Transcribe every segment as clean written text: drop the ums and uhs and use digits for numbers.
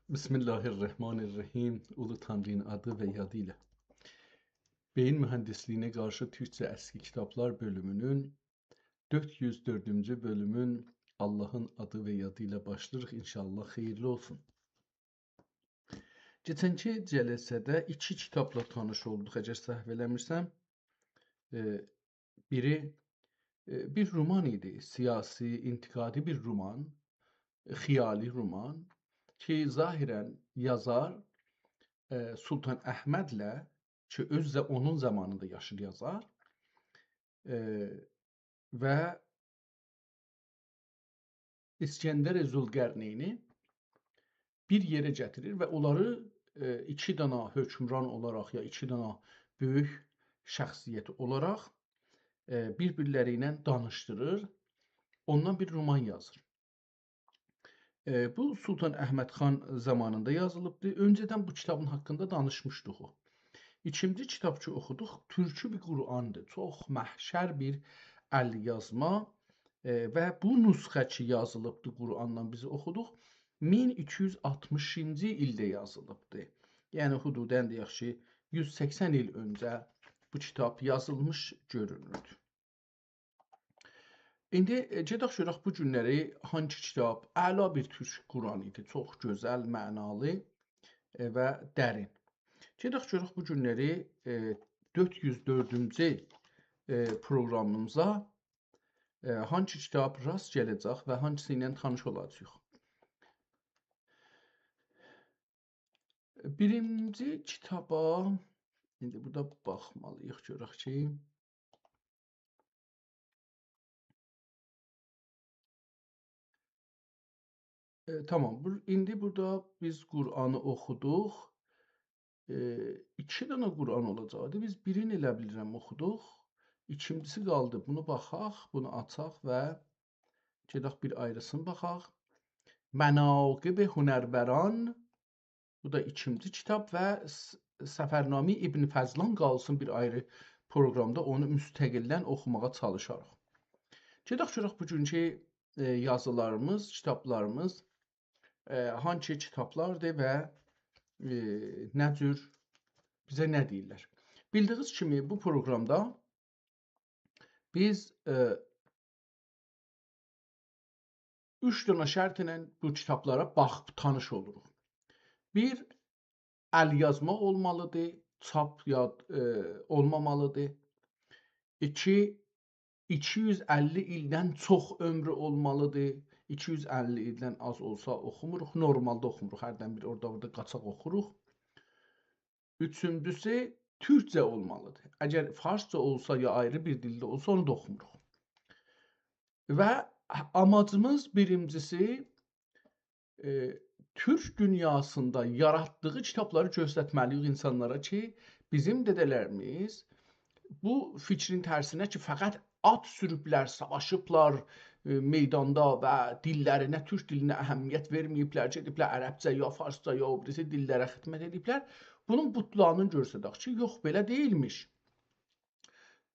Bismillahirrahmanirrahim. Ulu Tanrı'nın adı ve yadıyla. Beyin mühendisliğine karşı Türkçe eski kitaplar bölümünün 404. bölümün Allah'ın adı ve yadıyla başlayırıq. İnşallah xeyirli olsun. Geçenki cəlsədə iki kitabla tanış olduq, əgər səhv eləmirsəm. Biri bir roman idi, siyasi, intiqadi bir roman, xiyali roman ki, zahirən yazar Sultan Əhmədlə ki, özü də onun zamanında yaşır yazar və İskəndər Zülqərneyni bir yerə gətirir və onları iki dana hökmran olaraq ya iki dana böyük şəxsiyyət olaraq bir-birləri ilə danışdırır, ondan bir roman yazır. Bu Sultan Əhməd xan zamanında yazılıbdır. Öncədən bu kitabın haqqında danışmışdıq o. İkinci kitab ki oxuduq, türkü bir Qur'andır. Çox məhşər bir əl yazma və bu nüsxə ki yazılıbdır Qur'andan bizi oxuduq, 1260-cı ildə yazılıbdır. Yəni hududən deyək ki, 180 il öncə bu kitab yazılmış görünür. İndi gedək görək bu günləri hangi kitab əla bir türk Qur'an idi, çox gözəl, mənalı və dərin. Gedək görək bu günləri 404-cü proqramımıza hangi kitab rast gələcək və hangisi ilə tanış olacaq. Birinci kitaba, indi burada baxmalıyıq görək ki, tamam, indi burada biz Qur'anı oxuduq. İki dənə Qur'an olacaqdı. Biz birini elə bilirəm oxuduq. İkincisi qaldı. Bunu baxaq, bunu açaq və gedək bir ayrısını baxaq. Mənaqib Hünərbəran, bu da ikinci kitab və Səfərnamə İbn Fəzlan qalsın bir ayrı proqramda onu müstəqildən oxumağa çalışarıq. Gedək görək bugünkü yazılarımız, kitablarımız hangi kitablardır və nə cür bizə nə deyirlər. Bildiyiniz kimi bu proqramda biz 3 dənə şərt ilə bu kitablara baxıb tanış oluruq. Bir, əl yazma olmalıdır, çap yad olmamalıdır. 2, 250 ildən çox ömrü olmalıdır. 250 ildən az olsa oxumuruq, normalda oxumuruq, hərdən bir orada qaçaq oxuruq. Üçüncüsü, türkcə olmalıdır. Əgər farsça olsa ya ayrı bir dildə olsa onu da oxumuruq. Və amacımız birincisi türk dünyasında yaratdığı kitabları göstərməliyik insanlara ki, bizim dədələrimiz bu fikrin tərsinə ki, fəqət at sürüblər, savaşıblar meydanda və dillərinə, türk dilinə əhəmiyyət verməyiblər, gediblər ərəbcə, ya farsca, ya o birisi dillərə xidmət ediblər. Bunun butlağını görsədək ki, yox, belə deyilmiş.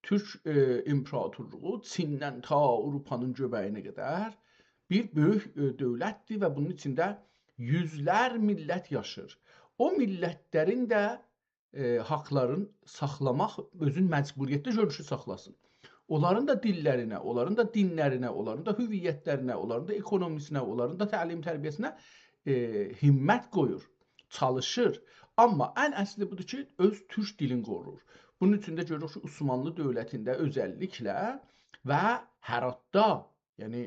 Türk imperatorluğu Çindən ta Avropanın göbəyinə qədər bir böyük dövlətdir və bunun içində yüzlər millət yaşır. O millətlərin də haqların saxlamaq özün məcburiyyətdə görüşü saxlasın. Onların da dillərinə, onların da dinlərinə, onların da hüviyyətlərinə, onların da ekonomisinə, onların da təlim tərbiyəsinə himmət qoyur, çalışır. Amma ən əsli budur ki, öz türk dilini qorur. Bunun üçün də görürük ki, Osmanlı dövlətində özəlliklə və Həratda, yəni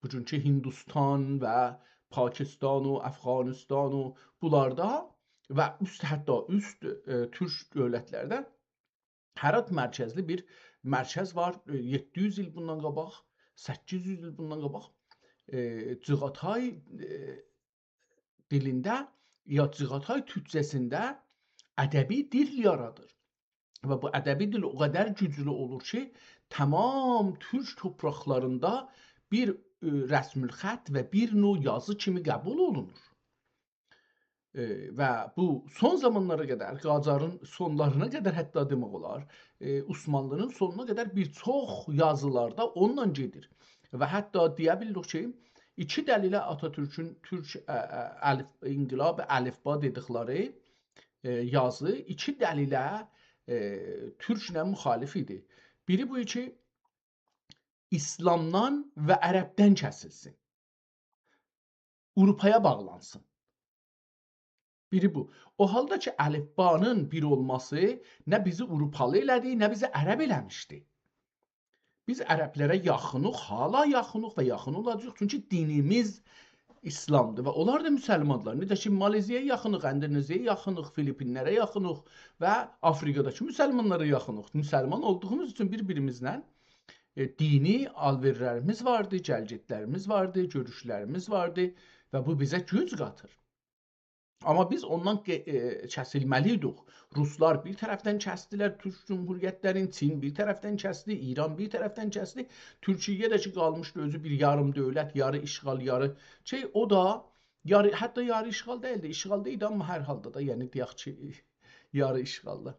bugünkü Hindistan və Pakistan və Əfqanistan bunlarda və hətta üst türk dövlətlərdə Hərat mərkəzli bir mərkəz var. 700 il bundan qabaq, 800 il bundan qabaq Cığatay dilində ya Cığatay türkcəsində ədəbi dil yaradır. Və bu ədəbi dil o qədər güclü olur ki, tamam türk torpaqlarında bir rəsmül xətt və bir növ yazı kimi qəbul olunur. Və bu son zamanlara qədər, Qacarın sonlarına qədər hətta demək olar, Osmanlının sonuna qədər bir çox yazılarda onunla gedir. Və hətta deyə bilirik ki, İki dəlilə Atatürkün türk inqilab əlifba dedikləri yazı iki dəlilə türklə müxalif idi. Biri bu ki İslamdan və ərəbdən kəsilsin. Avropaya bağlansın. Biri bu. O halda ki əlifbanın bir olması nə bizi Avropalı elədi, nə bizi ərəb eləmişdi. Biz ərəblərə yaxınıq, hala yaxınıq və yaxın olacaq. Çünki dinimiz İslamdır və onlar da müsəlmanlar. Necə ki Malezyaya yaxınıq, Endoneziyaya yaxınıq, Filipinlərə yaxınıq və Afrikadakı müsəlmanlara yaxınıq. Müsəlman olduğumuz üçün bir-birimizlə dini alverlərimiz vardı, gəlcəklərimiz vardı, görüşlərimiz vardı və bu bizə güc qatır. Amma biz ondan kəsilməliydik. Ruslar bir tərəfdən kəsdilər Türk Cumhuriyyətlərin, Çin bir tərəfdən kəsdi, İran bir tərəfdən kəsdi. Türkiyə də ki qalmışdı özü bir yarım dövlət, yarı işğal, yarı şey, o da yarı, hətta yarı işğal deyildi. İşğalda idi amma hər halda da, yəni deyək ki yarı işğalda.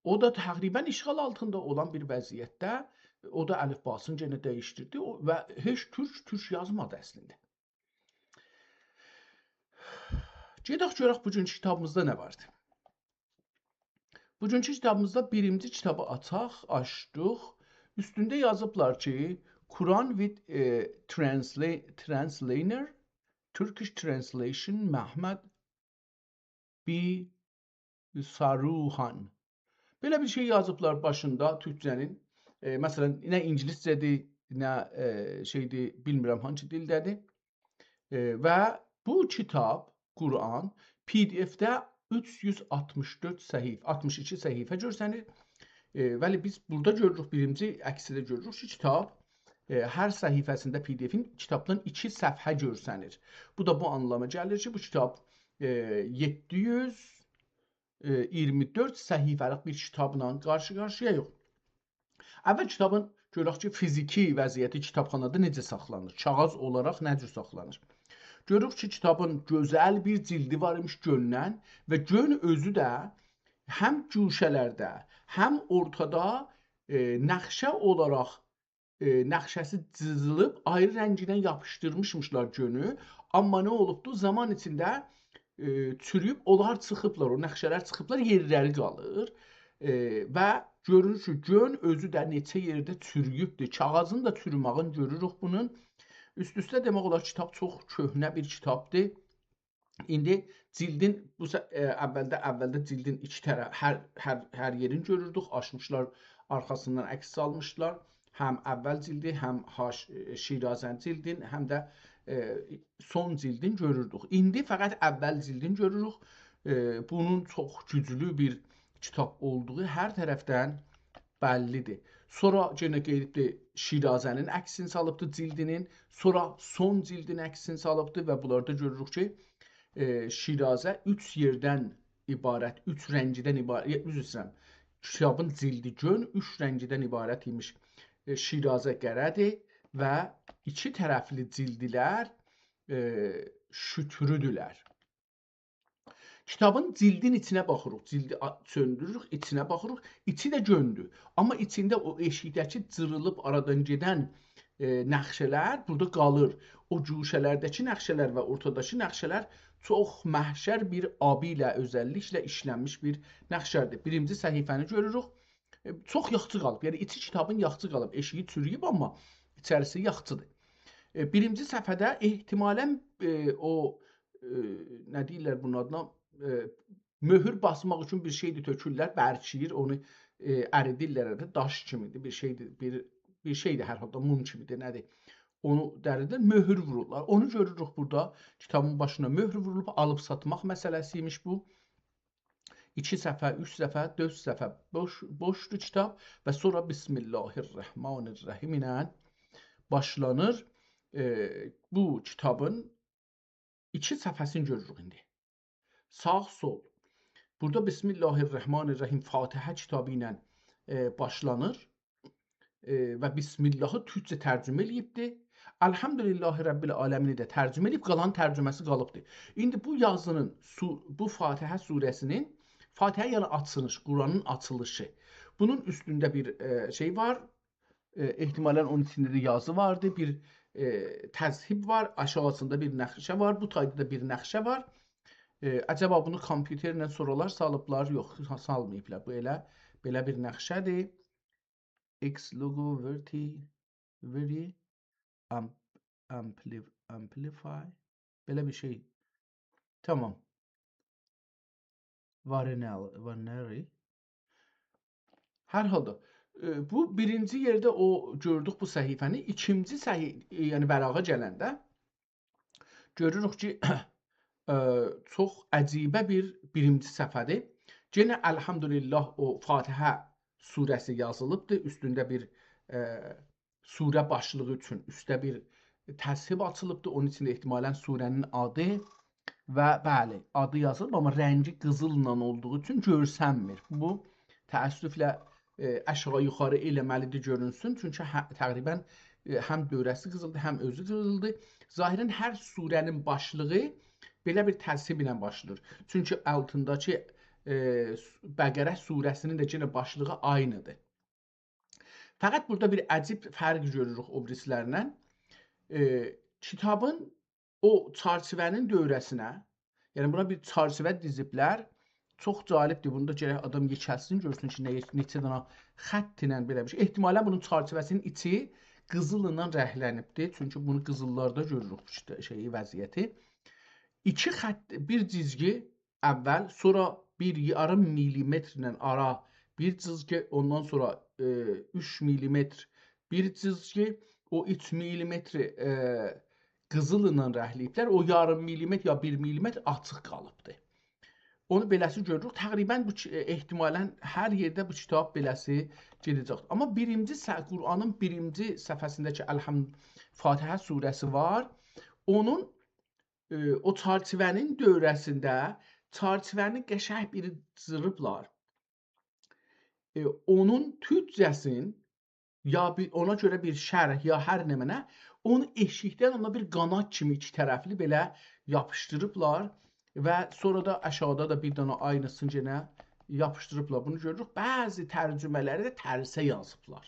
O da təqribən işğal altında olan bir vəziyyətdə o da əlifbasını yenə dəyişdirdi və heç türk yazmadı əslində. Gedək görək bugünkü kitabımızda nə vardı? Bugünkü kitabımızda birinci kitabı açdıq. Üstündə yazıblar ki, Quran with translator, Turkish translation, Mehmet B. Saruhan. Belə bir şey yazıblar başında Türkçənin. Məsələn, nə ingiliscədir, nə şeydir, bilmirəm hansı dildədir. Və bu kitab Quran PDF-də 364 səhifə, 62 səhifə görsənir. Bəli, biz burada görürük, birinci əksində görürük ki, kitab hər səhifəsində PDF-in kitabdan 2 səhifə görsənir. Bu da bu anlama gəlir ki, bu kitab 724 səhifəlik bir kitabla qarşı-qarşıya yox. Əvvəl kitabın görək ki, fiziki vəziyyəti kitabxanada necə saxlanır, kağız olaraq nə cür saxlanır. Görürük ki, kitabın gözəl bir cildi var imiş göndən və gön özü də həm güşələrdə, həm ortada nəqşə olaraq nəqşəsi cızılıb ayrı rənginə yapışdırmışmışlar gönü. Amma nə olubdu? Zaman içində çürüyüb, onlar çıxıblar, o nəqşələr çıxıblar, yerləri qalır və görürük ki, gön özü də neçə yerdə çürüyübdür. Kağızın da çürümağını görürük bunun. Üst-üstə demək olar kitab çox köhnə bir kitabdır. İndi cildin bu əvvəldə cildin iki tərəf hər yerini görürdük. Açmışlar, arxasından əks salmışlar. Həm əvvəl cildi, həm Şirazən cildin, həm də son cildin görürdük. İndi fəqət əvvəl cildin görürük. Bunun çox güclü bir kitab olduğu hər tərəfdən bəllidir. Sonra yenə qeydibdir, Şirazənin əksini salıbdır cildinin, sonra son cildin əksini salıbdır və bunlarda görürük ki, Şirazə 3 yerdən ibarət, 3 rəngidən ibarət, üzr istəyirəm, kitabın cildi gön 3 rəngidən ibarət imiş. Şirazə qərədir və iki tərəfli cildilər şütürüdülər. Kitabın cildin içinə baxırıq, cildi söndürürük, içinə baxırıq, içi də göndür. Amma içində o eşikdəki cırılıb aradan gedən nəqşələr burada qalır. O güşələrdəki nəqşələr və ortadakı nəqşələr çox məhşər bir abi ilə, özəlliklə işlənmiş bir nəqşərdir. Birinci səhifəni görürük, çox yaxçı qalıb. Yəni, içi kitabın yaxçı qalıb, eşiyi çürüyüb, amma içərisi yaxçıdır. Birinci səhifədə ehtimalən nə deyirlər bunun adına, möhür basmaq üçün bir şeydir tökürlər, bərkiyir, onu əridirlər, daş kimidir, bir şeydir hər halda, mum kimidir, nədir? Onu dəridən möhür vururlar. Onu görürük burada, kitabın başına möhür vurulub, alıb satmaq məsələsiymiş bu. 2 səhifə, 3 səhifə, 4 səhifə boşdur kitab və sonra Bismillahirrahmanirrahim ilə başlanır. Bu kitabın 2 səhifəsini görürük indi. Sağ, sol. Burada Bismillahirrahmanirrahim Fatihə kitabı ilə başlanır və Bismillahı türkcə tərcümə eləyibdir. Elhamdülillahi Rabbil aləmini də tərcümə eləyib, qalan tərcüməsi qalıbdır. İndi bu yazının, bu Fatihə surəsinin, Fatihə yəni açılış, Quranın açılışı. Bunun üstündə bir şey var, ehtimalən onun içində də yazı vardı, bir təzhib var, aşağısında bir nəxşə var, bu tayda da bir nəxşə var. Acaba bunu kompüterlə sorular salıblar? Yox, salmayıblar. Bu elə belə bir nəxşədir. X logo very amplify. Belə bir şey. Tamam. Varneri. Hər halda bu birinci yerdə o gördük bu səhifəni. İkinci yəni vərağa gələndə görürük ki, çox əcibə bir birinci səhifədir. Yenə Elhamdülillah o Fatihə surəsi yazılıbdır. Üstündə bir surə başlığı üçün üstə bir təzhib açılıbdır. Onun içində ehtimalən surənin adı və bəli, adı yazılıb, amma rəngi qızılla olduğu üçün görsənmir. Bu təəssüflə aşağı yuxarı eləməlidir görünsün. Çünki təqribən həm dövrəsi qızıldır, həm özü qızıldır. Zahirən hər surənin başlığı belə bir təzhib ilə başlayır. Çünki altındakı Bəqərə surəsinin də yenə başlığı aynıdır. Fəqət burada bir əcib fərq görürük o birislərlə. Kitabın o çarçıvənin dövrəsinə, yəni buna bir çarçıvə diziblər. Çox cəlibdir. Bunu da gərək adam yekəlsin, görsün ki, neçə dana xətt ilə belə bir şey. Ehtimalən bunun çarçıvəsinin içi qızılla rənglənibdir. Çünki bunu qızıllarda görürük bu vəziyyəti. İki xətt, bir cizgi əvvəl, sonra 1,5 milimetrlə ara bir cizgi, ondan sonra 3 milimetr bir cizgi, o 3 milimetri qızılla rəngləyiblər. O yarım milimetr ya 1 milimetr açıq qalıbdır. Onu beləsi görürük. Təqribən bu ehtimalən hər yerdə bu kitab beləsi gedəcəkdir. Amma Qur'anın birinci səhifəsindəki Fatihə surəsi var. Onun o çarçıvənin dövrəsində çarçıvəni qəşəng bir cırıblar. Onun türkcəsinin ya ona görə bir şərh ya hər nə mənə onu eşikdən ona bir qanat kimi iki tərəfli belə yapışdırıblar. Və sonra da aşağıda da bir dana aynısını yenə yapışdırıblar. Bunu görürük. Bəzi tərcümələri də tərsə yazıblar.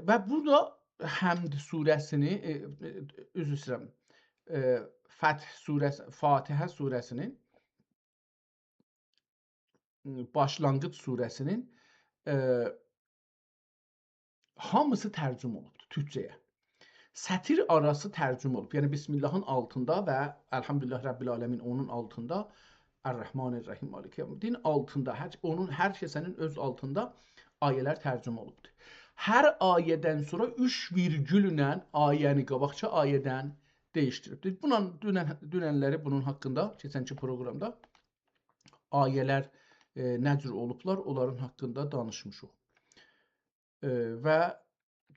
Və burada Həmd surəsini, üzr istəyirəm, Fatihə surəsinin başlanğıc surəsinin hamısı tərcümə olubdur türkcəyə. Sətir arası tərcümə olub. Yəni Bismillahın altında və Elhamdülillah Rabbil Aləmin onun altında, Ər-Rəhmanir-Rəhim, Maliki Yevmiddin altında, onun hər kəsənin öz altında ayələr tərcümə olubdur. Hər ayədən sonra 3 virgüllə ayəni qabaqçı ayədən dəyişdiribdir. Dünənləri bunun haqqında, keçənki proqramda ayələr nə cür olublar, onların haqqında danışmışıq. Və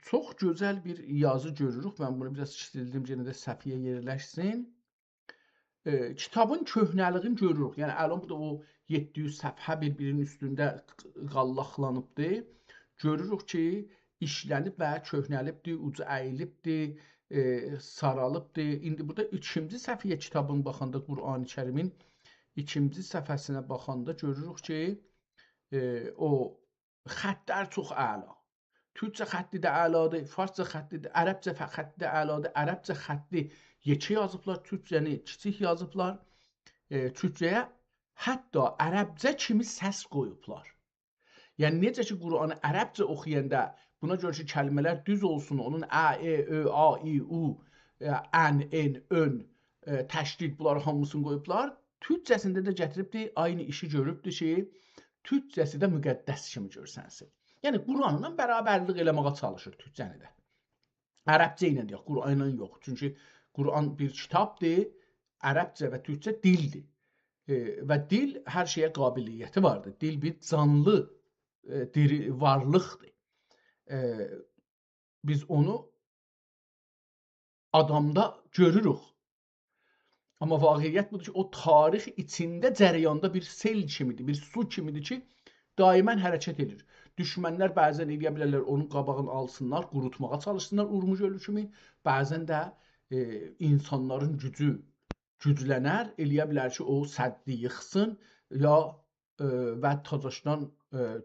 çox gözəl bir yazı görürük. Mən bunu biraz kiçildim, yenə də səhifəyə yerləşsin. Kitabın köhnəliyini görürük. Yəni əlon bu da o 700 səhifə bir-birinin üstündə qallaqlanıbdır. Görürük ki, işlənib və köhnəlibdir, ucu əyilibdir, saralıbdır. İndi burada 2-ci səhifəyə kitabın baxanda, Qur'an-ı-Kərimin 2-ci səhifəsinə baxanda görürük ki, o xəttlər çox əla. Türkçə xətti də əladır, farsça xətti də, ərəbcə xətti də əladır. Ərəbcə xətti yekə yazıblar, türkcəni kiçik yazıblar. Türkcəyə hətta ərəbcə kimi səs qoyublar. Yəni necə ki Qur'anı ərəbcə oxuyanda buna görə ki kəlmələr düz olsun, onun ə, e, ö, a, i, u, ən, en, ön, təşdid bunları hamısını qoyublar. Türkcəsində də gətiribdir, aynı işi görübdür ki, türkcəsi də müqəddəs kimi görsənsin. Yəni Qur'anla bərabərlik eləməyə çalışır türkcəni də. Ərəbcə ilə deyək, Qur'anla yox. Çünki Qur'an bir kitabdır, ərəbcə və türkcə dildir. Və dil hər şeyə qabiliyyəti vardır. Dil bir canlı diri varlıqdır. Biz onu adamda görürük. Amma vaqiqiyyət budur ki, o tarix içində cərəyanda bir sel kimidir, bir su kimidir ki, daimən hərəkət edir. Düşmənlər bəzən eləyə bilərlər, onun qabağını alsınlar, qurutmağa çalışsınlar Urmuc gölü kimi. Bəzən də insanların gücü güclənər, eləyə bilər ki, o səddi yıxsın ya və tacaşdan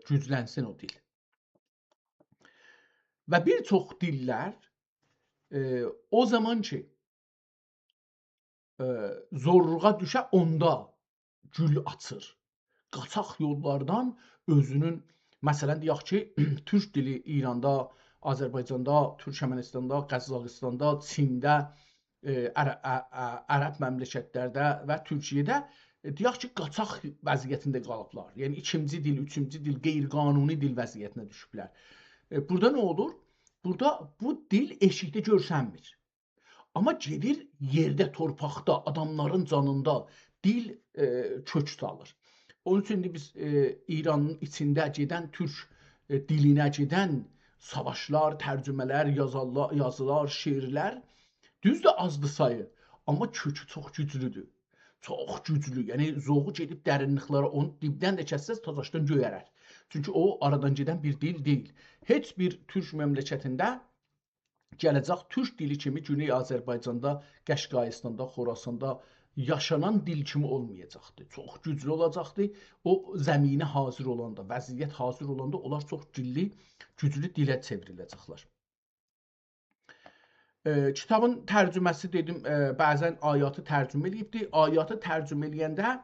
güclənsin o dil. Və bir çox dillər O zaman ki zorluğa düşə onda gül açır. Qaçaq yollardan özünün, məsələn deyək ki, türk dili İranda, Azərbaycanda, Türkmənistanda, Qazaxıstanda, Çində, ərəb məmləkətlərdə və Türkiyədə deyək ki, qaçaq vəziyyətində qalıblar. Yəni ikinci dil, üçüncü dil, qeyri-qanuni dil vəziyyətinə düşüblər. Burada nə olur? Burada bu dil eşikdə görsənmir. Amma gedir yerdə, torpaqda, adamların canında dil kök salır. Onun üçün biz İranın içində gedən türk dilinə gedən savaşlar, tərcümələr, yazılar, şeirlər düzdür azdı sayı, amma kökü çox güclüdür. Çox güclü. Yəni zoğu gedib dərinliklərə, onu dibdən də kəssəz tazaşdan göyərər. Çünki o aradan gedən bir dil deyil. Heç bir türk məmləkətində gələcək türk dili kimi Güney Azərbaycanda, Qəşqayıstanda, Xorasanda yaşanan dil kimi olmayacaqdır. Çox güclü olacaqdır. O zəminə hazır olanda, vəziyyət hazır olanda onlar çox güclü dilə çevriləcəklər. Kitabın tərcüməsi dedim, bəzən ayatı tərcümə eləyibdir. Ayatı tərcümə eləyəndə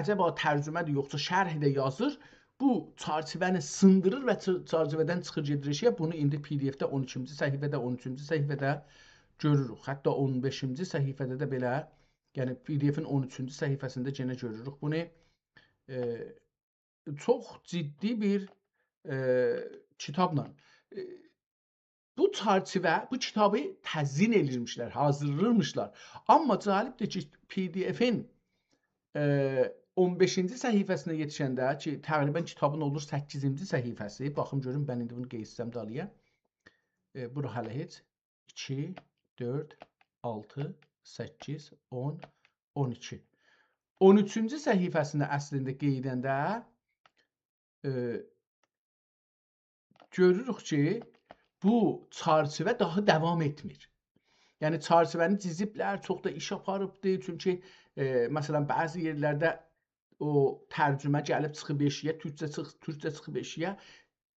əcəba tərcümədir yoxsa şərhdə yazır. Bu çərçivəni sındırır və çərçivədən çıxır gedir eşiyə. Bunu indi PDF-də 12-ci səhifədə, 13-cü səhifədə görürük. Hətta 15-ci səhifədə də belə, yəni PDF-in 13-cü səhifəsində yenə görürük bunu. Çox ciddi bir kitabla. Bu çərçivə, bu kitabı təzyin edilmişlər, hazırlanmışlar. Amma cəlibdir ki, PDF-in 15-ci səhifəsinə yetişəndə ki, təqribən kitabın olur 8-ci səhifəsi. Baxım görün, mən indi bunu qeysəm daliyə. Bura hələ heç 2, 4, 6, 8, 10, 12. 13-cü səhifəsində əslində qeydəndə görürük ki, bu çərçivə daha davam etmir. Yəni çərçivəni ciziblər, çox da iş aparıbdır. Çünki məsələn bəzi yerlərdə o tərcümə gəlib çıxıb eşiyə, türkcə çıxıb eşiyə,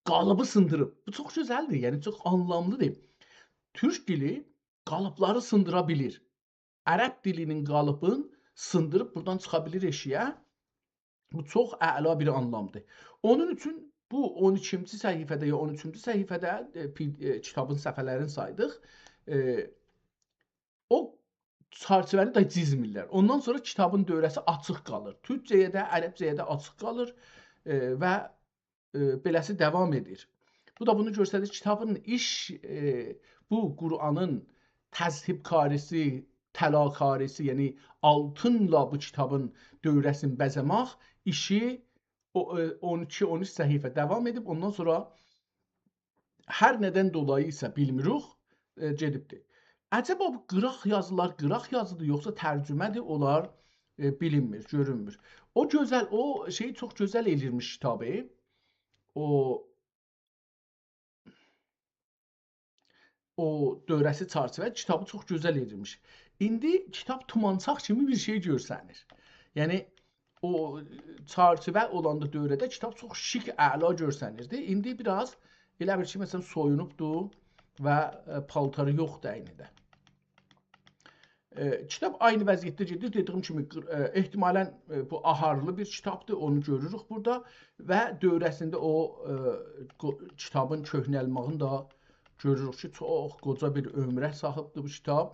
qalıbı sındırıb. Bu çox gözəldir, yəni çox anlamlıdır. Türk dili qalıbları sındıra bilir. Ərəb dilinin qalıbını sındırıb buradan çıxa bilir eşiyə. Bu çox əla bir anlamdır. Onun üçün bu 12-ci səhifədə ya 13-cü səhifədə kitabın səhifələrini saydıq. O çərçivəni də cizmirlər. Ondan sonra kitabın dövrəsi açıq qalır. Türkcəyə də, ərəbcəyə də açıq qalır və beləsi davam edir. Bu da bunu göstərir. Kitabın bu Qur'anın təzhibkarisi, təlakarisi, yəni altınla bu kitabın dövrəsini bəzəmək işi 12-13 səhifə davam edib. Ondan sonra hər nədən dolayı isə bilmirik, gedibdir. Əcəba bu qıraq yazılar qıraq yazıdır, yoxsa tərcümədir, onlar bilinmir, görünmür. O gözəl, o şeyi çox gözəl elirmiş kitabı. O dövrəsi çərçivə kitabı çox gözəl elirmiş. İndi kitab tumansaq kimi bir şey görsənir. Yəni o çərçivə olanda dövrədə kitab çox şik, əla görsənirdi. İndi biraz elə bir şey məsələn soyunubdur və paltarı yoxdur əynidə. Kitab aynı vəziyyətdə gedir. Dediyim kimi ehtimalən bu aharlı bir kitabdır. Onu görürük burada və dövrəsində o kitabın köhnəlmağını da görürük ki, çox qoca bir ömrə sahibdir bu kitab.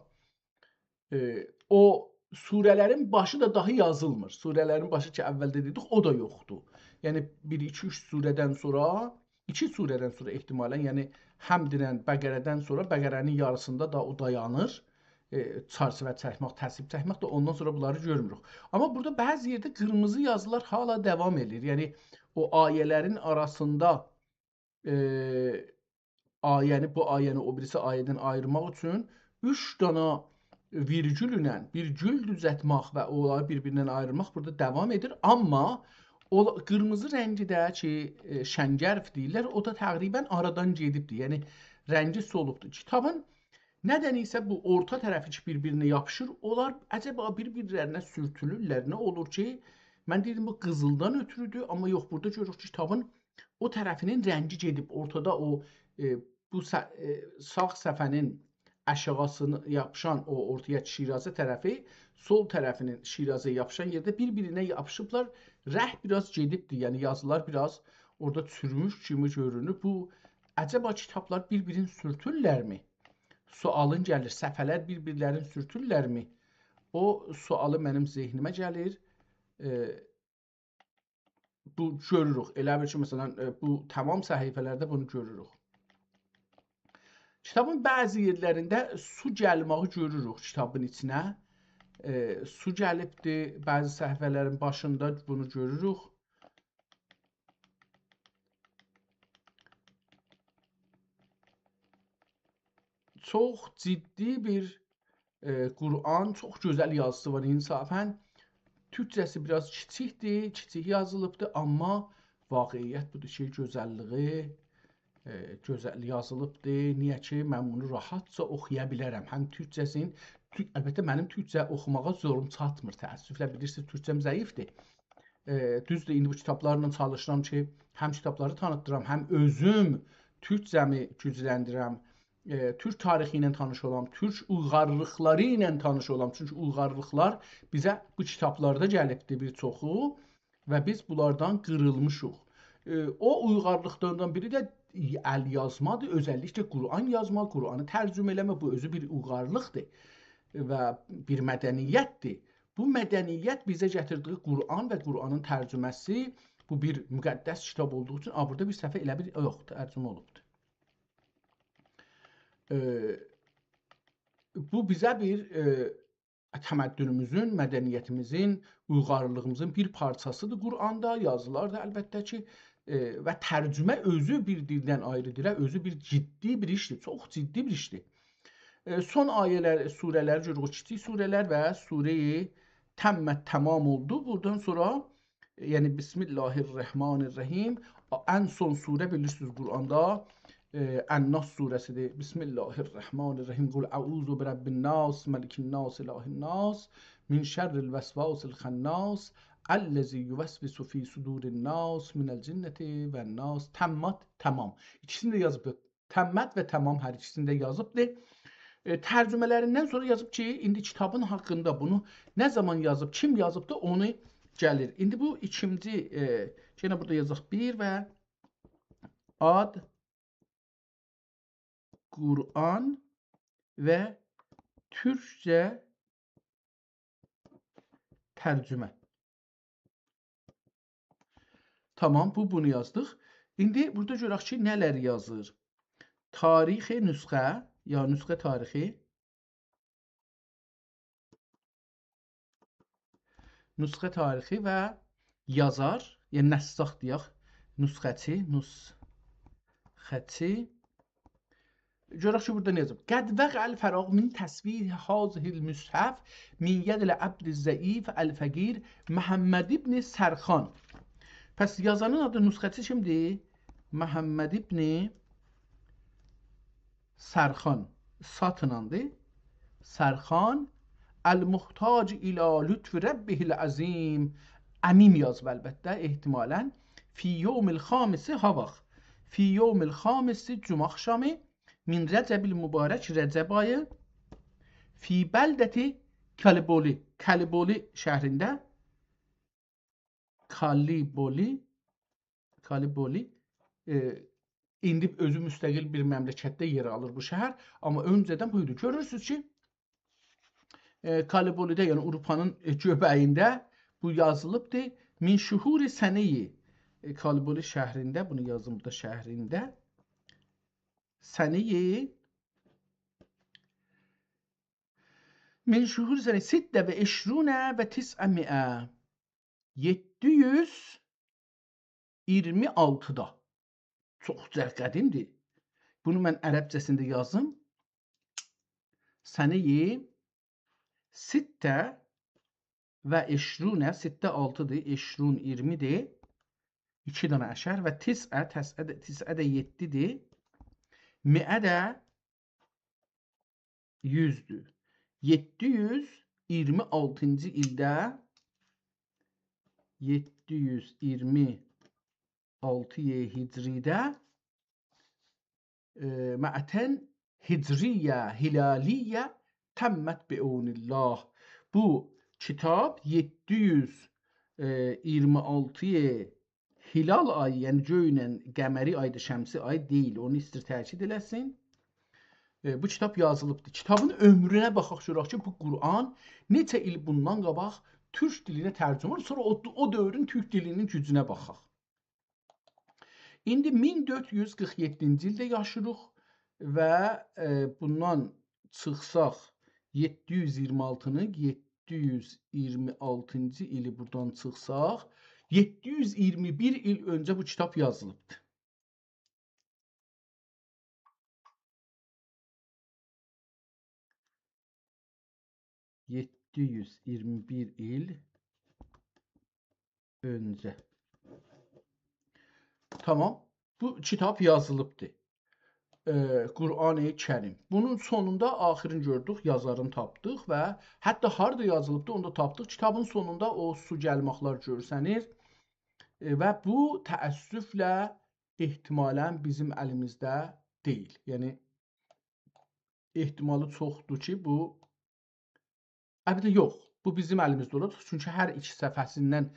O surələrin başı da daha yazılmır. Surələrin başı ki, əvvəldə dedik, o da yoxdur. Yəni 1-2-3 surədən sonra, 2 surədən sonra ehtimalən, yəni Həmdən, Bəqərədən sonra Bəqərənin yarısında da o dayanır. Çərçivə çəkmək, təsvib çəkmək də ondan sonra bunları görmürük. Amma burada bəzi yerdə qırmızı yazılar hala davam edir. Yəni o ayələrin arasında ayəni bu ayəni o birisi ayədən ayırmaq üçün 3 dana virgüllə bir gül düzəltmək və onları bir-birindən ayırmaq burada davam edir. Amma o qırmızı rəngi də ki, şəngərf deyirlər, o da təqribən aradan gedibdir. Yəni rəngi solubdur. Kitabın nədən isə bu orta tərəfi ki, bir-birinə yapışır, onlar əcəba bir-birlərinə sürtülürlər. Nə olur ki, mən deyirdim bu qızıldan ötürüdür, amma yox, burada görürük ki, kitabın o tərəfinin rəngi gedib. Ortada o bu sağ səfənin aşağısını yapışan o ortaya Şirazə tərəfi, sol tərəfinin Şirazə yapışan yerdə bir-birinə yapışıblar. Rəh biraz gedibdir. Yəni yazılar biraz orada çürümüş kimi görünür. Bu əcəba kitablar bir-birini sürtürlərmi? Sualın gəlir. Səfələr bir-birlərini sürtürlərmi? O sualı mənim zehnimə gəlir. Bu görürük. Elə bir ki, məsələn, bu tamam səhifələrdə bunu görürük. Kitabın bəzi yerlərində su gəlməyi görürük kitabın içinə. Su gəlibdir. Bəzi səhifələrin başında bunu görürük. Çox ciddi bir Quran, çox gözəl yazısı var insafən. Türkçəsi biraz kiçikdir, kiçik yazılıbdır, amma vaqiiyyət budur ki, gözəlliyi gözəl yazılıbdır. Niyə ki, mən bunu rahatca oxuya bilərəm. Həm türkcəsini, əlbəttə mənim türkcə oxumağa zorum çatmır. Təəssüflə bilirsiniz, türkcəm zəifdir. Düzdür, indi bu kitablarla çalışıram ki, həm kitabları tanıtdıram, həm özüm türkcəmi gücləndirəm. Türk tarixi ilə tanış olam, türk uyğarlıqları ilə tanış olam. Çünki uyğarlıqlar bizə bu kitablarda gəlibdir bir çoxu və biz bunlardan qırılmışıq. O uyğarlıqlardan biri də əl yazmadır, özəlliklə Quran yazma, Quranı tərcümə eləmə, bu özü bir uyğarlıqdır və bir mədəniyyətdir. Bu mədəniyyət bizə gətirdiyi Quran və Quranın tərcüməsi, bu bir müqəddəs kitab olduğu üçün, burada bir səhvə elə bir yox, tərcümə olubdur. Bu bizə bir təməddünümüzün, mədəniyyətimizin, uyğarlığımızın bir parçasıdır. Quranda yazılar da əlbəttə ki, və tərcümə özü bir dildən ayrıdır, özü bir ciddi bir işdir, çox ciddi bir işdir. Son ayələr, surələr görürük, kiçik surələr və surə-i təmmət tamam oldu. Buradan sonra, yəni Bismillahirrahmanirrahim, ən son surə bilirsiniz Quranda, Ən-Nas surəsidir. Bismillahirrahmanirrahim. Qul əuzu bi rabbin-nas, malikin-nas, ilahin-nas, min şerril vesvasil-xannas, Əlləzi yuvəsvisu fi sudurin-nas, minəl-cinnəti vən-nas. Təmmat, tamam. İkisini də yazıbdır. Təmmət və tamam hər ikisini də yazıbdır. Tərcümələrindən sonra yazıb ki, indi kitabın haqqında bunu nə zaman yazıb, kim yazıbdır, onu gəlir. İndi bu ikinci, yenə burada yazaq bir və ad, Quran və Türkcə tərcümə. Tamam, bunu yazdıq. İndi burada görək ki, nələr yazır? Tarixi nüsxə, ya nüsxə tarixi. Nüsxə tarixi və yazar, yəni nəssaq deyək, nüsxəçi. Görək ki, burada nə yazıb? Qəd vəqəl fəraq min təsvir hazihil müshəf min yədlə əbd-i-zəif əl-fəqir Məhəmməd ibn Sərxan. Pəs yazanın adı nüsxəçi kimdir? Məhəmməd ibn Sərxan. Satınandır. Sərxan əl-muhtac ilə lütf rəbbihil əzim. Əmim yazıb əlbəttə, ehtimalən. Fi yevmil xamisi havaq. Fi yevmil xamisi cuma axşamı min Rəcəbil mübarək Rəcəb ayı fi bəldəti Kaliboli. Kaliboli şəhrində Kaliboli indi özü müstəqil bir məmləkətdə yer alır bu şəhər, amma öncədən buydu. Görürsünüz ki, Kalibolidə, yəni Avropanın göbəyində bu yazılıbdır. Min şuhuri səneyi Kaliboli şəhrində, bunu yazım da şəhrində. Səneyi min şuhuri səneyi sittə və eşrunə və tis'ə 726-da. Çox qədimdir. Bunu mən ərəbcəsində yazım. Səneyi sittə və eşrunə, sittə 6-dır, eşrun 20-dir. 2 dənə əşər və tis'ə də 7-dir. Mi'ə də 100-dür. 726-cı ildə 726 hicridə ma'ten hicriyə, hilaliyyə təmmət bi'unillah. Bu kitab 726 hilal ayı, yəni göylə qəməri ayda, şəmsi ay deyil. Onu istir təkid eləsin. Bu kitab yazılıbdır. Kitabın ömrünə baxaq görək ki, bu Quran neçə il bundan qabaq türk dilinə tərcümə olunur. Sonra o dövrün türk dilinin gücünə baxaq. İndi 1447-ci ildə yaşayırıq və bundan çıxsaq 726-nı 726-cı ili buradan çıxsaq 721 il öncə bu kitab yazılıbdır. 721 il öncə. Tamam. Bu kitab yazılıbdır. Qur'an-ı Kərim. Bunun sonunda axirini gördük, yazarını tapdıq və hətta harda yazılıbdır onu da tapdıq. Kitabın sonunda o su gəlməklər görsənir və bu təəssüflə ehtimalən bizim əlimizdə deyil. Yəni ehtimalı çoxdur ki, bu əlbəttə yox. Bu bizim əlimizdə olur. Çünki hər iki səfhəsindən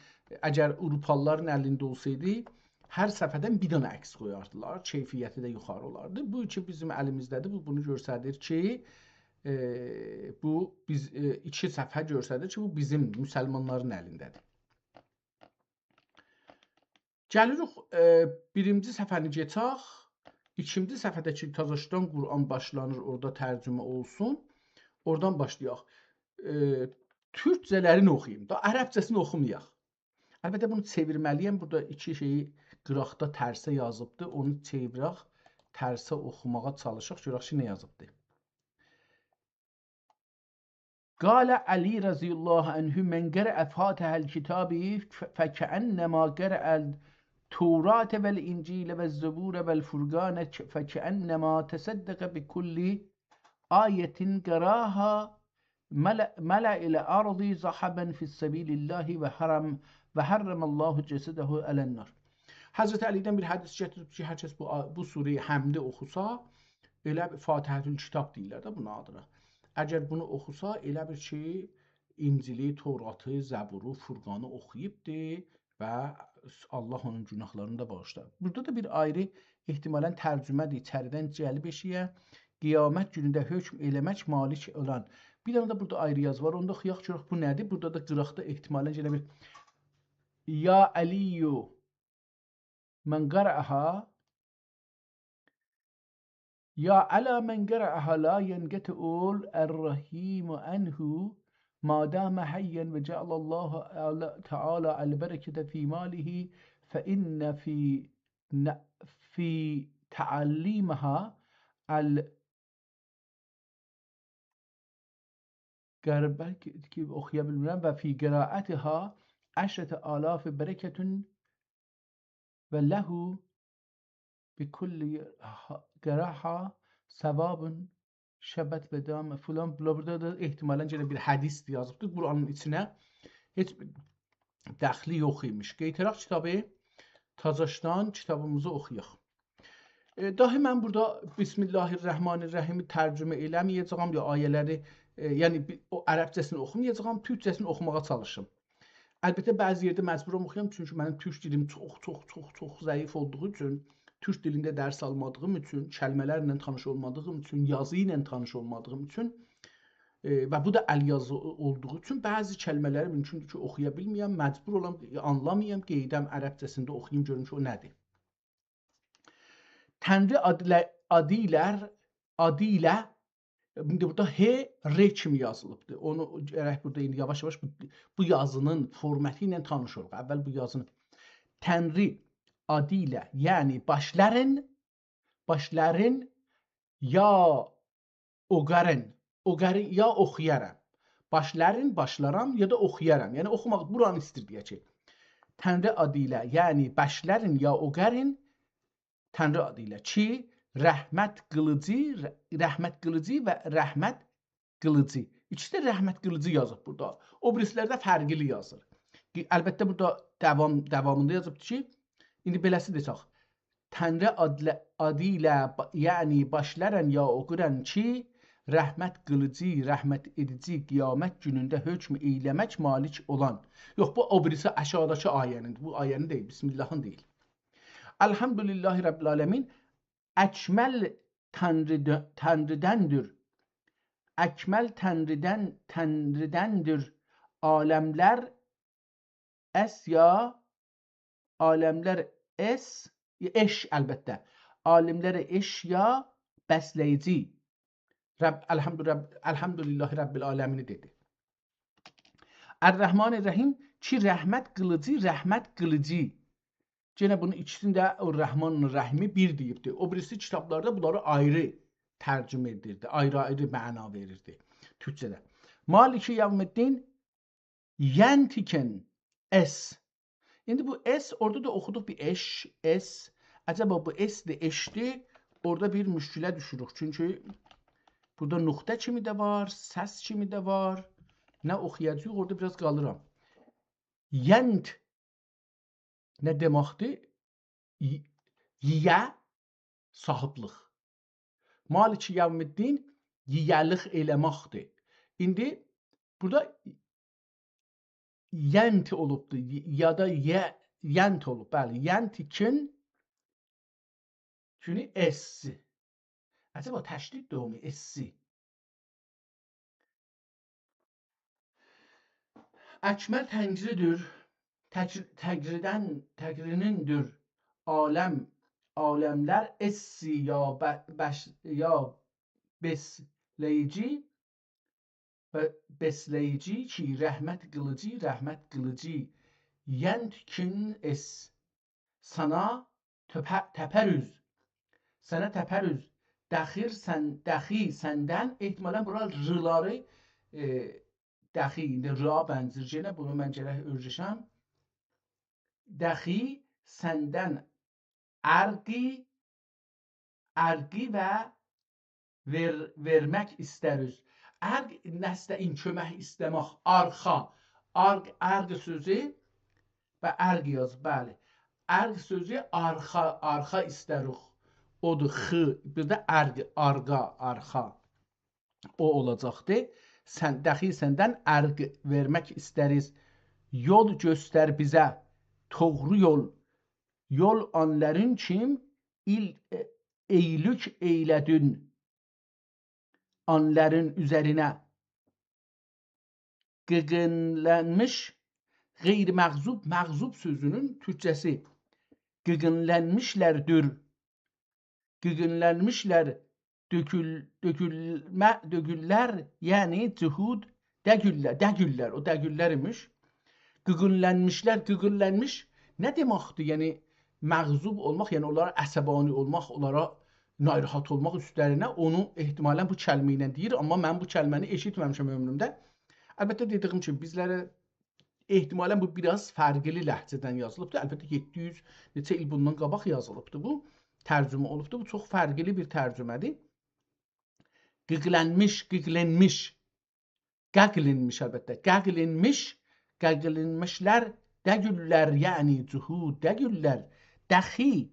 əgər Avropalıların əlində olsaydı, hər səfədən bir dənə əks qoyardılar. Keyfiyyəti də yuxarı olardı. Bu ki bizim əlimizdədir. Bu bunu göstərir ki, bu biz iki səfhə göstərir ki, bu bizim müsəlmanların əlindədir. Gəlirik birinci səfəni keçək. İkinci səfədəki Tazaşdan Quran başlanır, orada tərcümə olsun. Oradan başlayaq. Türkcələrini oxuyayım da, ərəbcəsini oxumayaq. Əlbəttə bunu çevirməliyəm. Burada iki şeyi qıraqda tərsə yazıbdır. Onu çevirək, tərsə oxumağa çalışaq. Görək ki, nə yazıbdır. Qalə Ali raziyallahu anhu men qərəə Fatihəl kitabi fəkəənnəmə qərəəl Turatə vəl İncilə və Zəburə vəl Furqanə fəkəənnəmə təsəddəqə bi kulli ayətin qərahə ملأ إلى أرض صحبا في السبيل الله وحرم الله جسده على النار. Həzrət Əlidən bir hədis gətirib ki, hər kəs bu surəyi həmdə oxusa, elə Fatihətül Kitab deyirlər də buna adına. Əgər bunu oxusa, elə bir ki, İncili, Toratı, Zəburu, Furqanı oxuyubdur və Allah onun günahlarını da bağışlar. Burada da bir ayrı ehtimalən tərcümədir, içəridən cəlb eşiyə, qiyamət günündə hökm eləmək malik olan. Bir dənə də burada ayrı yaz var. Onda xıyaq görək bu nədir? Burada da qıraqda ehtimalən elə bir Ya Əliyyu mən qərəəhə Ya ələ mən qərəəhə la yənqətəul ər-rəhimu ənhu mədəmə həyyən və cəalallahu təala əl-bərəkətə fi malihi fə innə fi təalliməhə ki oxuya bilmirəm və fi qiraətihə 10,000 bərəkətun və ləhu bi kulli qirahə səvabun şəbət və dam filan. Burada da ehtimalən bir hədis yazıbdır. Quranın içinə heç dəxli yox imiş. Qeytiraq kitabı Tazaşdan kitabımızı oxuyaq. Dahi mən burada Bismillahirrahmanirrahimi tərcümə eləməyəcəm ya ayələri, yəni o ərəbcəsini oxumayacağam, türkcəsini oxumağa çalışım. Əlbəttə bəzi yerdə məcburam oxuyam, çünki mənim türk dilim çox zəif olduğu üçün, türk dilində dərs almadığım üçün, kəlmələrlə tanış olmadığım üçün, yazı ilə tanış olmadığım üçün və bu da əl yazı olduğu üçün bəzi kəlmələri mümkündür ki, oxuya bilməyəm, məcbur olam, anlamayam, qeydəm ərəbcəsində oxuyum, görüm ki, o nədir. Tənri adı ilə burada H, R kimi yazılıbdır. Onu gərək burada indi yavaş-yavaş bu yazının formatı ilə tanış olaq. Əvvəl bu yazını Tənri adı ilə, yəni başların ya oqarın, ya oxuyaram. Başlaram ya da oxuyaram. Yəni oxumaq buranı istir deyəcək. Tənri adı ilə, yəni başların ya oqarın Tənri adı ilə ki, rəhmət qılıcı və rəhmət qılıcı. İkisi də rəhmət qılıcı yazıb burada. O birislərdə fərqli yazır. Əlbəttə burada davamında yazıbdır ki, indi beləsi desək. Tanrı adıyla yani başlaran ya oqıran ki, rəhmət qılıcı, rəhmət edici qiyamət günündə hökm eyləmək malik olan. Yox, bu o birisi aşağıdakı ayənin. Bu ayənin deyil, Bismillahın deyil. Elhamdülillahi Rabbil alemin. Əkməl Tanrıdandır. Əkməl Tanrıdandır. Aləmlər aləmlər eş əlbəttə. Alimlərə eş ya bəsləyici. Elhamdülillahi Rabbil aləmini dedi. Ər-Rəhmanir-Rəhim ki, rəhmət qılıcı. Gene bunun ikisində o Rəhmanın Rəhimi bir deyibdi. O birisi kitablarda bunları ayrı tərcümə edirdi. Ayrı məna verirdi Türkçədə. Maliki Yevmiddin Yentiken es. İndi bu es orada da oxuduq bir es. Acaba bu esdir, eşdir. Orada bir müşkülə düşürük. Çünki burada nöqtə kimi də var, səs kimi də var. Nə oxuyacağıq orada biraz qalıram. Yent nə deməkdir? Yiyə sahiblıq. Maliki Yevmiddin yiyəlik eləməkdir. İndi burada yent olubdur ya da yent olub. Bəli, yent ikin çünki essi. Acaba təşdid dövmü essi. Əkməl təngridir. Təqrinindir. Aləmlər essi ya besleyici ki, rəhmət qılıcı. Yentkin es. Sana təpərüz. Dəxi səndən ehtimalən bura rıları dəxi, indi ra bənzir. Yenə bunu mən gərək öyrəşəm. Dəxi səndən ərqi və vermək istəriz. Ərq nəstəin kömək istəmək, arxa. Ərq sözü və ərq yaz, bəli. Ərq sözü arxa istərik. Odur xı, bir də ərq, arxa. O olacaqdır. Dəxi səndən ərq vermək istəriz. Yol göstər bizə, doğru yol. Yol onların kim eylük eylədin onların üzərinə. Qıqınlənmiş, qeyri-məğzub, məğzub sözünün Türkçəsi. Qıqınlənmişlərdir. Qıqınlənmişlər, dögüllər, yəni cühud, dəgüllər, o dəgüllər imiş. Qıqınlənmiş, nə deməkdir? Yəni, məğzub olmaq, yəni onlara əsəbani olmaq, onlara narahat olmaq üstlərinə onu ehtimalən bu kəlmə ilə deyir, amma mən bu kəlməni eşitməmişəm ömrümdə. Əlbəttə dediyim kimi bizlərə ehtimalən bu biraz fərqli ləhcədən yazılıbdır. Əlbəttə 700 neçə il bundan qabaq yazılıbdır bu, tərcümə olubdur. Bu çox fərqli bir tərcümədir. Qəqlinmiş əlbəttə. Qəqlinmişlər, dəgüllər, yəni cuhud, dəgüllər, dəxi,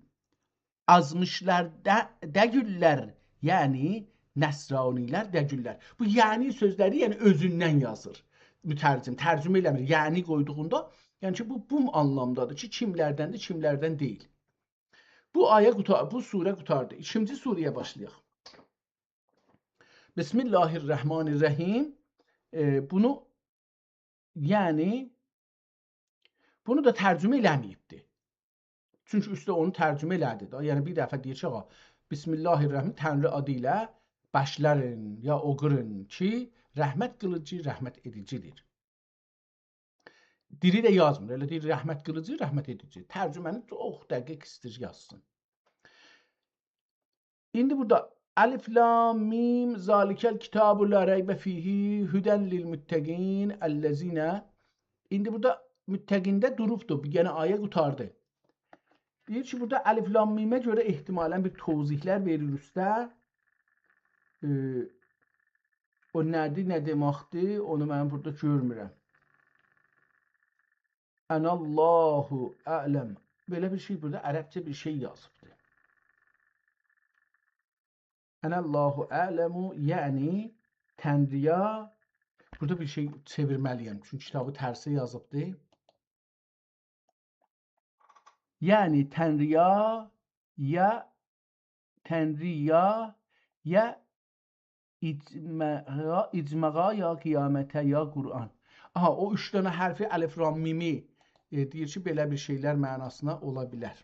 azmışlar, dəgüllər, yəni nəsranilər, dəgüllər. Bu yəni sözləri yəni özündən yazır. Mütərcim, tərcümə eləmir. Yəni qoyduğunda, yəni ki bu anlamdadır ki, kimlərdəndir, kimlərdən deyil. Bu surə qutardı. İkinci surəyə başlayaq. Bismillahirrahmanirrahim. Bunu da tərcümə eləməyibdir. Çünki üstə onu tərcümə elədi. Yəni bir dəfə deyir ki, Bismillahirrahmanirrahim, Tanrı adı ilə başların ya oqurun ki, rəhmət qılıcı, rəhmət edicidir. Dili də yazmır. Elə deyir, rəhmət qılıcı, rəhmət edici. Tərcüməni çox dəqiq istir yazsın. İndi burada Alif lam mim zalikel kitabu la reybe fihi huden lil muttaqin ellezine. İndi burada müttəqində durubdur. Bir yenə ayə qutardı. Deyir ki, burada Alif lam mimə görə ehtimalən bir tozihlər verir üstə. O nədir, nə deməkdir, onu mən burada görmürəm. Ənallahu ələm. Belə bir şey burada ərəbcə bir şey yazıbdır. Ənəllahu ələmu, yəni Tənriya, burada bir şey çevirməliyəm, çünki kitabı tərsi yazıbdır. Yəni Tənriya, ya Tənriya, ya icmağa, ya qiyamətə, ya Qur'an. Aha, o 3 dənə hərfi əlif, ram, mimi deyir ki, belə bir şeylər mənasına ola bilər.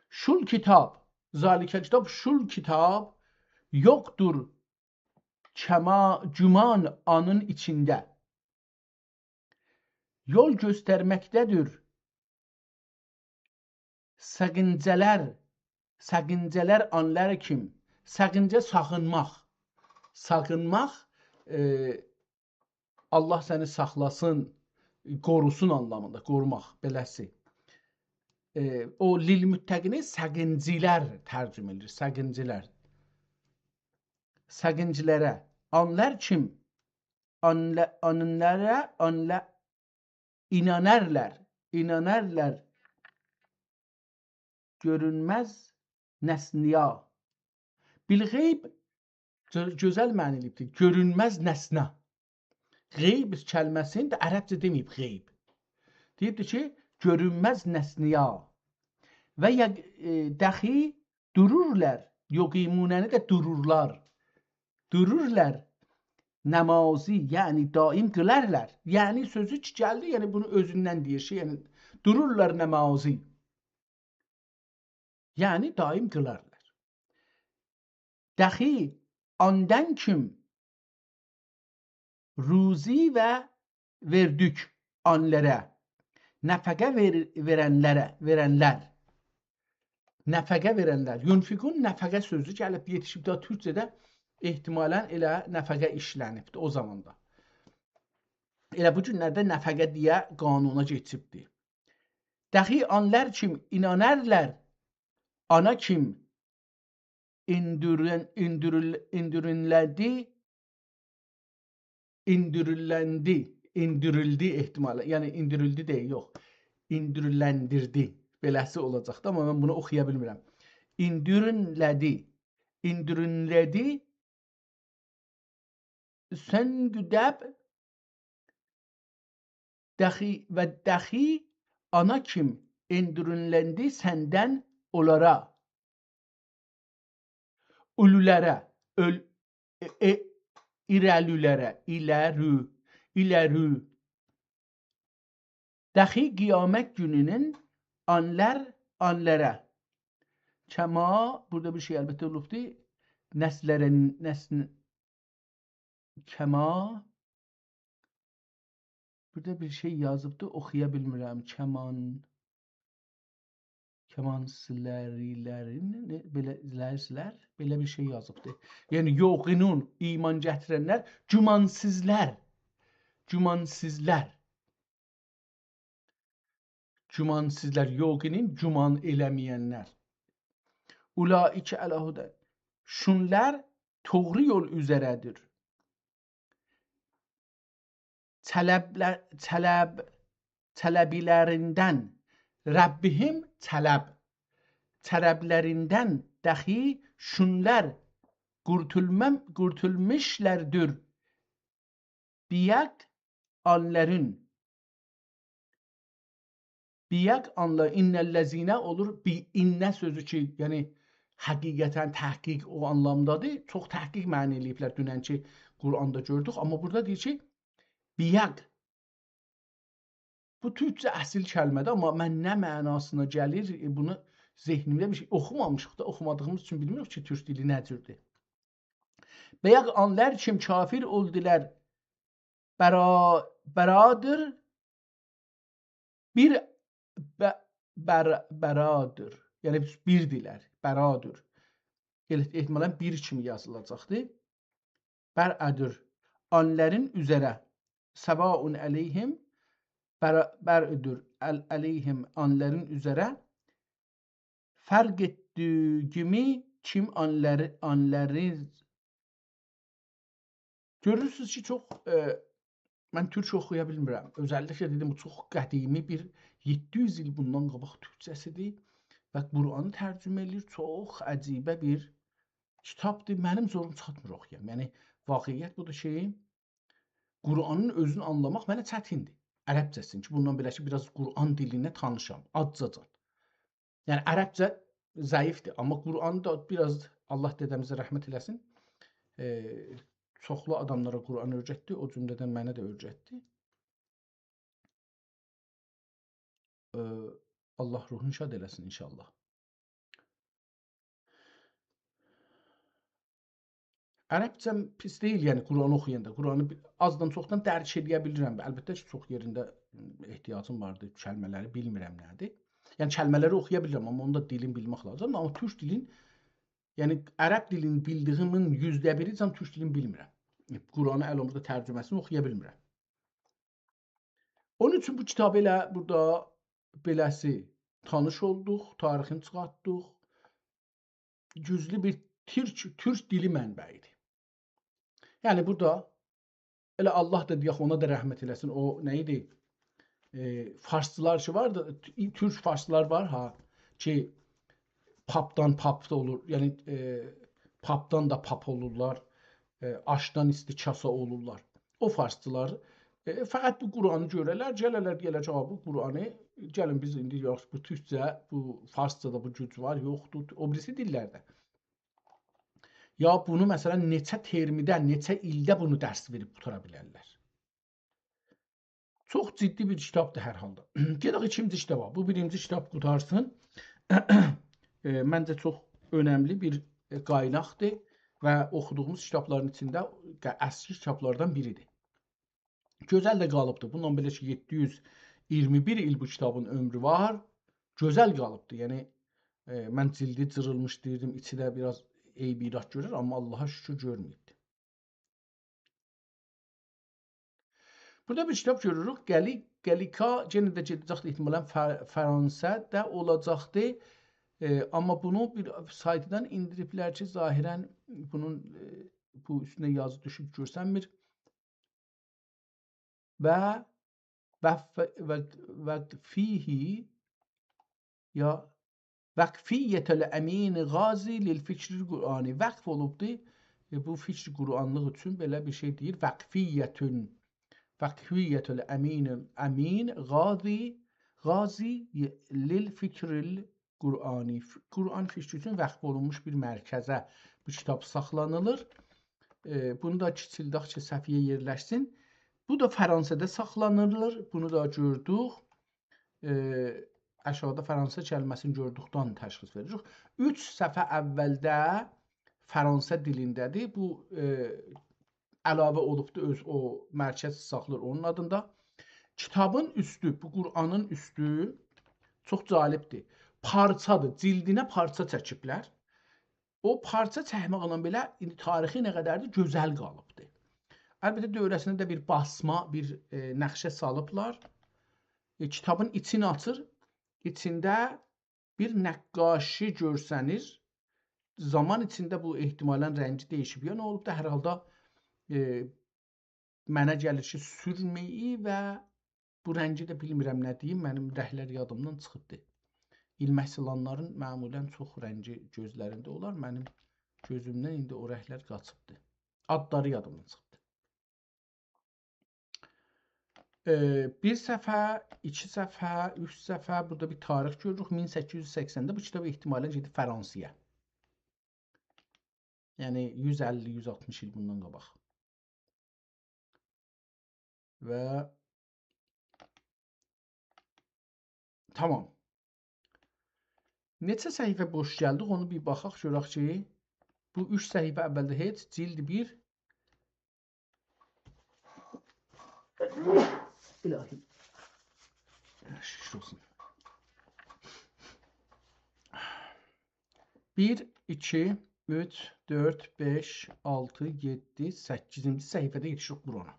Şul kitab, zalikə kitab, şul kitab yoxdur cuman anın içində. Yol göstərməkdədir. Səqincələr anlar kim? Səqincə sağınmaq. Sağınmaq, Allah səni saxlasın, qorusun anlamında, qorumaq, beləsi. O lil müttəqini səqincilər tərcümə edilir, səqincilər. Səqincilərə, anlar kim? Anlara, inanərlər, görünməz nəsniya. Bil-qeyb, gözəl mənilibdir, görünməz nəsnə. Qeyb kəlməsini də ərəbcə deməyib qeyb. Deyibdir ki, görünməz nəsniya. Və dəxi dururlar, yoqimunəni də dururlar. Dururlar, nəmazi, yəni daim qılarlar. Yəni sözü ki, gəldi, yəni bunu özündən deyir ki, yəni dururlar nəmazi. Yəni daim qılarlar. Dəxi ondan kim ruzi və verdük onlara, nəfəqə verənlər. Nəfəqə verənlər. Yunfiqun nəfəqə sözü gəlib yetişib da türkcədə ehtimalən elə nəfəqə işlənibdir o zamanda. Elə bu günlərdə nəfəqə deyə qanuna keçibdir. Dəxi onlar kim inanərlər, ana kim indirildi ehtimalə, yəni indirildi deyil, yox, indiriləndirdi, beləsi olacaqdı, amma mən bunu oxuya bilmirəm. İndirildi, sən güdəb, dəxi, ana kim indirildi səndən onlara, ulülərə, ilərü. Dəxi qiyamət gününün anlara. Kəma, burada bir şey əlbəttə olubdur. Kəma, burada bir şey yazıbdır, oxuya bilmirəm. Kemansizlər, belə bir şey yazıbdır. Yəni, yoqinun, iman gətirənlər, gümansizlər, yoqinin, güman eləməyənlər. Ulaikə ələhudə, şunlar doğru yol üzərədir. Tələblərindən, Rəbbihim tələblərindən dəxi şunlar qurtulmuşlardır. Biyaq anların, innəlləzinə olur, innə sözü ki, yəni həqiqətən təhqiq o anlamdadır. Çox təhqiq məni eləyiblər dünənki Quranda gördük, amma burada deyir ki, biyaq. Bu türkcə əsil kəlmədir, amma mən nə mənasına gəlir, bunu zehnimdə bir şey oxumamışıq da, oxumadığımız üçün bilmirik ki, türk dili nəcürdür. Bəyək anlar kim kafir oldular, bəradır, bəradır, yəni birdirlər, bəradır. Ehtimalən bir kimi yazılacaqdır. Bəradır, onların üzərə, səvaun əleyhim, bər'üdür əleyhim onların üzərə fərq etdiyimi kim onları görürsünüz ki, çox mən türk oxuya bilmirəm. Özəlliklə dedim, bu çox qədimi bir 700 il bundan qabaq türkçəsidir və Qur'anı tərcümə eləyir. Çox əcibə bir kitabdır. Mənim zorum çatmır oxuyam. Yəni vaqiət budur ki, Qur'anın özünü anlamaq mənə çətindir. Ərəbcəsini ki, bundan belə ki, biraz Qur'an dilinə tanışam, accacan. Yəni ərəbcə zəifdir, amma Qur'anı da biraz Allah dedəmizə rəhmət eləsin. Çoxlu adamlara Qur'an öyrətdi, o cümlədən mənə də öyrətdi. Allah ruhunu şad eləsin inşallah. Ərəbcəm pis deyil, yəni Qur'anı oxuyanda. Qur'anı azdan çoxdan dərk edə bilirəm. Əlbəttə ki, çox yerində ehtiyacım vardı, kəlmələri bilmirəm nədir. Yəni kəlmələri oxuya bilirəm, amma onda dilin bilmək lazımdır. Amma türk dilin, yəni ərəb dilini bildiyimin %1-i can türk dilini bilmirəm. Qur'anı əlimizdə tərcüməsini oxuya bilmirəm. Onun üçün bu kitabı ilə burada beləsi tanış olduq, tarixini çıxartdıq. Güclü bir türk dili mənbəyidir. Yəni burada elə Allah da deyək, ona da rəhmət eləsin. O nə idi? Farsçılar ki vardı, türk farsçılar var ha ki papdan pap da olur. Yəni papdan da pap olurlar. Aşdan isti kasa olurlar. O farsçılar fəqət bu Qur'anı görərlər, gələrlər deyirlər ki, bu Qur'anı gəlin biz indi yox, bu türkcə, bu farsçada bu güc var, yoxdur. O birisi dillərdə. Ya bunu məsələn neçə termidə, neçə ildə bunu dərs verib qutara bilərlər. Çox ciddi bir kitabdır hər halda. Gedək ikinci kitaba. Bu birinci kitab qutarsın. Məncə çox önəmli bir qaynaqdır və oxuduğumuz kitabların içində əski kitablardan biridir. Gözəl də qalıbdır. Bundan belə ki 721 il bu kitabın ömrü var. Gözəl qalıbdır. Yəni mən cildi cırılmış deyirdim, içi də biraz eybirat görür, amma Allaha şükür görməyibdir. Burada bir kitab görürük. Gəlika, yenə də gedəcəkdir, ehtimalən Fransədə olacaqdır. Amma bunu bir saytdan indiriblər ki, zahirən bunun bu üstünə yazı düşüb görsənmir. Və fihi ya Vəqfiyyətəl əmin qazi lil fikri Qur'ani. Vəqf olubdur. Bu fikri Qur'anlıq üçün belə bir şey deyir. Vəqfiyyətəl əmin qazi lil fikril Qur'ani. Qur'an fikri üçün vəqf olunmuş bir mərkəzə bu kitab saxlanılır. Bunu da kiçildək ki, səfiyyə yerləşsin. Bu da Fransada saxlanılır. Bunu da gördük. Aşağıda Fransa kəlməsini gördükdən təşxis veririk. 3 səfə əvvəldə Fransa dilindədir. Bu əlavə olubdur, öz o mərkəz saxlanır onun adında. Kitabın üstü, bu Qur'anın üstü çox cəlibdir. Parçadır, cildinə parça çəkiblər. O parça çəkməklə belə indi tarixi nə qədərdir gözəl qalıbdır. Əlbəttə dövrəsində də bir basma, bir nəqşə salıblar. Kitabın içini açır. İçində bir nəqqaşi görsənir. Zaman içində bu ehtimalən rəngi dəyişib. Yəni olub da hər halda mənə gəlir ki, sürməyi və bu rəngi də bilmirəm nə deyim, mənim rəhlər yadımdan çıxıbdır. İlməhsilanların məmulən çox rəngi gözlərində olar. Mənim gözümdən indi o rəhlər qaçıbdır. Adları yadımdan çıxıbdır. Bir səfə, 2 səfə, 3 səfə, burada bir tarix görürük. 1880-də bu kitab ehtimalən gedib Fransaya. Yəni 150-160 il bundan qabaq. Və tamam. Neçə səhifə boş gəldik, onu bir baxaq, görək ki, bu 3 səhifə əvvəldə heç, cild 1. İlahi. Şükür olsun. 1, 2, 3, 4, 5, 6, 7, 8-ci səhifədə yetişirik burana.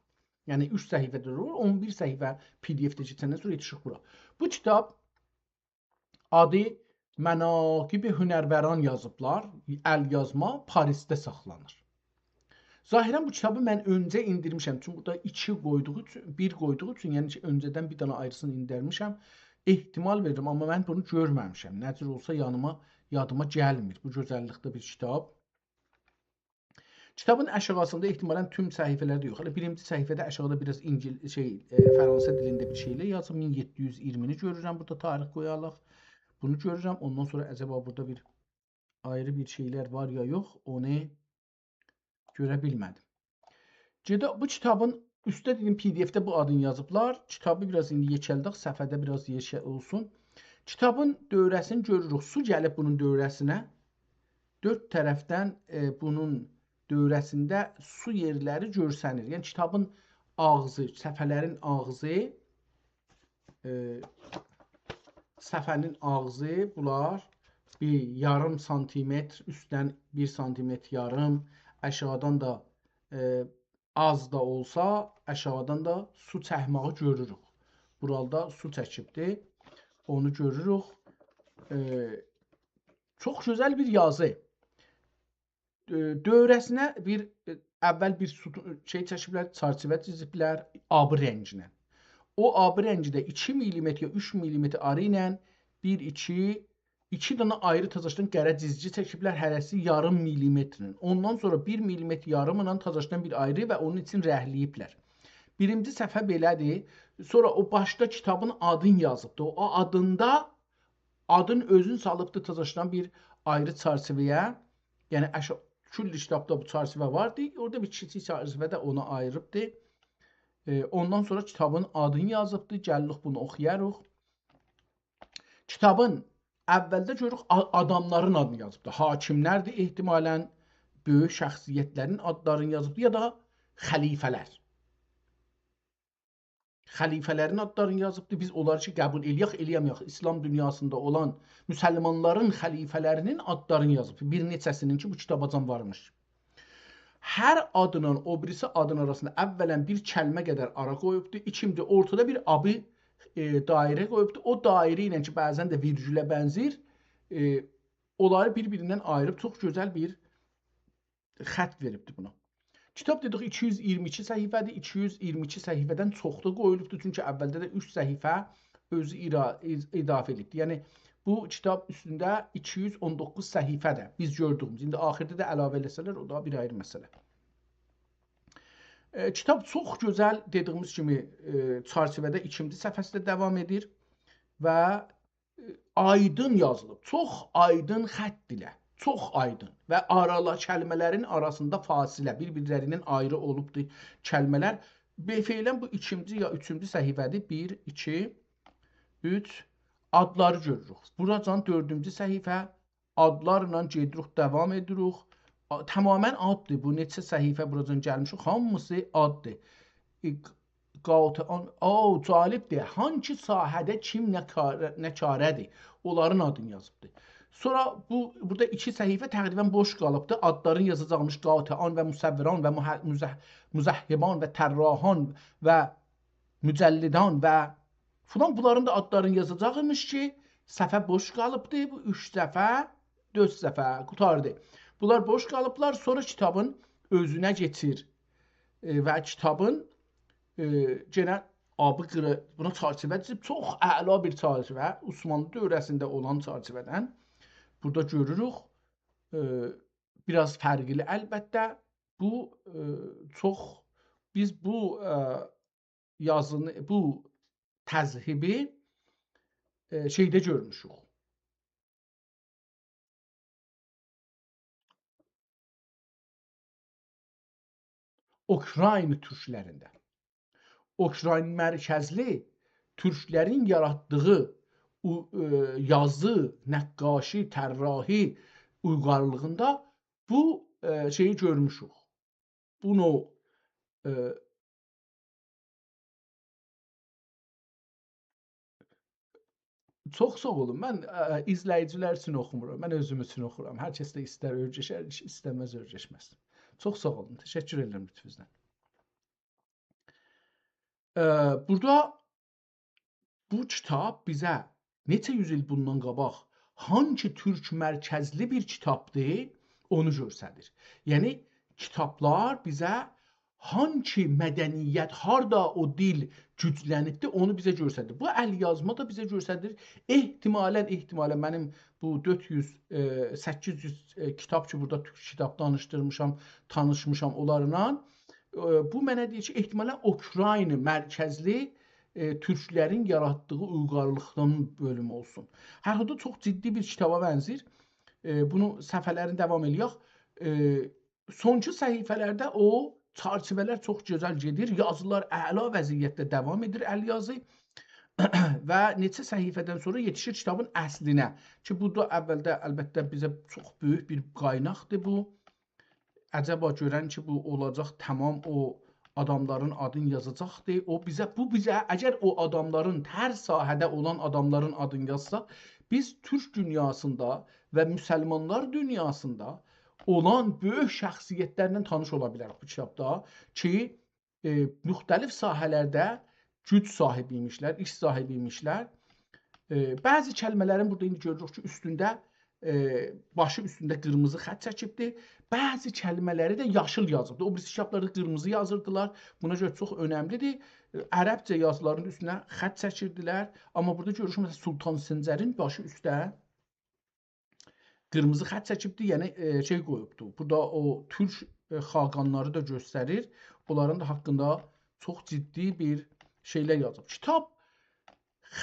Yəni 3 səhifədə olur, 11 səhifə PDF-də keçəndən sonra yetişirik bura. Bu kitab adı Mənaqib-i Hünərvəran yazıblar. Əl yazma Parisdə saxlanır. Zahirən bu kitabı mən öncə indirmişəm. Çünki burada 2 qoyduğu üçün, 1 qoyduğu üçün, yəni ki, öncədən bir dənə ayrısını indirmişəm. ehtimal verirəm, amma mən bunu görməmişəm. Nə cür olsa yadıma gəlmir. Bu gözəllikdə bir kitab. Kitabın aşağısında ehtimalən tüm səhifələrdə yox. Hələ birinci səhifədə aşağıda biraz Fransa dilində bir şeylə yazıb 1720-ni görürəm. Burada tarix qoyarıq. Bunu görürəm. Ondan sonra acaba burada bir ayrı bir şeylər var ya yox, onu görə bilmədim. Bu kitabın üstdə dedim PDF-də bu adını yazıblar. Kitabı biraz indi yekəldək, səfədə biraz yeşə olsun. Kitabın dövrəsini görürük. Su gəlib bunun dövrəsinə. Dörd tərəfdən bunun dövrəsində su yerləri görsənir. Yəni kitabın ağzı, səhifələrin ağzı, səhifənin ağzı bunlar bir yarım santimetr, üstdən 1 santimetr yarım, aşağıdan da az da olsa, aşağıdan da su çəkməyi görürük. Burada su çəkibdir. Onu görürük. Çox gözəl bir yazı. Dövrəsinə əvvəl bir şey çəkiblər, çərçivə çiziblər abı rənginə. O abı rəngidə 2 mm ya 3 mm arı ilə 2 dənə ayrı tazaşdan qərə cizgi çəkiblər, hərəsi yarım millimetrin. Ondan sonra 1 mm yarımla tazaşdan bir ayrı və onun için rəhləyiblər. Birinci səhifə belədir. Sonra o başda kitabın adını yazıbdır. O adında adın özünü salıbdır tazaşdan bir ayrı çərçivəyə. Yəni külli kitabda bu çərçivə vardı. Orada bir kiçik çərçivə də ona ayırıbdır. Ondan sonra kitabın adını yazıbdır. Gəlirik bunu oxuyarıq. Kitabın əvvəldə görürük adamların adını yazıbdır. Hakimlərdir ehtimalən, böyük şəxsiyyətlərin adlarını yazıbdır ya da xəlifələr. Xəlifələrin adlarını yazıbdır. Biz onları ki qəbul eləyək, eləyəməyək. İslam dünyasında olan müsəlmanların xəlifələrinin adlarını yazıbdır. Bir neçəsinin ki bu kitabacan varmış. Hər adının o birisi adın arasında əvvələn bir kəlmə qədər ara qoyubdur. İkinci ortada bir abı dairə qoyubdur. O dairə ilə ki bəzən də virgülə bənzir, onları bir-birindən ayırıb çox gözəl bir xətt veribdir buna. Kitab dedik 222 səhifədir. 222 səhifədən çox da qoyulubdur. Çünki əvvəldə də 3 səhifə özü idafə edibdir. Yəni bu kitab üstündə 219 səhifədir. Biz gördüyümüz. İndi axirdə də əlavə eləsələr, o da bir ayrı məsələ. Kitab çox gözəl dediyimiz kimi çərçivədə ikinci səfhəsində davam edir və aydın yazılıb. Çox aydın xətt ilə. Çox aydın və kəlmələrin arasında fasilə, bir-birlərindən ayrı olubdur kəlmələr. Feylən bu ikinci ya üçüncü səhifədir. 1, 2, 3 adları görürük. Buracan dördüncü səhifə adlarla gedirik, davam edirik. Tamamən addır. Bu neçə səhifə buracan gəlmişik, hamısı addır. Calibdir. Hangi sahədə kim nə karədir? Onların adını yazıbdır. Sonra burada 2 səhifə təqribən boş qalıbdır. Adların yazacaqmış Qatian və Musəvviran və Müzəhhiban və Tərrahan və Mücəllidan və filan bunların da adlarını yazacaqmış ki, səhifə boş qalıbdır. Bu 3 səfə, 4 səfə qutardı. Bunlar boş qalıblar. Sonra kitabın özünə keçir və kitabın genə buna çərçivə çizib, çox əla bir çərçivə, Osmanlı dövrəsində olan çərçivədən burada görürük. Biraz fərqli əlbəttə. Biz bu yazını, bu təzhibi şeydə görmüşük. Ukrayna türklərində. Ukrayna mərkəzli türklərin yaratdığı yazı, nəqqaşi, tərrahi uyğarlığında bu şeyi görmüşük. Bunu çox sağ olun. Mən izləyicilər üçün oxumuram. Mən özüm üçün oxuram. Hər kəs də istər örgəşər, istəməz örgəşməz. Çox sağ olun. Təşəkkür edirəm lütfünüzdən. Burada bu kitab bizə neçə yüz il bundan qabaq hangi türk mərkəzli bir kitabdır, onu göstərir. Yəni, kitablar bizə hangi mədəniyyət, harda o dil güclənibdi, onu bizə göstərir. Bu əlyazma da bizə göstərir. Ehtimalən mənim bu 800 kitab ki, burada türk kitab tanışmışam onlarla. Bu mənə deyir ki, ehtimalən Ukrayna mərkəzli türklərin yaratdığı uyğarlıqdan bölümü olsun. Hər halda çox ciddi bir kitaba bənzir. Bunu səhifələrin davam eləyək. Sonki səhifələrdə o çarçıvələr çox gözəl gedir. Yazılar əla vəziyyətdə davam edir əlyazı və neçə səhifədən sonra yetişir kitabın əslinə. Ki, bu da əvvəldə əlbəttə bizə çox böyük bir qaynaqdır bu. Əcəba görən ki, bu olacaq, tamam o adamların adını yazacaqdır. Bu bizə əgər o adamların, hər sahədə olan adamların adını yazsaq, biz türk dünyasında və müsəlmanlar dünyasında olan böyük şəxsiyyətlərlə tanış ola bilərik bu kitabda ki, müxtəlif sahələrdə güc sahibi imişlər, iş sahibi imişlər. Bəzi kəlmələrin burada indi görürük ki, üstündə başı üstündə qırmızı xətt çəkibdir. Bəzi kəlmələri də yaşıl yazıbdır. O birisi kitablarda qırmızı yazırdılar. Buna görə çox önəmlidir. Ərəbcə yazıların üstünə xətt çəkirdilər. Amma burada görürük məsələn Sultan Sincərin başı üstə qırmızı xətt çəkibdir. Yəni şey qoyubdur. Burada o türk xaqanları da göstərir. Onların da haqqında çox ciddi bir şeylər yazıb. Kitab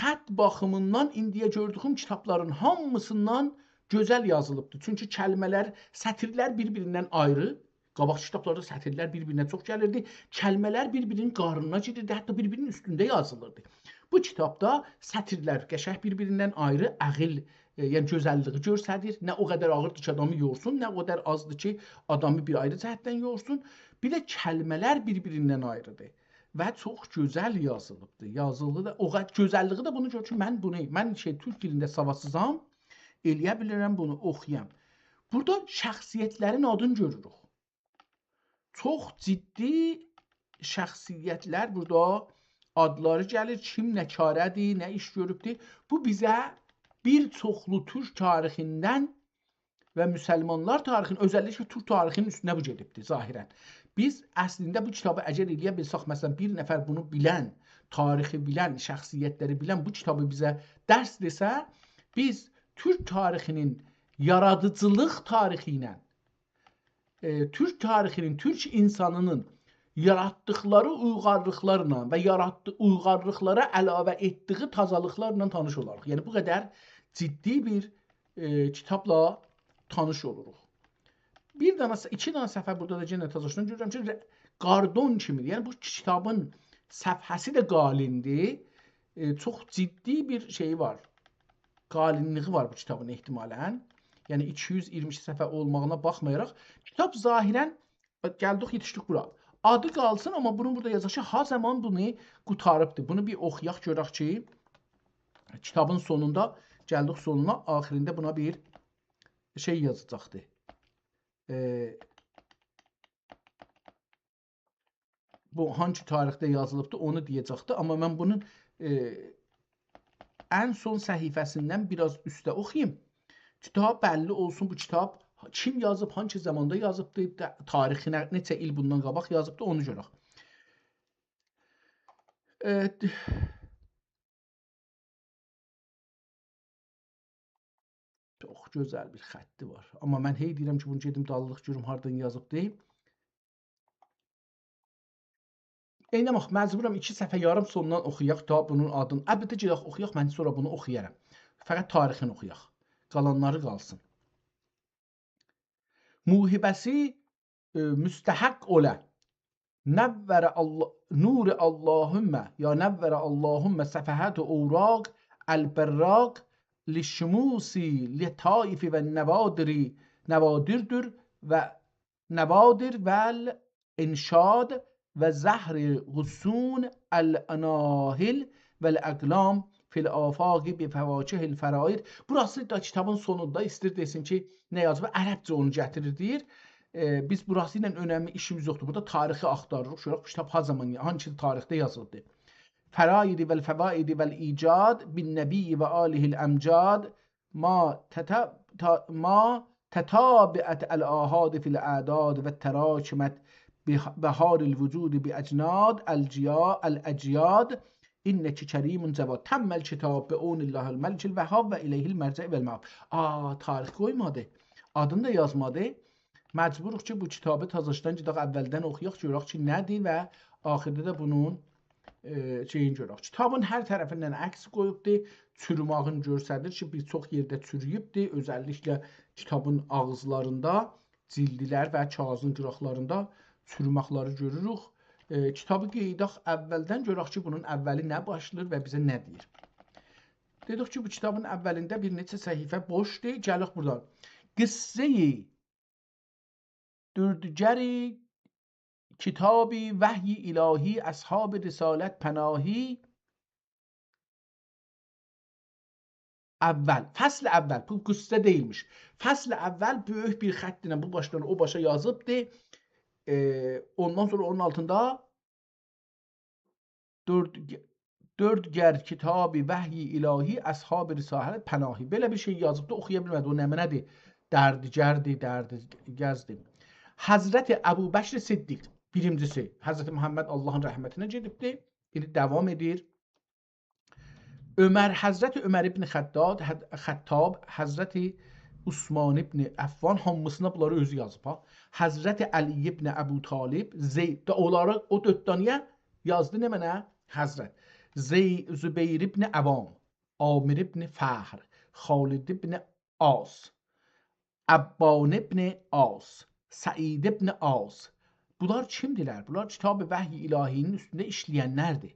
xətt baxımından indiyə gördüyüm kitabların hamısından gözəl yazılıbdır. Çünki kəlmələr, sətirlər bir-birindən ayrı. Qabaqçı kitablarda sətirlər bir-birinə çox gəlirdi. Kəlmələr bir-birinin qarnına gedirdi, hətta bir-birinin üstündə yazılırdı. Bu kitabda sətirlər qəşəng bir-birindən ayrı, əqil, yəni gözəlliyi göstərir. Nə o qədər ağırdır ki, adamı yorsun, nə o qədər azdır ki, adamı bir ayrı cəhətdən yorsun. Bir də kəlmələr bir-birindən ayrıdır. Və çox gözəl yazılıbdır. Yazılı da, o gözəlliyi də bunu görür ki, mən türk dilində savadsızam, eləyə bilirəm bunu oxuyam. Burada şəxsiyyətlərin adını görürük. Çox ciddi şəxsiyyətlər burada adları gəlir. Kim nə karədir, nə iş görübdür. Bu bizə bir çoxlu türk tarixindən və müsəlmanlar tarixinin, özəlliklə türk tarixinin üstünə bu gedibdir zahirən. Biz əslində bu kitabı əgər eləyə bilsək, məsələn, bir nəfər bunu bilən, tarixi bilən, şəxsiyyətləri bilən bu kitabı bizə dərs desə, biz türk tarixinin yaradıcılıq tarixi ilə, türk tarixinin, türk insanının yaratdıqları uyğarlıqlarla və uyğarlıqlara əlavə etdiyi tazalıqlarla tanış olarıq. Yəni, bu qədər ciddi bir kitabla tanış oluruq. İki dana səfər burada da yenə təzəşdən görürəm ki, qardon kimidir. Yəni, bu kitabın səfhəsi də qalindir. Çox ciddi bir şeyi var. Qalinliği var bu kitabın ehtimalən. Yəni 222 səhifə olmağına baxmayaraq, kitab zahirən gəldik, yetişdik bura. Adı qalsın, amma bunun burada yazaq ki, ha zaman bunu qutarıbdır. Bunu bir oxuyaq görək ki, kitabın sonunda gəldik sonuna, axirində buna bir şey yazacaqdır. Bu hangi tarixdə yazılıbdır, onu deyəcəkdir. Amma mən bunun ən son səhifəsindən biraz üstə oxuyayım. Kitab bəlli olsun, bu kitab kim yazıb, hangi zamanda yazıbdır, tarixinə neçə il bundan qabaq yazıbdır, onu görək. Çox gözəl bir xətti var. Amma mən hey deyirəm ki, bunu gedim dalılıq görüm, hardan yazıbdır. Eynamaq, məcburam 2 səhifə yarım sonundan oxuyaq da bunun adını. Əlbəttə gedək oxuyaq, mən sonra bunu oxuyaram. Fəqət tarixini oxuyaq. Qalanları qalsın. Muhibəsi müstəhəq olə. Nəvvərə nuri Allahümmə, ya nəvvərə Allahümmə səfəhət-i ovraq, əl-bərraq, li-şumusi, li-taifi və nəvadirdir və nəvadir vəl-inşad və zəhriğussun əl-anahil vəl-əqlam fil-afaqi bi-fəvakihil fəraid. Burası da kitabın sonunda istir desin ki, nə yazıb? Ərəbcə onu gətirir, deyir. Biz burası ilə önəmli işimiz yoxdur. Burada tarixi axtarırıq. Şuraq bu kitab ha zaman, hangi tarixdə yazıldı? Fəraidi vəl-fəvaidi vəl-icad bin-nəbiyyi və alihil əmcad ma tetabiət əl-ahad fil-ədad və tərakimət بهار الوجود باجناد الاجیاد اینک کریم جواد تم الكتاب به اون الله الملک الوهاب و الیه المرجع و المآب. Tarix qoymadı. Adını da yazmadı. Məcburuq ki, bu kitabı tazışdan gedək əvvəldən oxuyaq, görək ki, nədir və axirdə də bunun şeyini görək. Kitabın hər tərəfindən əks qoyubdur. Çürümağını göstərir ki, bir çox yerdə çürüyübdür. Özəlliklə kitabın ağızlarında, cildlər və kağızın qıraqlarında çürüməkləri görürük. Kitabı qeydək əvvəldən, görək ki, bunun əvvəli nə başlayır və bizə nə deyir. Dedik ki, bu kitabın əvvəlində bir neçə səhifə boşdur. Gəliq buradan. Qıssə-i دردگری کتابی وحی الهی اصحاب رسالت پناهی اول fasl əvvəl bu qüssə deyilmiş. Fasl əvvəl böyük bir xətlə bu başdan o başa yazıbdı. Ondan sonra onun altında dördgər kitabı vəhyi ilahi ashab risalet panahi belə bir şey yazıbdı. Oxuya bilmədi. O nədir? Dərdgərdir. Hazreti Ebu Bekr Siddiq birincisi. Hazreti Muhammed Allah'ın rəhmətinə gedibdi. İndi devam edir. Hazreti Ömer ibn Xəttab, Hazreti Osman ibn Affan hamısına bunları özü yazıb. Hazreti Ali ibn Əbu Talib, Zeyd də onları o dördtaniyə yazdı nə mənə? Hazret Zübeyir ibn Avam, Amir ibn Fahr, Xalid ibn As, Abban ibn As, Said ibn As. Bunlar kimdilər? Bunlar kitab-ı vəhy ilahinin üstündə işləyənlərdir.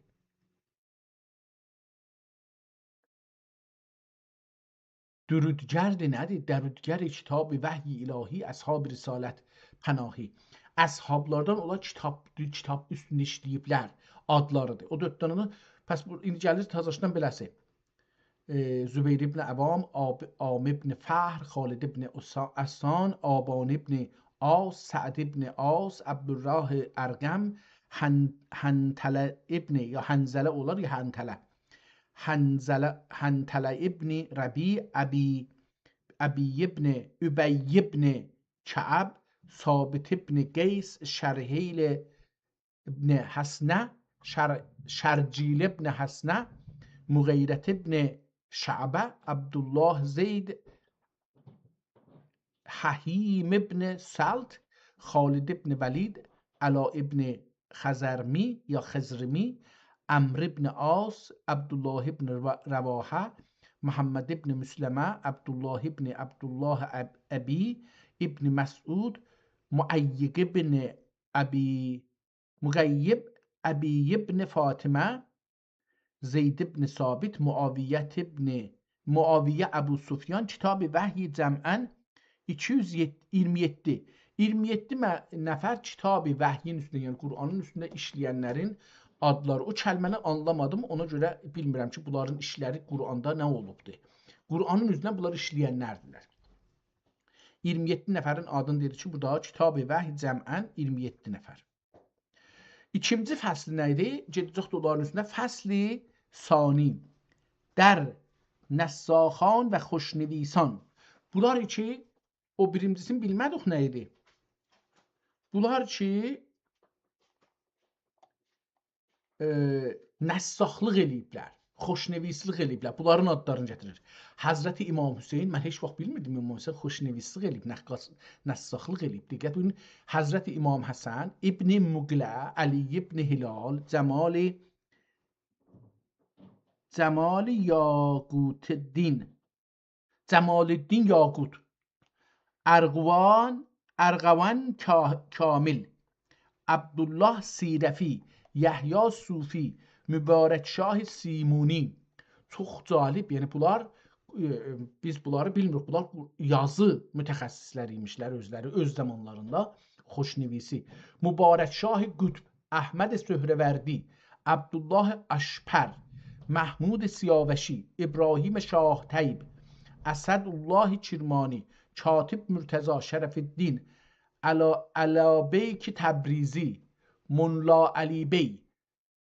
Dürudgərdir nədir? Dərudgər kitab-ı vəhy ilahi əshab risalət pənahi. Əshablardan onlar kitab üstündə işləyiblər. Adlarıdır. O dörd dənəni, pəs indi gəlir təzaşdan beləsi. Zübeyir ibn Əvam, Amir ibn Fahr, Xalid ibn Asan, Aban ibn As, Sa'd ibn As, Abdurrah Ərqəm, Həntələ ibn, ya Hənzələ olar ya Həntələ. Həntələ ibn Rəbi, Əbi ibn Übəy ibn Kəəb, Sabit ibn Qeys, Şərheyl ibn Həsnə, Şərcil ibn Həsnə, Müğeyrət ibn Şəbə, Abdullah Zeyd, Hahim ibn Salt, Xalid ibn Velid, Əla ibn Xəzərmi ya Xəzrimi, Əmr ibn As, Abdullah ibn Rəvahə, Muhammed ibn Müsləmə, Abdullah ibn Abdullah Əbi ibn Məsud, Muəyyib ibn Əbi ibn Fatimə, Zeyd ibn Sabit, Muaviyyə Əbu Sufyan. Kitab-ı vəhy cəmən 227. 27 nəfər kitab-ı vəhyin üstündə, yəni Qur'anın üstündə işləyənlərin adları. O kəlməni anlamadım, ona görə bilmirəm ki, bunların işləri Qur'anda nə olubdur. Qur'anın üzrə bunlar işləyənlərdirlər. 27 nəfərin adını dedi ki, burada kitab-ı vəhy cəmən 27 nəfər. İkinci fəsli nə idi? Gedəcək onların üstündə fəsli sani. Dər nəssaxan və xoşnivisan. Bunlar ki, o birincisini bilmədik nə idi? Bunlar ki, nəssaxlıq eləyiblər, xoşnevislik eləyiblər. Bunların adlarını gətirir. Hazreti İmam Hüseyin, mən heç vaxt bilmirdim İmam Hüseyin xoşnevislik eləyib, nəssaxlıq eləyib. Diqqət buyurun. Hazreti İmam Həsən, İbn Muqlə, Ali ibn Hilal, Cəmal Yaqutuddin, Cəmaluddin Yaqut, Ərğvan Kamil, Abdullah Sirəfi, Yəhya Sufi, Mübarək Şah Simuni. Çox cəlib, yəni bunlar, biz bunları bilmirik. Bunlar yazı mütəxəssisləriymişlər özləri, öz zamanlarında xoşnivisi. Mübarək Şah Qutb, Əhməd Söhrəvərdi, Abdullah Əşpər, Mahmud Siyavəşi, İbrahim Şah Təyib, Əsədullah Kirmani, Katib Mürtəza Şərəfiddin, Əlabeyk Təbrizi, Molla Ali Bey,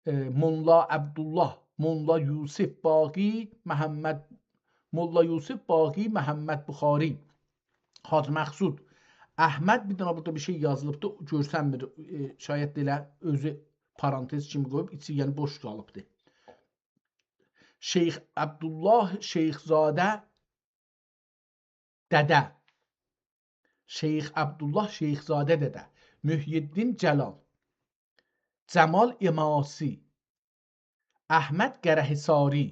Molla Abdullah, Molla Yusuf Baqi, Molla Yusuf Baqi, Məhəmməd Buxari, Hacı Məxsud, Əhməd bir dənə burada bir şey yazılıbdı, görsənmir. Şayət də elə özü parantez kimi qoyub, içi yəni boş qalıbdı. Şeyx Abdullah Şeyxzadə dədə. Şeyx Abdullah Şeyxzadə dədə. Mühyiddin Cəlal. Cəmal İmasi. Əhməd Qərəhisari.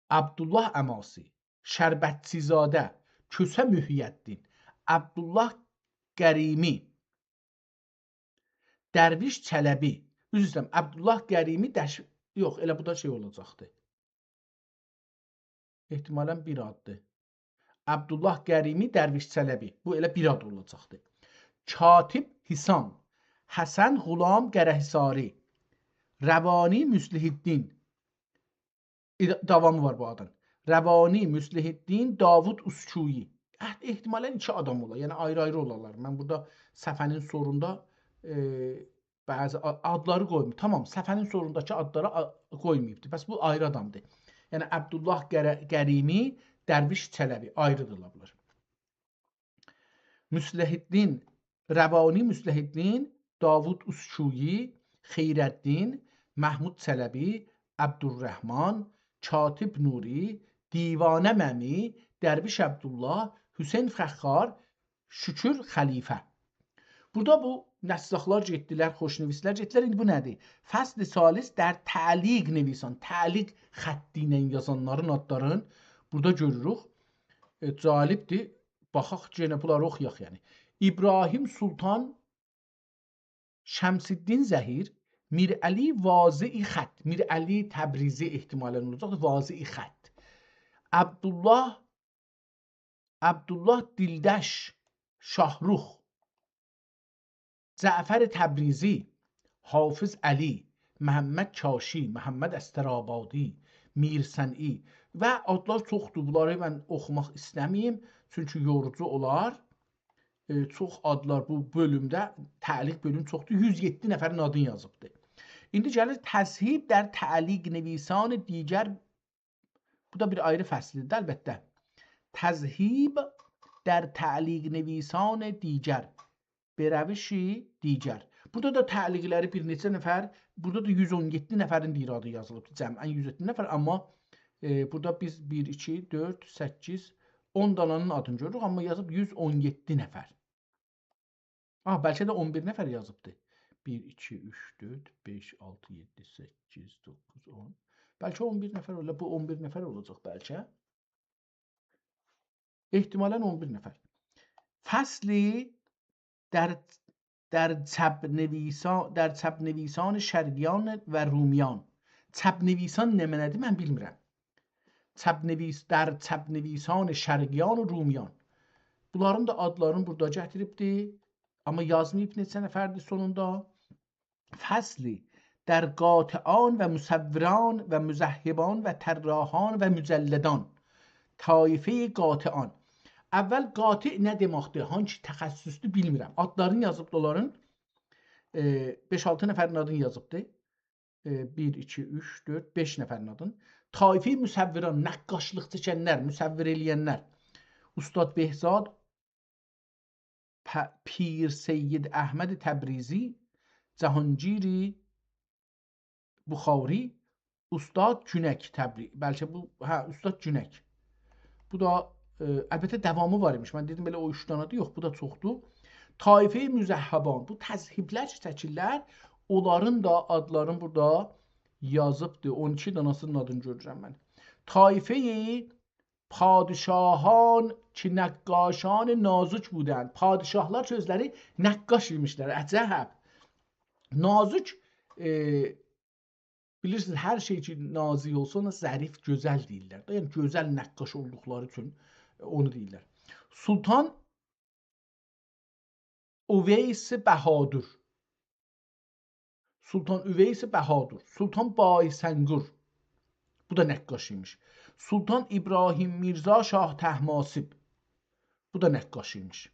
Abdullah Əmasi. Şərbətçizadə. Kösə Mühyiddin. Abdullah Qərimi. Dərviş Çələbi. Üzr istəyirəm. Abdullah Qərimi yox, elə bu da şey olacaqdı. Ehtimalən bir addır. Abdullah Qərimi, Dərviş Çələbi. Bu elə bir ad olacaqdı. Katib Hisam. Həsən Qulam Qərəhisari. Rəvani Müslihiddin. Davamı var bu adın. Rəvani Müslihiddin Davud Uskuyi. Ehtimalən 2 adam olar. Yəni ayrı-ayrı olarlar. Mən burada səhifənin sonunda bəzi adları qoymayıb. Tamam, səhifənin sonundakı adları qoymayıbdı. Bəs bu ayrı adamdır. Yəni Abdullah Qərimi, Dərviş Çələbi ayrıdırlar. Müslihiddin, Rəvani Müslihiddin, Davud Uskuyi, Xeyrəddin, Məhmud Çələbi, Abdurrəhman, Katib Nuri, Divanə Məmi, Dərviş Abdullah, Hüseyn Fəxxar, Şükür Xəlifə. Burada bu nəssaxlar getdilər, xoşnivistlər getdilər. İndi bu nədir? Fəsl-i salis dər təliq nevisan, təliq xətti ilə yazanların adlarını burada görürük. Calibdir. Baxaq, yenə bunları oxuyaq yəni. İbrahim Sultan Şəmsiddin Zəhir, Mirəli Vazi-i Xət, Mirəli Təbrizi ehtimalən olacaq, Vazi-i Xət. Abdullah Dildəş Şahrux, Cəfər Təbrizi, Hafız Əli, Məhəmməd Kaşi, Məhəmməd Əstərabadi, Mirsəni və adlar çoxdur. Bunları mən oxumaq istəməyim, çünki yorucu olar. Çox adlar bu bölümdə, təliq bölüm çoxdur. 107 nəfərin adını yazıbdır. İndi gəlir təzhib dər təliq nevisan digər. Bu da bir ayrı fəslidir əlbəttə. Təzhib dər təliq nevisan digər. Berəvişi digər. Burada da təliqləri bir neçə nəfər, burada da 117 nəfərin iradı yazılıbdır. Cəmən 117 nəfər, amma burada biz 1, 2, 4, 8, 10 dananın adını görürük, amma yazıb 117 nəfər. Bəlkə də 11 nəfər yazıbdır. 1, 2, 3, 4, 5, 6, 7, 8, 9, 10. Bəlkə 11 nəfər olacaq. Bu 11 nəfər olacaq bəlkə. Ehtimalən 11 nəfər. Fəsli در چپ نویسان شرقیان و رومیان. چپ نویسان نمینədir mən bilmirəm. در çap نویسان şərqiyan və rumiyan. Bunların da adlarını burada gətiribdir. Amma yazmayıb neçə nəfərdir sonunda. Fəsli در قاطعان و مصوران و مزهبان و طراحان و مجلدان. طایفه قاطعان. Əvvəl qati nə deməkdir? Hangi təxəssüsdür bilmirəm. Adlarını yazıbdı onların. 5-6 nəfərin adını yazıbdı. 1, 2, 3, 4, 5 nəfərin adını. Taifi müsəvviran, nəqqaşlıq çəkənlər, müsəvvir eləyənlər. Ustad Behzad, Pir Seyyid Əhməd Təbrizi, Cahangiri Buxari, Ustad Günək Təbrizi. Bəlkə bu, Ustad Günək. Bu da əlbəttə davamı var imiş. Mən dedim belə o 3 danadır. Yox, bu da çoxdur. Taife-i müzəhhaban. Bu təzhiblər, çəkirlər. Onların da adlarını burada yazıbdır. 12 danasının adını görürəm mən. Taife-i padişahan ki nəqqaşan nazuk budən. Padişahlar sözləri nəqqaş imişlər. Əcəb. Nazuk bilirsiniz, hər şey ki nazik olsa ona zərif, gözəl deyirlər. Yəni gözəl nəqqaş olduqları üçün onu deyirlər. Sultan Üveys Bəhadur. Sultan Üveys Bəhadur. Sultan Baysengur. Bu da nəqqaş imiş. Sultan İbrahim Mirza Şah Təhmasib. Bu da nəqqaş imiş.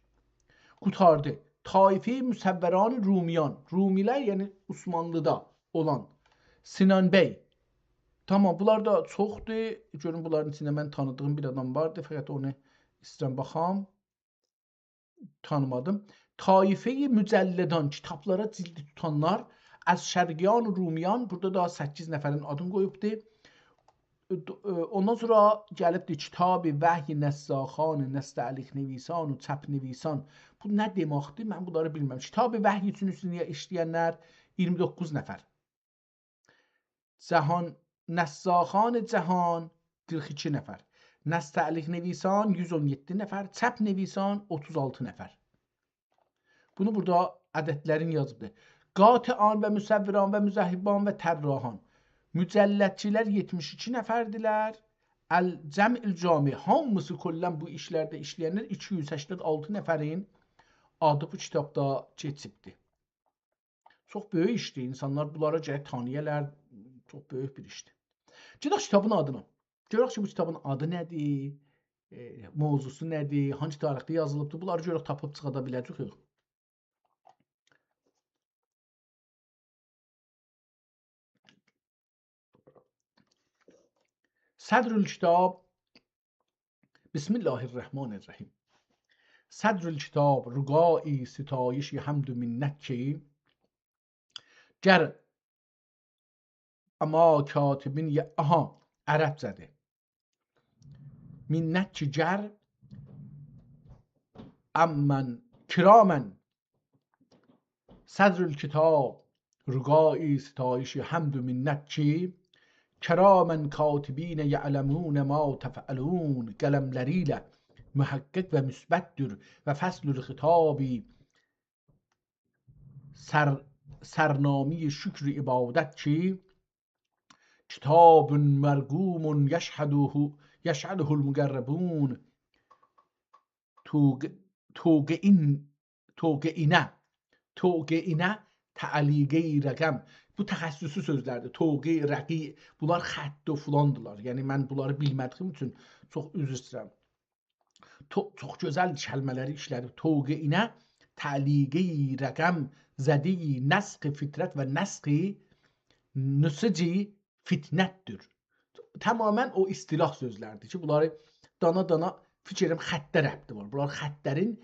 Qutardı. Taife-i Müsəvvəran Rumiyan. Rumilər, yəni Osmanlıda olan. Sinan Bəy. Tamam, bunlar da çoxdur. Görün, bunların içində mən tanıdığım bir adam vardı. Fəqət onu istəyirəm baxam. tanımadım. Taife-i Mücəllədan, kitaplara cildi tutanlar, az Şərqiyan Rumiyan, burada da 8 nəfərin adını qoyubdur. Ondan sonra gəlibdir Kitab-ı Vəhy Nəssaxan, Nəstəlik Nevisan, Çəp Nevisan. Bu nə deməkdir? Mən bunları bilməm. Kitab-ı Vəhy üçün işləyənlər 29 nəfər. Cəhan Nəssaxan Cəhan 42 nəfər. Nəstəlik Nevisan 117 nəfər, Çəp Nevisan 36 nəfər. Bunu burada ədədlərin yazıbdır. Qati'an və Müsəvviran və Müzəhhiban və Tərrahan. Mücəllətçilər 72 nəfərdilər. Əl-Cəm'il Cami, hamısı kollən bu işlərdə işləyənlər 286 nəfərin adı bu kitabda keçibdir. Çox böyük işdir. İnsanlar bunlara gərək tanıyələr. Çox böyük bir işdir. Gedək kitabın adına. Görək ki, bu kitabın adı nədir? Mövzusu nədir? Hangi tarixdə yazılıbdır? Bunları görək tapıb çıxada biləcəyik. Sədrül kitab Bismillahirrahmanirrahim. Sədrül kitab rüqai sitayişi həmdü minnət ki gər amma katibin ərəbcədir. Minnət ki gər əmmən kiramən Sədrül kitab rüqai sitayişi həmdü minnət ki Kəramən katibinə ya'ləmunə ma təfəlun qələmlərilə mühəqqəq və müsbətdir və fəslül xitabi sərnami şükr ibadət ki kitabun mərqumun yəşhəduhul müqərrəbun toqeinə təəliqə rəqəm. Bu təxəssüsü sözlərdir. Toqi, rəqi, bunlar xətt və filandırlar. Yəni mən bunları bilmədiyim üçün çox üzr istəyirəm. Çox gözəl kəlmələri işlədib. Toqeinə təəliqə rəqəm zədi nəsq fitrət və nəsq nüsci fitnətdir. Tamamən o istilah sözlərdir ki, bunları dana fikrim xəttə rəbti var. Bunlar xəttlərin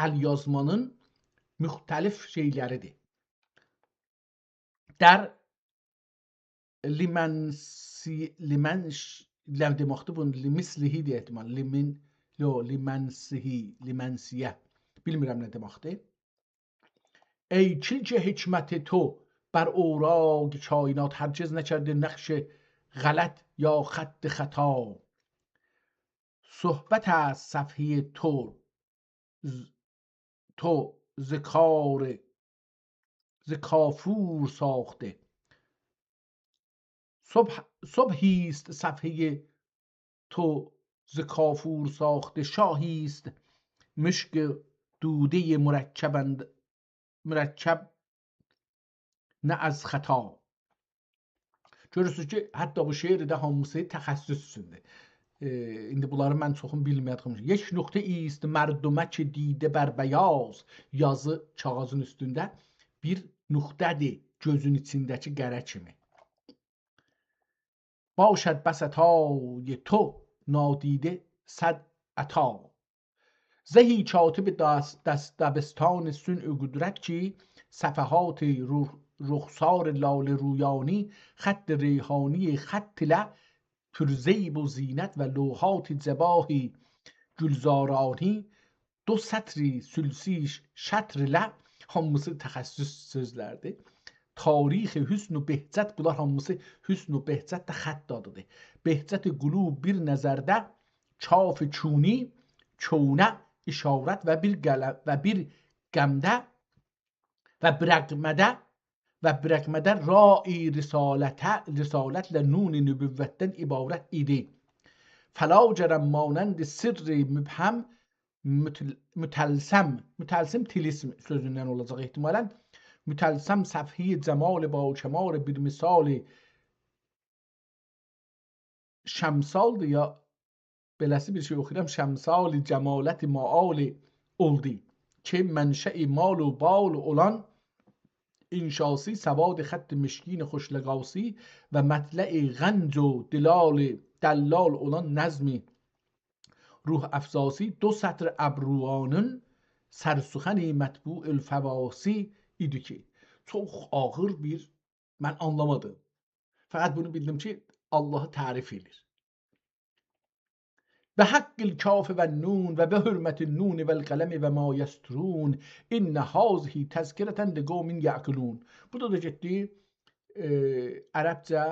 əl yazmanın müxtəlif şeyləridir. در لمثله diye ehtimal limensiye bilmirəm nə deməkdir. Ey kilcə hikməti to bər ouraq kainat hərgiz nəkərdi nəqş غلط یا خط خطا صحبت از صفحه تو ز کافور ساخته صبحیست صفحه تو ز کافور ساخته شاهیست مشک دوده مرکب نه از خطا. Görürsünüz ki, hətta bu şeirdə hamısı təxəssüs üçündür. İndi bunları mən çoxum bilməyədiyim üçün. Yeş nöqtə ist mərdumə ki didə bərbəyaz yazı kağızın üstündə bir nöqtədir gözün içindəki qərə kimi. Başəd bəsətay to nadidə səd əta. Zəhi katib دبستان صنع قدرت کی صفحات رخسار لال رویانی خط ریحانی خط له پرزیب و زینت و لوحات زباهی گلزارانی دو سطری sülsi şətr lə hamısı təxəssüs sözlərdir. Tarix hüsn و behcət bunlar hamısı hüsn و behcət də xətt adıdır. Behcət qulub bir nəzərdə kaf çuni çunə işarət və bir qəmdə və birəqmədə rai risalətlə nun-i nübüvvətdən ibarət idi. Fəla cərəm manənd sirri mübhəm mütəlsim tilism sözündən olacaq ehtimalən. Mütəlsəm səfhi cəmal ba kəmal bir misali şəmsaldır ya beləsi bir şey oxuyuram. Şəmsali cəmaləti maali oldu ki mənşəi mal و bal olan inşası səvad xətt mişkin xoşləqavsi və mətləi غنج و دلال olan nəzmi ruh əfzası دو سطر ابروانın sərsuxəni mətbu'ül fəvasi idi ki, çox ağır bir, mən anlamadım. Fəqət bunu bildim ki, Allahı tərif edir. Ve hakkil kaf ve nun ve be hürmetin nun vel kalemi ve ma yesturun inne hazihi tezkireten li qavmin ya'kulun. Burada da ciddi Ərəbcə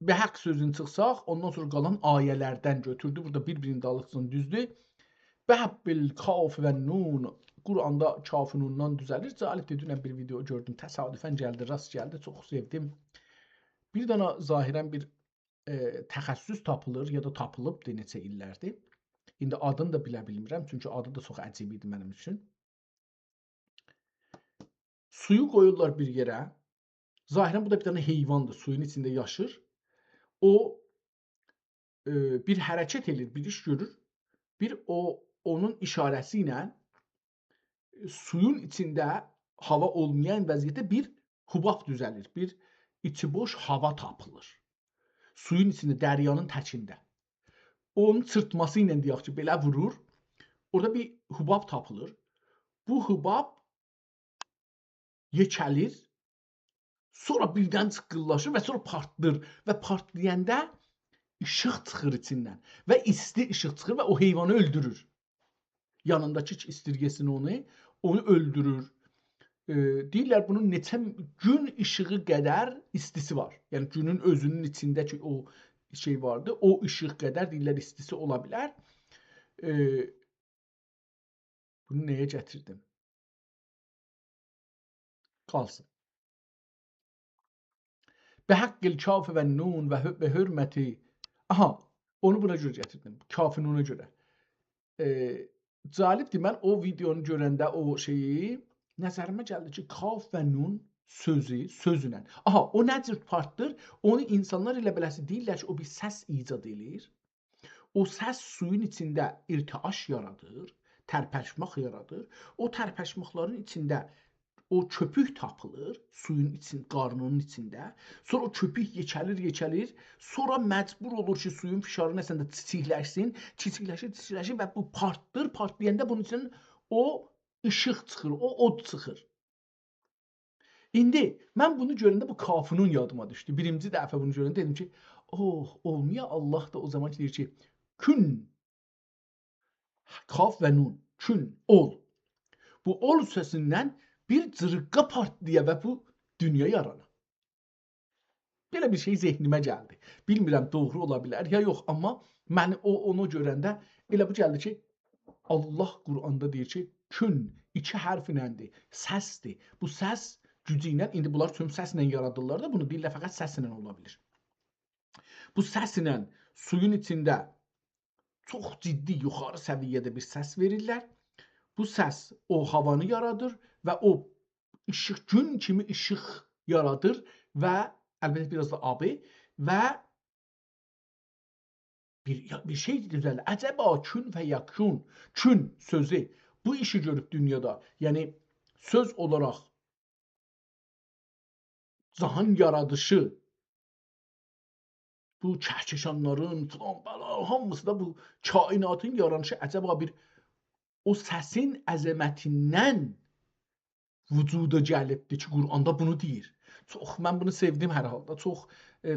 be haqq sözünü çıxsaq, ondan sonra qalan ayələrdən götürdü. Burada bir-birinin dalıqsın düzdür. Be habbil kaf ve nun. Quranda kaf nundan düzəlir. Zalibdə dünən bir video gördüm. Təsadüfən gəldi, rast gəldi. Çox sevdim. Bir dana zahirən bir təxəssüs tapılır ya da tapılıbdır neçə illərdir. İndi adını da bilə bilmirəm, çünki adı da çox əcib idi mənim üçün. Suyu qoyurlar bir yerə. Zahirən bu da bir dənə heyvandır, suyun içində yaşır. O bir hərəkət edir, bir iş görür. Bir onun işarəsi ilə suyun içində hava olmayan vəziyyətdə bir hubab düzəlir, bir içi boş hava tapılır. Suyun içində, dəryanın təkində. Onun çırtması ilə deyək ki, belə vurur. Orada bir hubab tapılır. Bu hubab yekəlir. Sonra birdən sıqqıllaşır və sonra partlayır. Və partlayanda işıq çıxır içindən. Və isti işıq çıxır və o heyvanı öldürür. Yanındakı istirgəsin onu öldürür. Deyirlər bunun neçə gün işığı qədər istisi var. Yəni günün özünün içindəki o şey vardı. O işıq qədər deyirlər istisi ola bilər. Bunu nəyə gətirdim? Qalsın. Bə haqqil kaf və nun və hürməti. Aha, onu buna görə gətirdim. Kafin ona görə. Calibdir, mən o videonu görəndə o şeyi nəzərimə gəldi ki, kaf və nun sözünə. Aha, o nə cür partdır? Onu insanlar elə beləsi deyirlər ki, o bir səs icad edir. O səs suyun içində irtiaş yaradır, tərpəşmək yaradır. O tərpəşməklərin içində o köpük tapılır, suyun qarnının içində. Sonra o köpük yekəlir. Sonra məcbur olur ki, suyun fişarı nəsəndə çiçikləşir və bu partdır. Partlayanda bunun üçün o işıq çıxır, o od çıxır. İndi mən bunu görəndə bu kafının yadıma düşdü. Birinci dəfə bunu görəndə dedim ki, olmaya Allah da o zaman deyir ki, kün, kaf və nun, kün, ol. Bu ol səsindən bir cırıqqa partlaya və bu dünya yarana. Belə bir şey zehnimə gəldi. Bilmirəm doğru ola bilər ya yox, amma mən onu görəndə elə bu gəldi ki, Allah Quranda deyir ki, kün, 2 hərfinəndir, səsdir. Bu səs gücü ilə, indi bunlar tüm səslə yaradırlar da, bunu deyirlər fəqət səslə ola bilir. Bu səslə suyun içində çox ciddi, yuxarı səviyyədə bir səs verirlər. Bu səs o havanı yaradır və o işıq, gün kimi işıq yaradır və əlbəttə biraz da abi və bir şey düzəlir. Əcəba kün və yakun, kün sözü bu işi görüb dünyada, yəni söz olaraq cahan yaradışı, bu kəhkəşanların, hamısı da bu kainatın yaranışı əcəba bir o səsin əzəmətindən vücuda gəlibdir ki, Quranda bunu deyir. Çox, mən bunu sevdim hər halda. Çox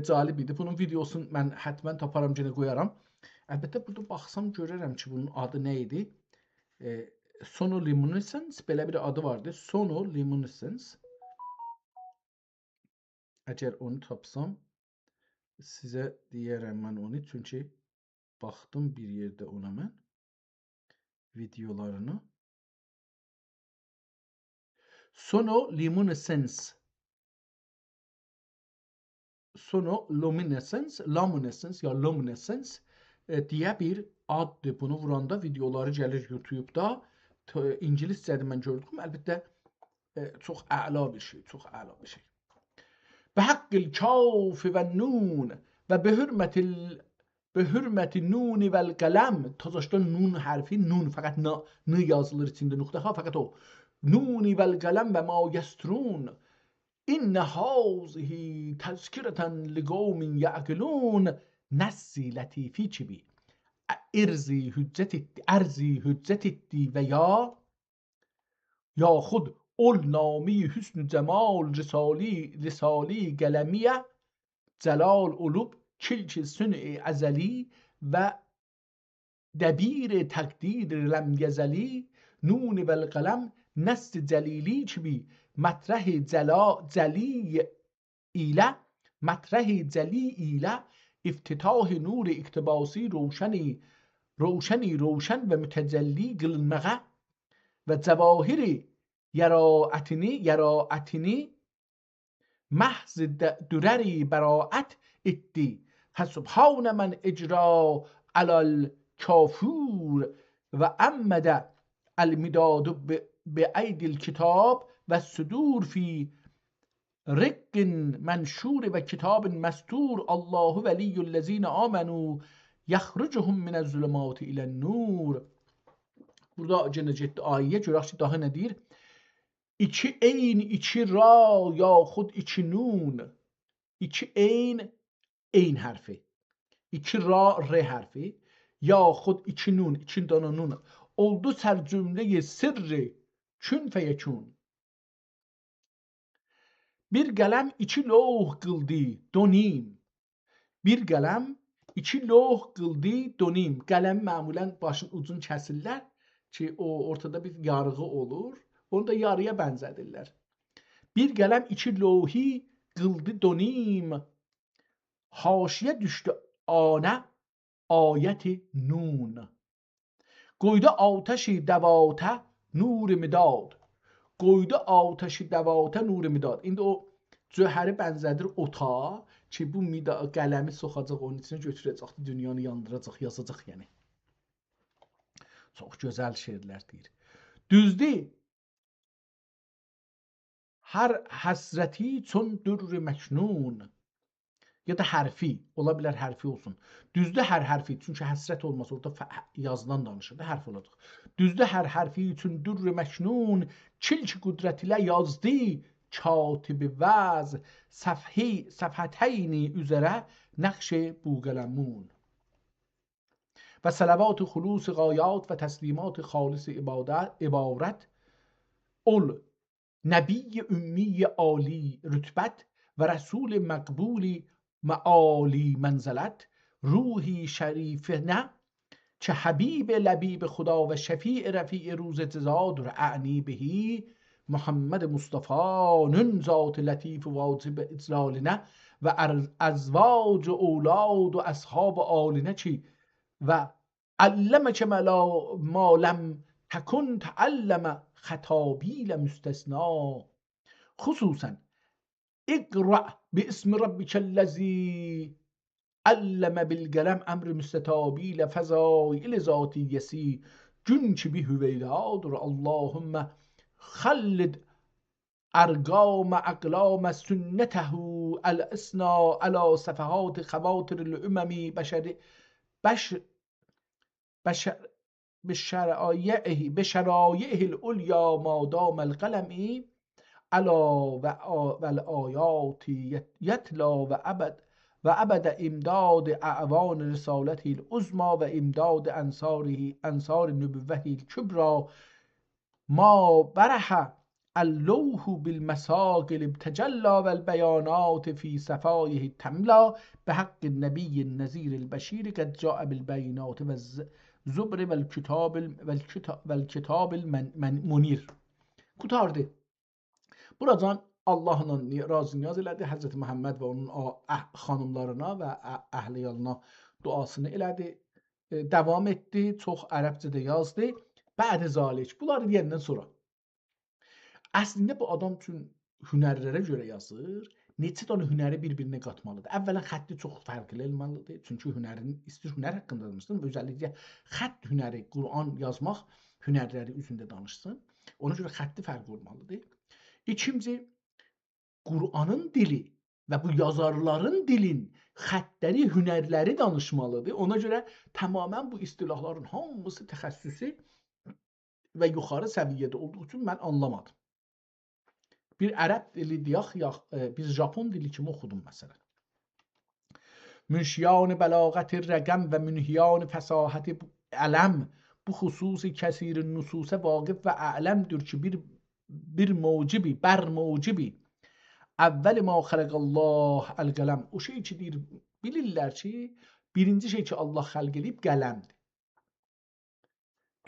calib idi. Bunun videosunu mən hətmən taparam, yenə qoyaram. Əlbəttə, burada baxsam görərəm ki, bunun adı nə idi? Sonoluminescence, belə bir adı vardı. Sonoluminescence. Əgər onu tapsam, sizə deyərəm mən onu. Çünki baxdım bir yerdə ona mən. Videolarını. Sonoluminescence. Sonoluminescence, luminescence ya luminescence deyə bir addır. Bunu vuranda videoları gəlir YouTube-da. İngiliscədir mən gördüm. Əlbəttə çox əla bir şey, çox əla bir şey. Bə haqqil kaf və nun və be hürməti nuni vəl qələm. Tazaşda nun hərfi, nun fəqət n yazılır içində nöqtə ha, fəqət o. Nuni vəl qələm və ma yəstrun. İnnə hazihi təzkirətən li qavmin yəqilun. Nəssi lətifi kimi. ارزی حجت etdi ve ya xud ol nami hüsnü cemal risali gelemiye celal olub kilki sün'i azeli ve debir takdir lem gezeli nun vel kalem nest celili çibi matrah celi ile افتتاح نور اقتباسی روشن و متجلی قلمغه و جواهر یراعتنی محض درری براعت ادی فسبحان من اجرا علی الکافور و امد المداد به اید الکتاب و صدور فی رق منشور و کتاب مستور الله ولی الذین آمنوا یخرجهم من الظلمات الى النور. Burada cennet ayəyə görək ki, daha nə deyir? İki eyn, iki ra, yaxud iki nun. İki eyn hərfi. İki ra, re hərfi. Yaxud iki nun, iki dana nun. Oldu sərcümləyi sirri kün fəyəkun. Bir qələm iki loh qıldı donim. Bir qələm iki loh qıldı donim. Qələm məmulən başın ucunu kəsirlər ki, o ortada bir yarığı olur. Onu da yarıya bənzədirlər. Bir qələm iki lohi qıldı donim. Haşiyə düşdü anə ayəti nun. Qoydu ateşi dəvatə nur midad. Qoydu ateşi dəvatə nur midad. İndi o cöhəri bənzədir ota ki, bu qələmi soxacaq onun içine götürəcək, dünyanı yandıracaq, yazacaq yəni. Çox gözəl şeirlər deyir. Düzdür, hər həsrəti çün dürr məknun. Ya da hərfi, ola bilər hərfi olsun. Düzdür hər hərfi, çünki həsrət olmaz, orada yazılan danışır da, hərf olacaq. Düzdür hər hərfi üçün dürr məknun, kilki qüdrət ilə yazdı, katibi vəz, səfhətəyni üzərə nəqş buqələmun. Və sələvat xulus qayat və təslimat xalis ibarət ol nəbi ümmi ali rütbət və rəsul məqbuli معالی منزلت روحی شریفنه که حبیب لبیب خدا و شفیع رفیع روز جزاد رعنی بهی محمد مصطفی نن ذات لطیف واجب اجلالنه و ازواج و اولاد و اصحاب آلنه چی و علم که ما لم تکن تعلم خطابیل مستثنا خصوصا اقرأ باسم ربک الذی علم بالقلم امر مستطابیل فضایل ذاتی یسی جنچ به هویلادر اللهم خلد ارقام اقلام سنته الاسنا على صفحات خواطر الامم بشرایعه العلیا ما دام القلم علا و الآیات یتلا و ابد امداد اعوان رسالته العظما و امداد انصار نبوته الکبرى ما برح اللوح بالمساقل تجلى و البیانات فی صفایه تملا به حق النبی النذیر البشیر قد جاء بالبینات و الزبر و الکتاب المنیر. Qutardı. Buradan Allahla razı niyaz elədi, Həzrəti Məhəmməd və onun xanımlarına və əhliyalına duasını elədi, devam etdi, çox ərəbcədə yazdı. Bə'd zalik, bunları deyəndən sonra. Əslində bu adam üçün hünərlərə görə yazır, neçə tane hünəri bir-birinə qatmalıdır. Əvvələn xətti çox fərqli olmalıdır, çünki istir hünər haqqında danışsın, özəlliklə xətt hünəri, Quran yazmaq hünərləri üzündə danışsın. Ona görə xətti fərqli olmalıdır. İkinci, Qur'anın dili və bu yazarların dilin xəttləri, hünərləri danışmalıdır. Ona görə tamamən bu istilahların hamısı təxəssüsü və yuxarı səviyyədə olduğu üçün mən anlamadım. Bir ərəb dili deyək, biz Japon dili kimi oxudum məsələn. منشیان بلاغت رگم و منهیان فصاحت علم bu hususi kesir nususe vakıf ve alemdir ki bir mucibi, ber mucibi evvel ma xalaqallah el-qələm. O şey ki deyir, bilirlər ki, birinci şey ki Allah xəlq edib qələmdir.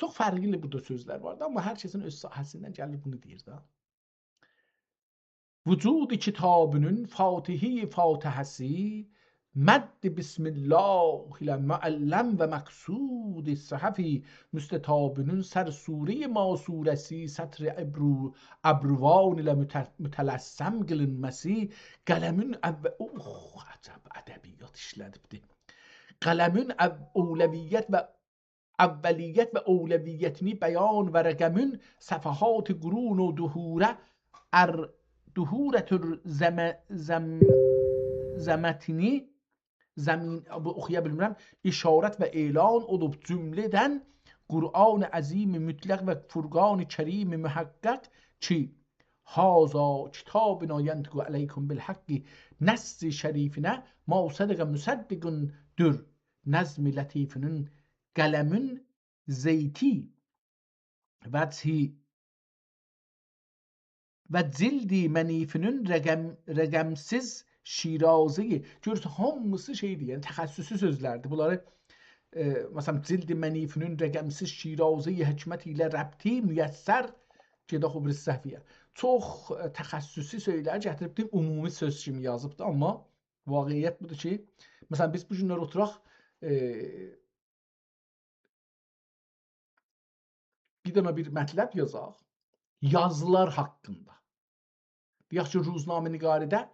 Çox fərqli burada sözlər vardı, amma hər kəsin öz sahəsindən gəlir bunu deyir da. Vücud kitabının fatihi fatihəsi مد بسم الله ilə müəlləm və məqsud səhəfi müstətabının sər sure ma surəsi sətr əbruvan ilə mütələssəm qılınməsi qələmin ədəbiyyat işlədibdir. Qələmin əvvəliyyət və əvləviyyətini bəyan və rəqəmin səfəhat qurun و duhurə duhurətür zəmətini زمین oxuya bilmirəm işarət və elan olub cümlədən Qur'an-ı Əzim mütləq və Furqan-ı Kərim mühəqqəq ki haza kitabuna yantiqu aleykum bil haqqi nəsr şərifinə ma sədəqə müsəddiqundur nəzm latifinin qələmin zeyti və cildi mənifinin rəqəmsiz Şirazi. Görürsə, hamısı şeydir, yəni təxəssüsü sözlərdir. Bunları məsələn cildi mənifinin rəqəmsiz Şirazi hikmət ilə rəbti müyəssər gedə xubri səhviyyə. Çox təxəssüsü söylər gətiribdir, ümumi söz kimi yazıbdır, amma vaqiyyət budur ki, məsələn biz bu günlər oturaq bir dənə bir mətləb yazaq, yazılar haqqında. Deyək ki, Ruznamə-Niqaridə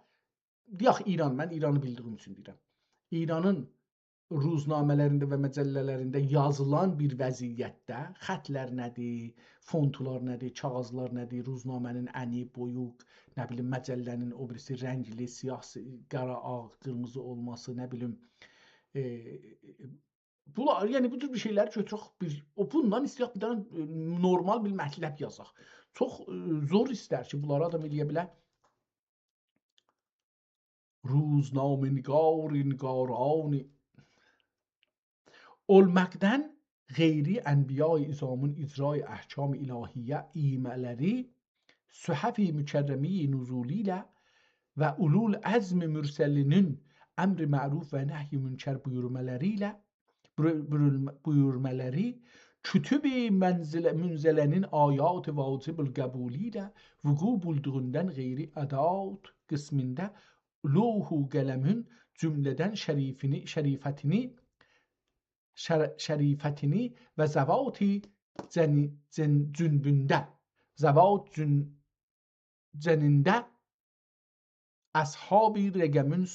deyək İran, mən İranı bildiyim üçün deyirəm. İranın ruznamələrində və məcəllələrində yazılan bir vəziyyətdə xətlər nədir, fontlar nədir, kağızlar nədir, ruznamənin əni, boyuq, nə bilim məcəllənin o birisi rəngli, siyah, qara, ağ, qırmızı olması, nə bilim bunlar, yəni bu tür bir şeyləri götürək, bundan istəyək bir dənə normal bir mətləb yazaq. Çox zor istər ki, bunları adam eləyə bilər. روزنامه‌نگارانی olmaqdan qeyri ənbiya-i izamın icra-i əhkam ilahiyyə imələri sühəf-i mükərrəmi nuzuli ilə və ulul əzm mürsəlinin əmr məruf və nəhy münker buyurmələri kütüb-i münzələnin ayat vacib-ül qəbuli ilə vuqu bulduğundan qeyri ədat qismində Luhu qələmin cümlədən şərifətini və zəvat cünbündə əshab-ı rəqəmin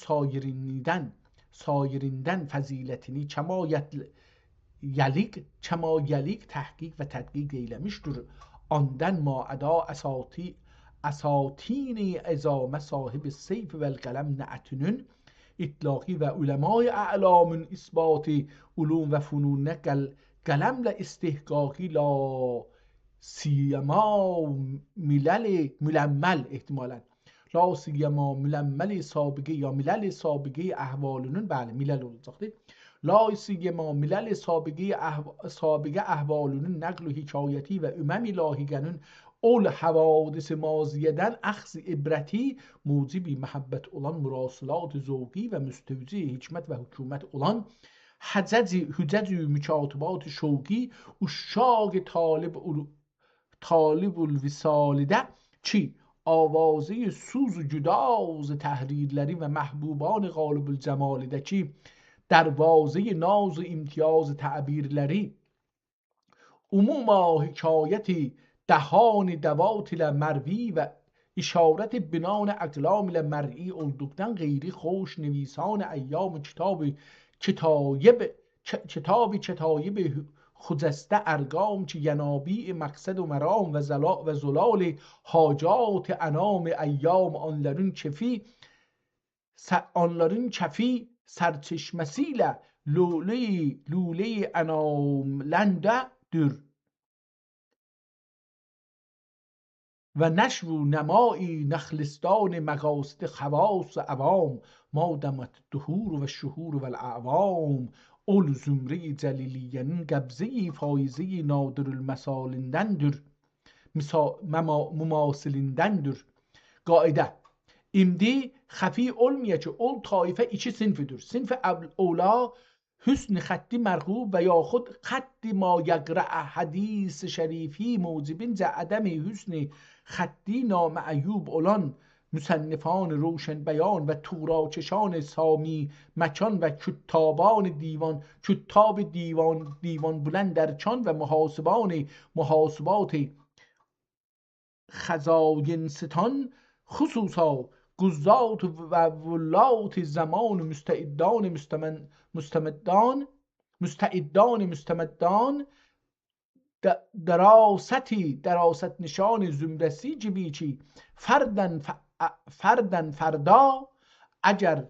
sayirindən fəzilətini kəma yəlik təhqiq və tədqiq eyləmişdir. Ondan maəda əsatini əzamə sahibi seyf vəl qələm nəətünün itlaqi və uləmai ə'lamın isbati ulum və fununə qələmlə istihqaqi la siyema müləmməl ehtimalən la siyema müləmməli sabiqi ya miləli sabiqi əhvalının bəli miləl olacaqdır. La siyema miləli sabiqi əhvalının nəql-ü hikayəti və üməm-i lahiqənin ol havadis maziyədən əxz ibrəti mucibi məhəbbət olan murasilat-ı zövqi və müstəvci hikmət və hükümət olan hücəc-ü mükatibat-ı şovqi uşşaq talib-ül visalidə ki avazı suz-u güdaz təhrirləri və məhbuban qalib-ül cəmalidə ki dərvazı naz-ı imtiyaz təbirləri umuma hikayəti دهان دوات ilə mərvi və işarət binan əqlam ilə mər'i olduqdan qeyri xoş nivیسان əyyam kitayib xücəstə ərqam ki ینابی məqsəd و مرام və زلال حاجات انام əyyam onların kəfi sərçeşməsilə lüle enamləndədir. و نشو نمایی نخلستان مقاصد خواص عوام ما دمت دهور و شهور و الاعوام اول زمره جلیلیین قبضه فایزه نادر المثالindəndir مماثلindəndir. Qaidə. İmdi xəfi olmaya ki, ol tayfə iki sinfidir. Sinf اولا حسن خطی مرغوب و یا خود خطی ما یقرأ حدیث شریفی موجبین ز عدم حسن خطی نامعیوب اولان مصنفان روشن بیان و توراچشان سامی مکان و کتابان دیوان کتاب دیوان بلند در چان و محاسبات خزاین ستان خصوصا گزات و ولات زمان مستمدان دراست نشان زمرسی جبیچی فردن فردا اگر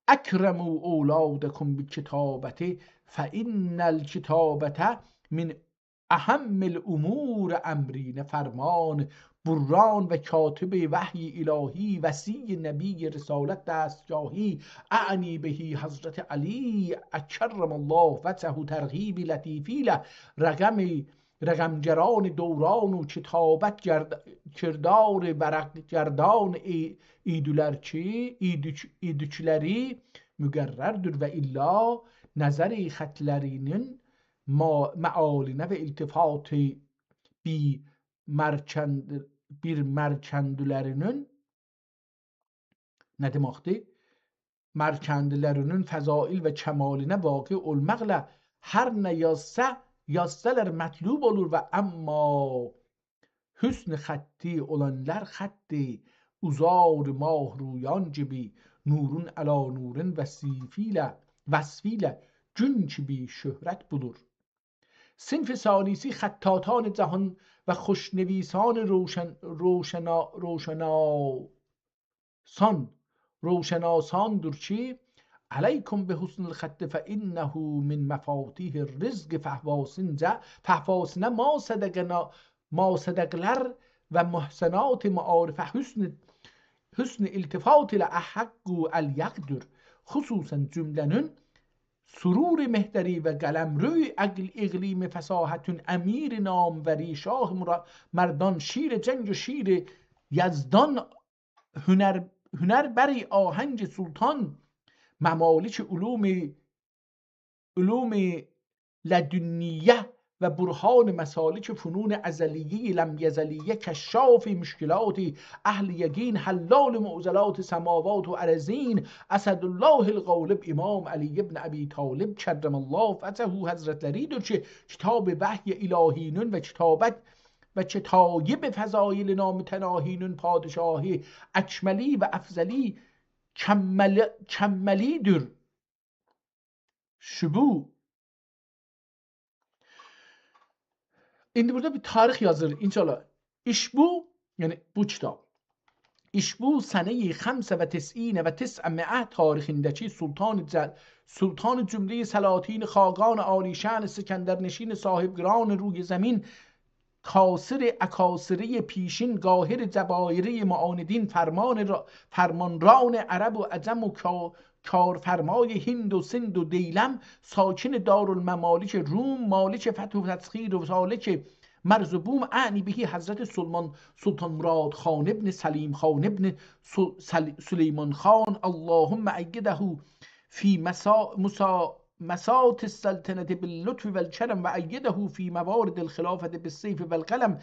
اکرموا اولادکم بکتابته فان الکتابته من اهم الامور امرین فرمان بران و کاتب وحی الهی وصی نبی رسالت دستگاهی اعنی بهی حضرت علی اکرم الله وجهه ترغیب لطیفی له رقمگران دوران و کتابت کردار ورقگردان ایدüçləri müqərrərdir və illa nəzəri xətlərinin mealine ve iltifatı bir merkendülerinin ne demekti? Merkendilerinin fezail ve kemaline vakı olmakla her ne yazsalar metlub olur ve amma hüsn xatti olanlar xatti uzar mah ruyan gibi nurun ala nurun vesfiyle gün gibi şöhret bulur. صنف ثالثی خطاطان جهان و خوشنویسان روشناسان درچی علیکم به حسن الخط فانه من مفاتیح الرزق فحواسن ما صدقلر و محسنات معارف حسن التفات لأحق الیقدر خصوصا جملنün سرور مهتری و قلمروی اقلیم فصاحتون امیر ناموری شاه مردان شیر جنگ و شیر یزدان هنر بری آهنگ سلطان ممالک علوم لدنیه و برهان مسالک فنون ازلیه لم یزلیه کشاف مشکلات اهل یقین حلال معضلات سماوات و ارضین اسدالله الغالب امام علی ابن ابی طالب کرم الله فتحه حضرتleri که کتاب وحی الهینون و کتابت و کتایب فضایل نامتناهینون پادشاهی اکملی و افضلی کملیdir şubu. Şimdi burada bir tarih yazır inşallah. İşbu yani bu kitap. İşbu sene-i 95 ve 900 tarihindeki Sultan Cümle-i Selatin Xaqan Alişan Sikandernشین صاحبگران روی زمین کاسر اکاسره پیشین گاهر جبایره معاندین فرمانران عرب و عجم و کارفرمای هند و سند و دیلم ساکن دارالممالک روم مالک فتح و تسخیر و سالک مرز و بوم اعنی بهی حضرت سلطان مراد خان ابن سلیم خان ابن سلیمان خان اللهم ایده فی مسات السلطنة باللطف والکرم و ایده فی موارد الخلافت بالسیف والقلم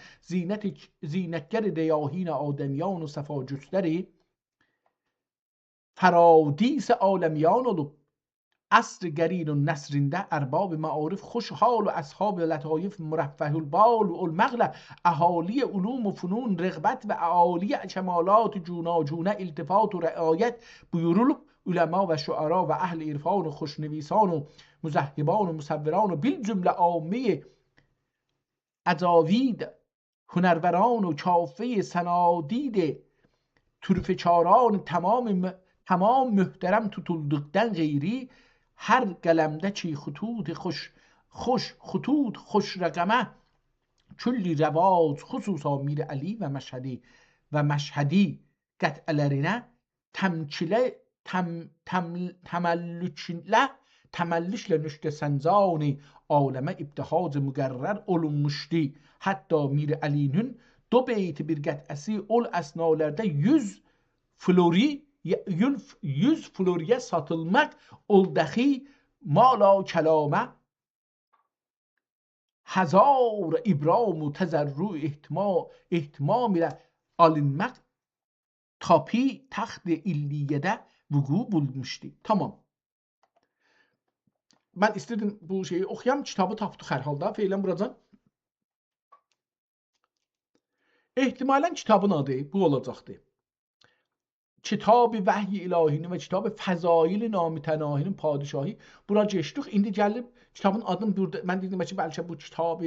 زینتگر دیاهین آدمیان و صفا جستری فرادیس عالمیان و عصر گرین و نصرنده ارباب معارف خوشحال و اصحاب لطایف مرفه البال و المغل اهالی علوم و فنون رغبت و اعالی کمالات جوناجونه التفات و رعایت بیرول علما و شعرا و اهل عرفان و خوشنویسان و مذهبان و مصوران و بالجمله عامه عجاوید هنروران و کافه سنادید طرفچاران تمام محترم tutuldıktan غیری هر قلمده چی خطوط خوش خوش خطوط خوش رقمه külli rəvac xüsusa Mir Əli və Məşhədi qətələrinə təməllüklə nüşdə səncani aləmə ibtihacı müqərrər olunmuşdu. Hətta Mir Əlinin do beyti bir qətəsi ol əsnalərdə 100 floriyə satılmaq oldaxi mala kəlamə Hazar İbram و تضرع اهتمام ile alınmak tapi taxt illiyede vuku bulmuştu. Tamam. Ben istedim bu şeyi okuyam. Kitabı tapdıq hər halda. Feylən buracan. Ehtimalen kitabın adı bu olacaqdı. Kitab-ı Vəhy İlahinin və Kitab-ı Fəzail Namütənahinin Padişahı. Bura geçdik. İndi gəlib kitabın adını burada mən dedim ki, bəlkə bu kitab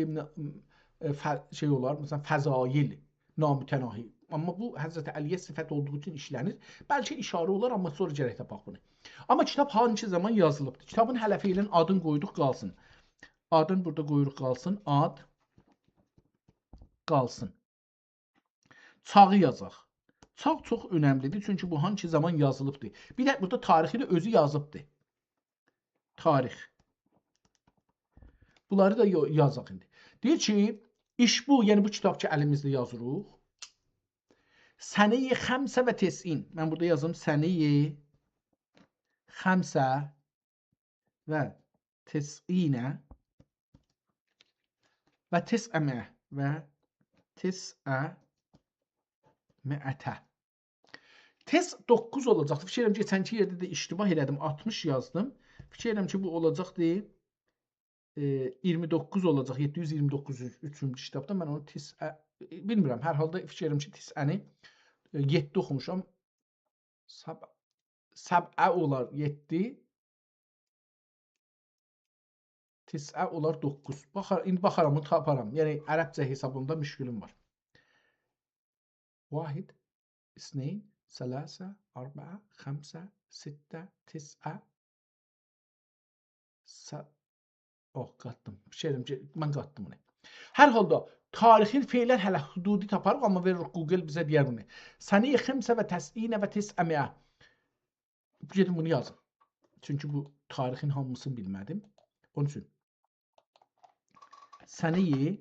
şey olar, məsələn Fəzail Namütənahi. Amma bu Həzrət Əliyə sifət olduğu üçün işlənir. Bəlkə işarə olar, amma sonra gərək tapaq bunu. Amma kitab hansı zaman yazılıbdır? Kitabın hələfi ilə adını qoyduq qalsın. Adını burada qoyuruq qalsın. Ad qalsın. Çağı yazaq. Çağ çox önəmlidir, çünki bu hansı zaman yazılıbdır. Bir də burada tarixi də özü yazıbdır. Tarix. Bunları da yazaq indi. Deyir ki, iş bu, yəni bu kitab ki, əlimizdə yazırıq. Sənəyi xəmsə və tesin. Mən burada yazım. Sənəyi xəmsə və tesinə və tesəmə və tesəməətə. Tez 9 olacaqdır. Fikir edirəm, geçənki yerdə də iştibah elədim. 60 yazdım. Fikir edirəm ki, bu olacaqdır. 29 olacaq. 729 3-cü kitabda. Mən onu bilmirəm. Hər halda fikir edirəm ki, tisəni 7 oxumuşam. Səbə olar 7. Tisə olar 9. İndi baxaram, bunu taparam. Yəni, ərəbcə hesabımda müşkülüm var. Vahid, isneyn, sələsə, arbəə, xəmsə, sittə, tisə. Qatdım. Fikirəm ki, mən qatdım bunu. Hər halda tarixin feylən hələ hududi taparıq, amma veririk Google bizə deyər bunu. Sənəyi xəmsə və təsinə və tisəməyə. Gedin bunu yazın. Çünki bu tarixin hamısını bilmədim. Onun üçün. Sənəyi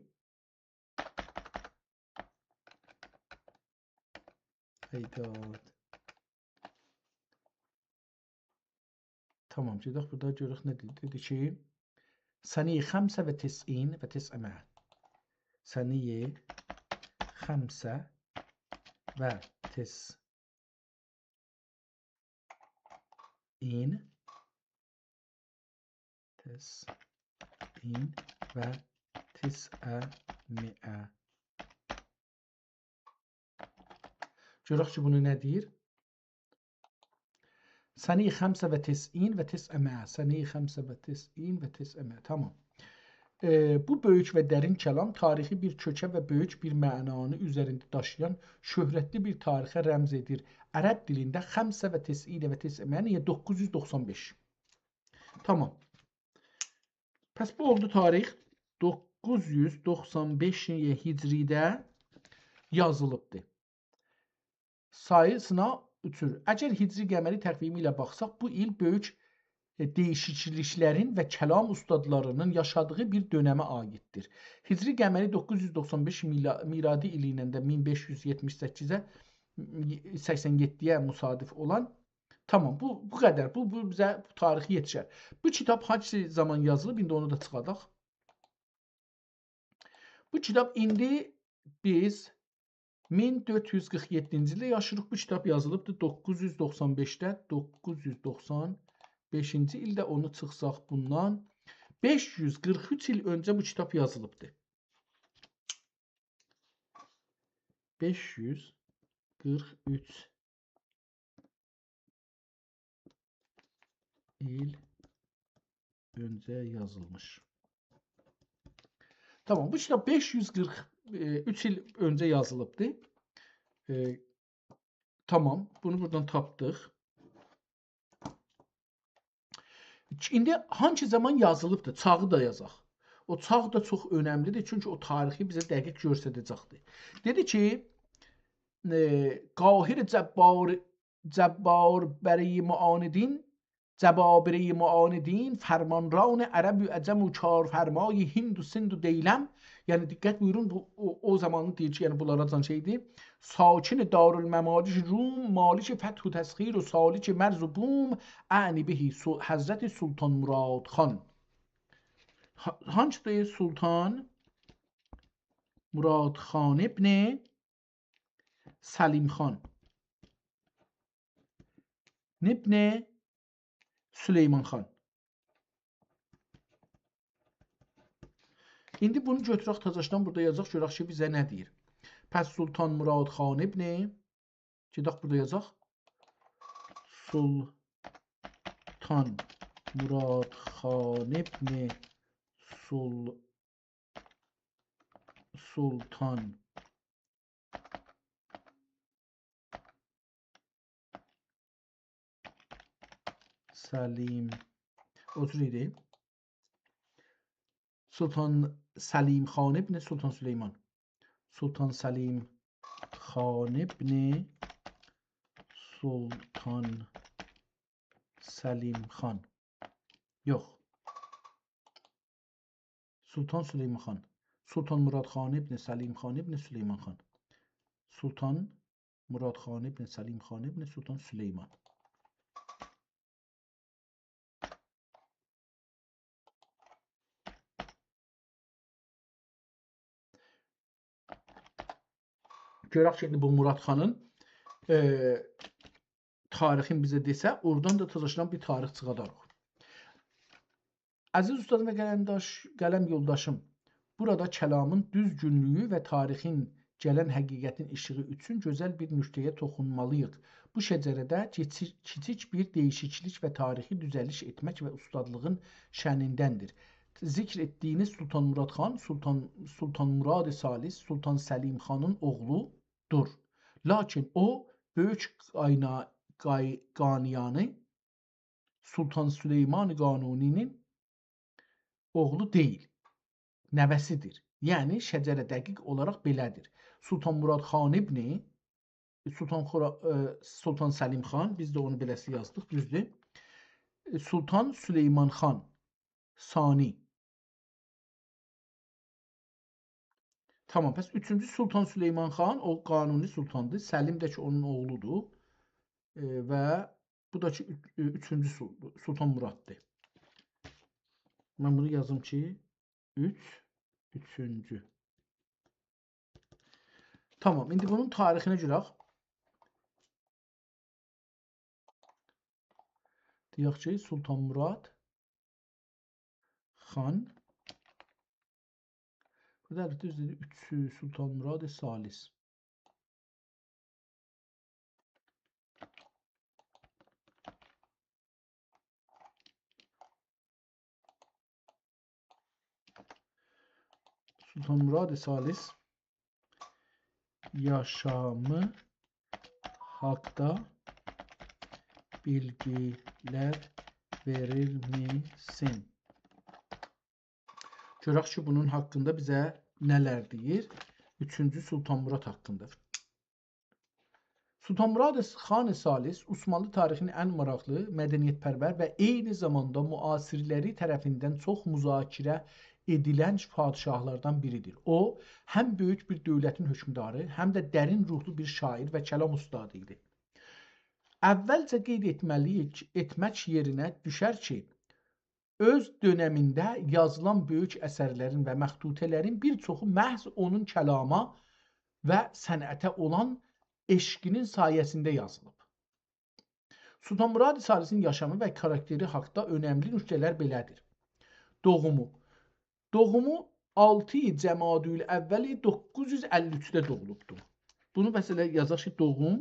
Tamam, gedək burada görək nə dedi. Dedi ki, sənəyi xəmsə və tesin və tisəmə. Sənəyi xəmsə və tesin və tisəməə. Görək ki, bunu nə deyir? Sənəyi xəmsə və tesin və tisəmə. Sənəyi xəmsə və tesin və tisəmə. Tamam. Bu böyük və dərin kəlam tarixi bir kökə və böyük bir mənanı üzərində daşıyan şöhrətli bir tarixə rəmz edir. Ərəb dilində xəmsə və tesinə və tisəmə 995. Tamam. Pəs bu oldu tarix 995 hicridə yazılıbdır. Sayısına üçür. Əgər hicri qəməri təqvimi ilə baxsaq, bu il böyük değişikliklərin və kəlam ustadlarının yaşadığı bir dönəmə aiddir. Hicri qəməri 995 miladi ili ilə də 1578-87-yə müsadif olan. Tamam, bu qədər. Bu bizə tarixi yetişər. Bu kitab hansı zaman yazılıb? İndi onu da çıxadaq. Bu kitab indi biz 1447-ci ildə yaşırıq. Bu kitab yazılıbdır 995-də, 995-ci ildə onu çıxsaq bundan 543 il öncə bu kitab yazılıbdır. 543 il öncə yazılmış. Tamam, bu kitab 543 il öncə yazılıbdır. Tamam, bunu buradan tapdıq. İndi hangi zaman yazılıbdır? Çağı da yazaq. O çağ da çox önəmlidir, çünki o tarixi bizə dəqiq göstərəcəkdir. Dedi ki, qahir cəbbar bəri muanidin Cəbabiri muanidin fermanran ərəb əcəm u karfərmay Hind u Sind u Deyləm. Yəni diqqət buyurun, bu o zamanın deyir ki, yəni bunlara can şeydir. Sakin Darül Məmalic Rum, Malik Fəth Təsxir u Salik Mərz u Bum, əni bihi Həzrət Sultan Murad xan. Hancıdır Sultan Murad xan ibn Səlim xan ibn Süleyman xan. İndi bunu götürək təzəşdən burada yazacaq, görək ki, bizə nə deyir. Pəs Sultan Murad xan ibn, gedək burada yazacaq. Sultan Murad xan ibn Sultan Səlim otur idi. Sultan Səlim xan ibn Sultan Süleyman. Sultan Səlim xan ibn Sultan Səlim xan. Yox. Sultan Süleyman xan. Sultan Murad xan ibn Səlim xan ibn Süleyman xan. Sultan Murad xan ibn Səlim xan ibn Sultan Süleyman. Görək ki, bu Murad xanın tarixin bizə desə, oradan da təzəşdən bir tarix çıxadarıq. Əziz ustadım və qələm yoldaşım, burada kəlamın düzgünlüyü və tarixin gələn həqiqətin işığı üçün gözəl bir nöqtəyə toxunmalıyıq. Bu şəcərədə kiçik bir dəyişiklik və tarixi düzəliş etmək və ustadlığın şənindəndir. Zikr etdiyiniz Sultan Murad xan, Sultan Murad Salis, Sultan Səlim xanın oğludur. Lakin o, böyük qaniyanı Sultan Süleyman Qanuninin oğlu deyil, nəvəsidir. Yəni, şəcərə dəqiq olaraq belədir. Sultan Murad xan ibn Sultan Səlim xan, biz də onu beləsi yazdıq, düzdür. Sultan Süleyman xan Sani. Tamam, pəs 3-cü Sultan Süleyman xan, o qanuni sultandır. Səlim də ki, onun oğludur. Və bu da ki, 3-cü Sultan Muraddır. Mən bunu yazım ki, 3-cü. Tamam, indi bunun tarixinə görək. Deyək ki, Sultan Murad xan. Burada əlbəttə üzrədir 3 Sultan Murad Salis. Sultan Murad Salis yaşamı haqda bilgilər verir misin? Görək ki, bunun haqqında bizə nələr deyir? 3-cü Sultan Murad haqqında. Sultan Murad xan Salis Osmanlı tarixinin ən maraqlı, mədəniyyətpərvər və eyni zamanda müasirləri tərəfindən çox müzakirə edilən padişahlardan biridir. O, həm böyük bir dövlətin hökmdarı, həm də dərin ruhlu bir şair və kəlam ustadı idi. Əvvəlcə qeyd etmək yerinə düşər ki, öz dönəmində yazılan böyük əsərlərin və məxtutələrin bir çoxu məhz onun kəlama və sənətə olan eşqinin sayəsində yazılıb. Sultan Murad Salisin yaşamı və karakteri haqda önəmli nöqtələr belədir. Doğumu 6 Cəmadül əvvəli 953-də doğulubdur. Bunu məsələ yazaq ki, doğum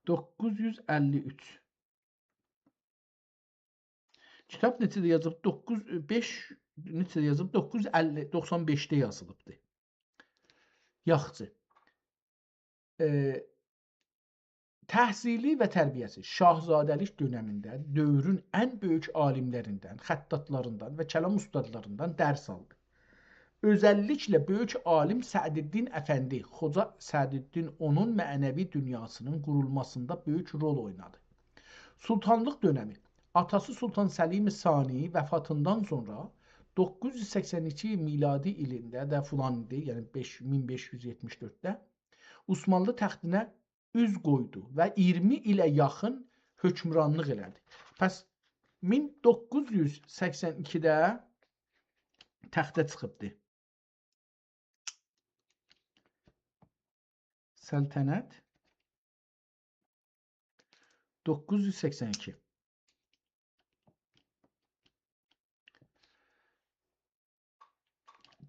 953. Kitab neçədə yazıb? 995-də yazıb, 995-də yazılıbdır. Yaxşı. Təhsili və tərbiyəsi şahzadəlik dövründə dövrün ən böyük alimlərindən, xəttatlarından və kəlam ustadlarından dərs aldı. Özəlliklə böyük alim Səəddin Əfəndi, Xoca Səəddin onun mənəvi dünyasının qurulmasında böyük rol oynadı. Sultanlıq dönəmi atası Sultan Səlim Sani vəfatından sonra 982 miladi ilində də filan idi, yəni 1574-də Osmanlı təxtinə üz qoydu və 20 ilə yaxın hökmranlıq elədi. Pəs 1982-də təxtə çıxıbdı. Səltənət 982.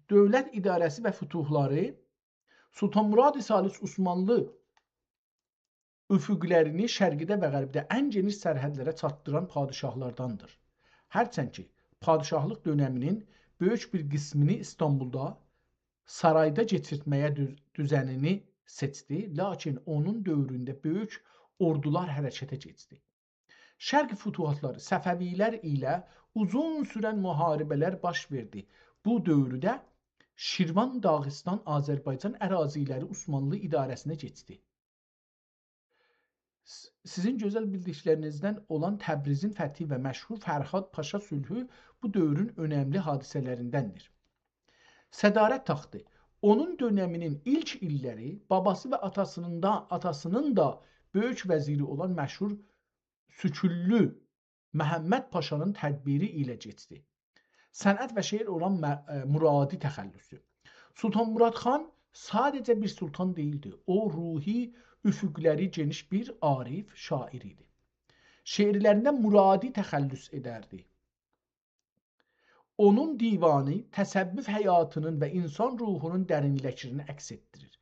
Dövlət idarəsi və fütuhları Sultan Murad Salis Osmanlı üfüqlərini şərqdə və qərbdə ən geniş sərhədlərə çatdıran padişahlardandır. Hərçənd ki, padişahlıq dönəminin böyük bir qismini İstanbulda, sarayda keçirtməyə düzənini seçdi, lakin onun dövründə böyük ordular hərəkətə keçdi. Şərq fütuhatları Səfəvilər ilə uzun sürən müharibələr baş verdi. Bu dövrdə Şirvan, Dağıstan, Azərbaycan əraziləri Osmanlı idarəsinə keçdi. Sizin gözəl bildiklərinizdən olan Təbrizin fəthi və məşhur Fərhad Paşa sülhü bu dövrün önəmli hadisələrindəndir. Sədarət taxtı onun dönəminin ilk illəri babası və atasının da böyük vəziri olan məşhur Süküllü Məhəmməd Paşanın tədbiri ilə keçdi. Sənət və şeir olan Muradi təxəllüsü. Sultan Murad xan sadəcə bir sultan değildi. O ruhi üfüqləri geniş bir arif şair idi. Şeirlərində Muradi təxəllüs edərdi. Onun divanı təsəvvüf həyatının və insan ruhunun dərinliklərini əks etdirir.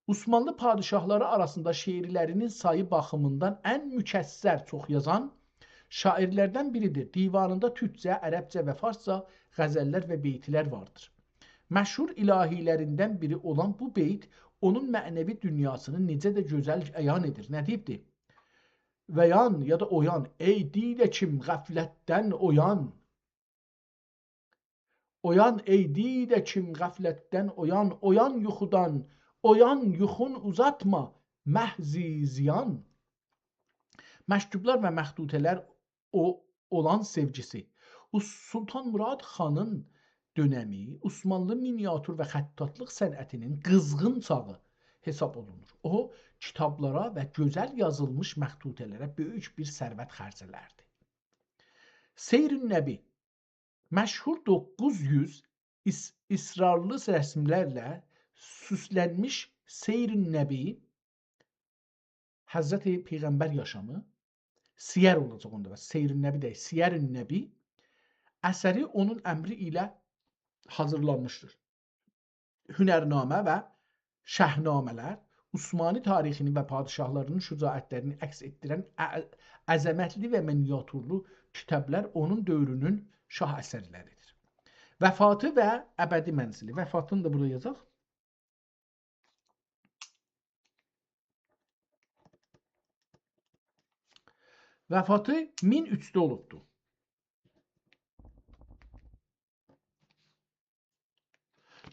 Osmanlı padişahları arasında şeirlərinin sayı baxımından ən mükəssər çox yazan şairlərdən biridir. Divanında türkcə, ərəbcə və farsca qəzəllər və beytlər vardır. Məşhur ilahilərindən biri olan bu beyt onun mənəvi dünyasını necə də gözəl əyan edir. Nə deyibdir? Vəyan ya da oyan, ey didə kim qəflətdən oyan. Oyan ey didə kim qəflətdən oyan, oyan yuxudan, oyan yuxun uzatma, məhzi ziyan. Məktublar və məxdutələr olan sevgisi. Sultan Murad xanın dönəmi Osmanlı miniatür və xəttatlıq sənətinin qızğın çağı hesab olunur. O, kitablara və gözəl yazılmış məxdutələrə böyük bir sərvət xərclərdi. Seyr-ün Nəbi məşhur 900 israrlı rəsmlərlə süslənmiş Seyr-ün Nəbi Həzrəti Peyğəmbər yaşamı Siyər olacaq onda. Seyr-ün Nəbi deyil, Siyər-ün Nəbi əsəri onun əmri ilə hazırlanmışdır. Hünərnamə və şəhnamələr Osmanlı tarixini və padişahlarının şücaətlərini əks etdirən əzəmətli və miniatürlü kitablar onun dövrünün şah əsərləridir. Vəfatı və əbədi mənzili. Vəfatını da burada yazaq. Vəfatı 1003-də olubdur.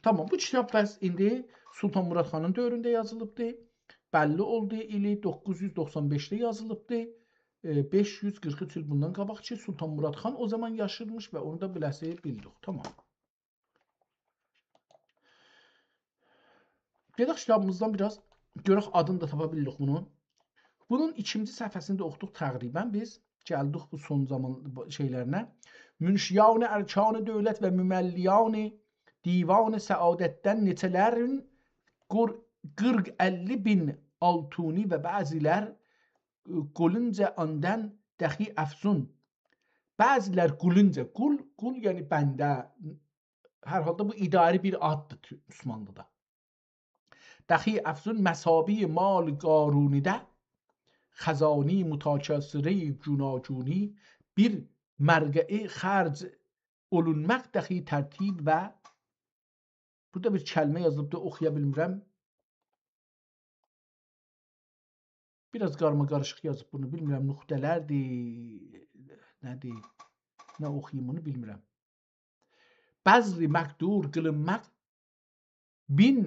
Tamam, bu kitab bəs indi Sultan Murad xanın dövründə yazılıbdır. Bəlli oldu, ili 995-də yazılıbdır. 543 il bundan qabaq ki, Sultan Murad xan o zaman yaşırmış və onu da biləsi bildik. Tamam. Gedək kitabımızdan biraz görək adını da tapa bildik bunun. Bunun ikinci səhifəsində oxuduq təqribən biz. Gəldik bu son zaman şeylərinə. Münşiyan-ı ərkan-ı dövlət və müməlliyan-ı divan-ı səadətdən neçələrin 40-50 bin altuni və bəzilər qulunca andan dəxi əfsun. Bəzilər qulunca, qul yəni bəndə. Hər halda bu idari bir addır Osmanlıda. Dəxi əfsun məsabi mal qarunidə xəzani mütakəssirə cunacuni bir mərqəi xərc olunmaq dəxi tərtib və burada bir kəlmə yazılıbdır, oxuya bilmirəm. Biraz qarma-qarışıq yazıb bunu, bilmirəm, nöqtələrdir, nədir, nə oxuyum bunu bilmirəm. Bəzri məqdur qılınmaq bin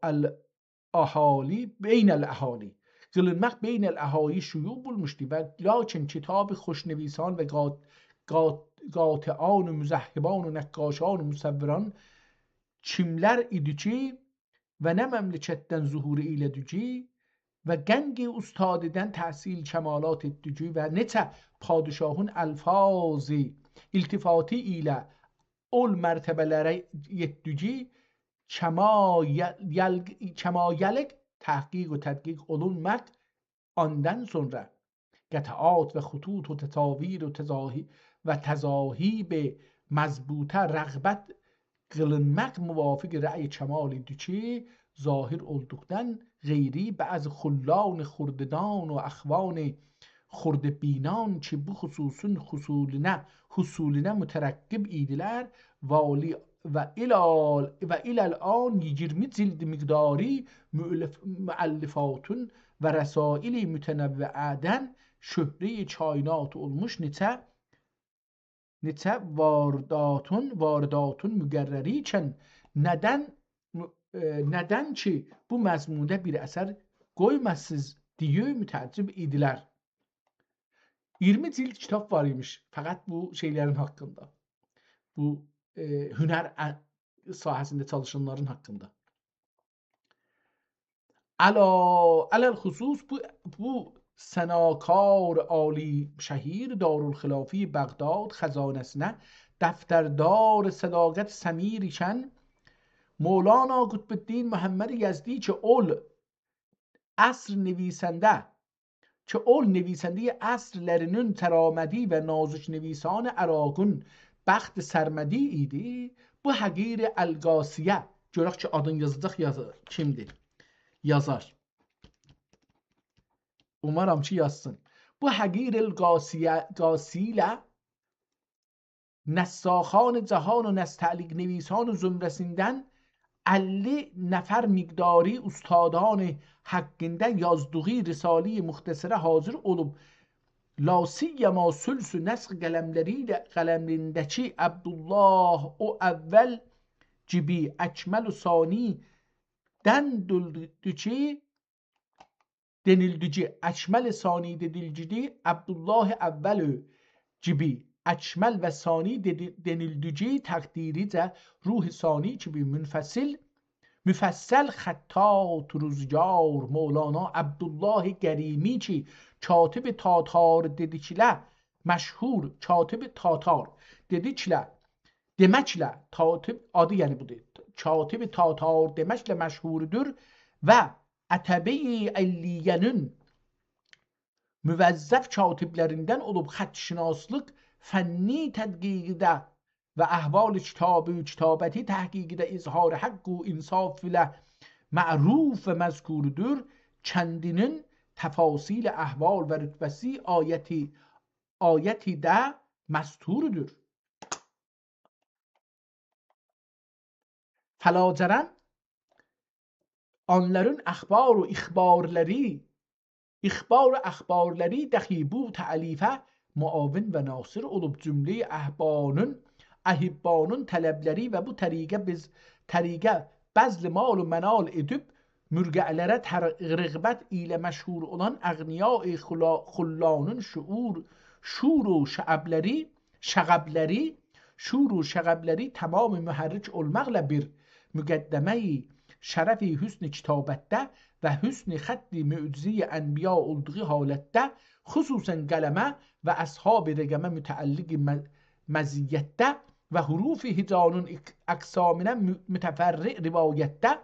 el-ahali beyn el-ahali qılınmaq beyn el-ahali şuyuع bulmuşdu و lakin کتاب خوشنویسان و قاطعان و مذهبان و نقاشان و مصوران kimlər idi ki və nə məmləkətdən zuhur elədi ki və gəngi ustadidən təhsil kəmalat etdi ki və neçə padişahın əlfazı iltifati ilə ol mərtəbələrə yetdi ki kəma yəlik təhqiq و tədqiq olunmaq ondan sonra قطعات و خطوط و تصاویر و تذاهیب مضبوطه رغبت qılınmaq müvafiq rəy kəmal idi ki zahir olduqdan qeyri bazı xullan xurdidan و əxvan xurdbinan ki bu xüsusun husulinə mütərəqqib idilər və iləl-an 20 cild miqdari müəllifatun və rəsaili mütənəvvədən şöhrə-i kainat olmuş neçə vardatun müqərrəri ikən nədən ki bu məzmunda bir əsər qoymasız deyə mütəəccib idilər. 20 cilt kitab var imiş fəqət bu şeylərin haqqında. Bu hünər sahəsində çalışanların haqqında. Alal xüsus bu سناکار عالی شهیر دارالخلافی بغداد خزانه‌سنه دفتردار صداقت سمیریشن مولانا قطب الدین محمد یزدی که اول نویسنده asrlərinin ترامدی و نازش نویسان عراقın bəxt sərmədi idi. Bu həqir əl-qasiyə görək ki adın yazacaq kimdir? Yazar. Umaram ki yazsın. Bu həqir el-qasilə nəssaxan cahan و nəstəlik نویسان zümrəsindən 50 nəfər miqdari ustadan haqqında yazdığı risali muxtəsərə hazır olub. Lasiyama sülsü nəsx qələmlərindəki Abdullah o əvvəl gibi əkməl-u sani denildi ki əkməl sani denildi Abdullah əvvəl gibi əkməl və sani denildi ki təqdiricə ruh sani gibi müfəssəl xəttat rüzgar Mevlana Abdullah Qərimi ki katib tatar dediklə məşhur katib tatar dediklə deməklə tatib adı yəni budur. Katib tatar deməklə məşhurdur və Ətəbi-i Əlliyənin müvəzzəf katiblərindən olub xəttşinaslıq fənni tədqiqdə və əhval kitabəti təhqiqdə izhar haqq و insaf ilə məruf və məzkurdur. Kəndinin təfasil əhval və rütbəsi ayəti də məsturdur. Fəlacərən onların əxbar و əxbarləri dəxi bu təəlifə muavin və nasir olub cümlə əhibbanın tələbləri və bu təriqə bəzl mal و mənal edib mürgələrə rəğbət ilə məşhur olan əğniya-i xullanın şur و şəğəbləri tamam mühərrik olmaqla bir müqəddəmə-i şərəfi hüsn kitabətdə və hüsn xətti müczi ənbiya olduğu halətdə xüsusən qələmə və əshab rəqəmə mütəəlliq məziyyətdə və huruf hicanın əqsaminə mütəfərri rivayətdə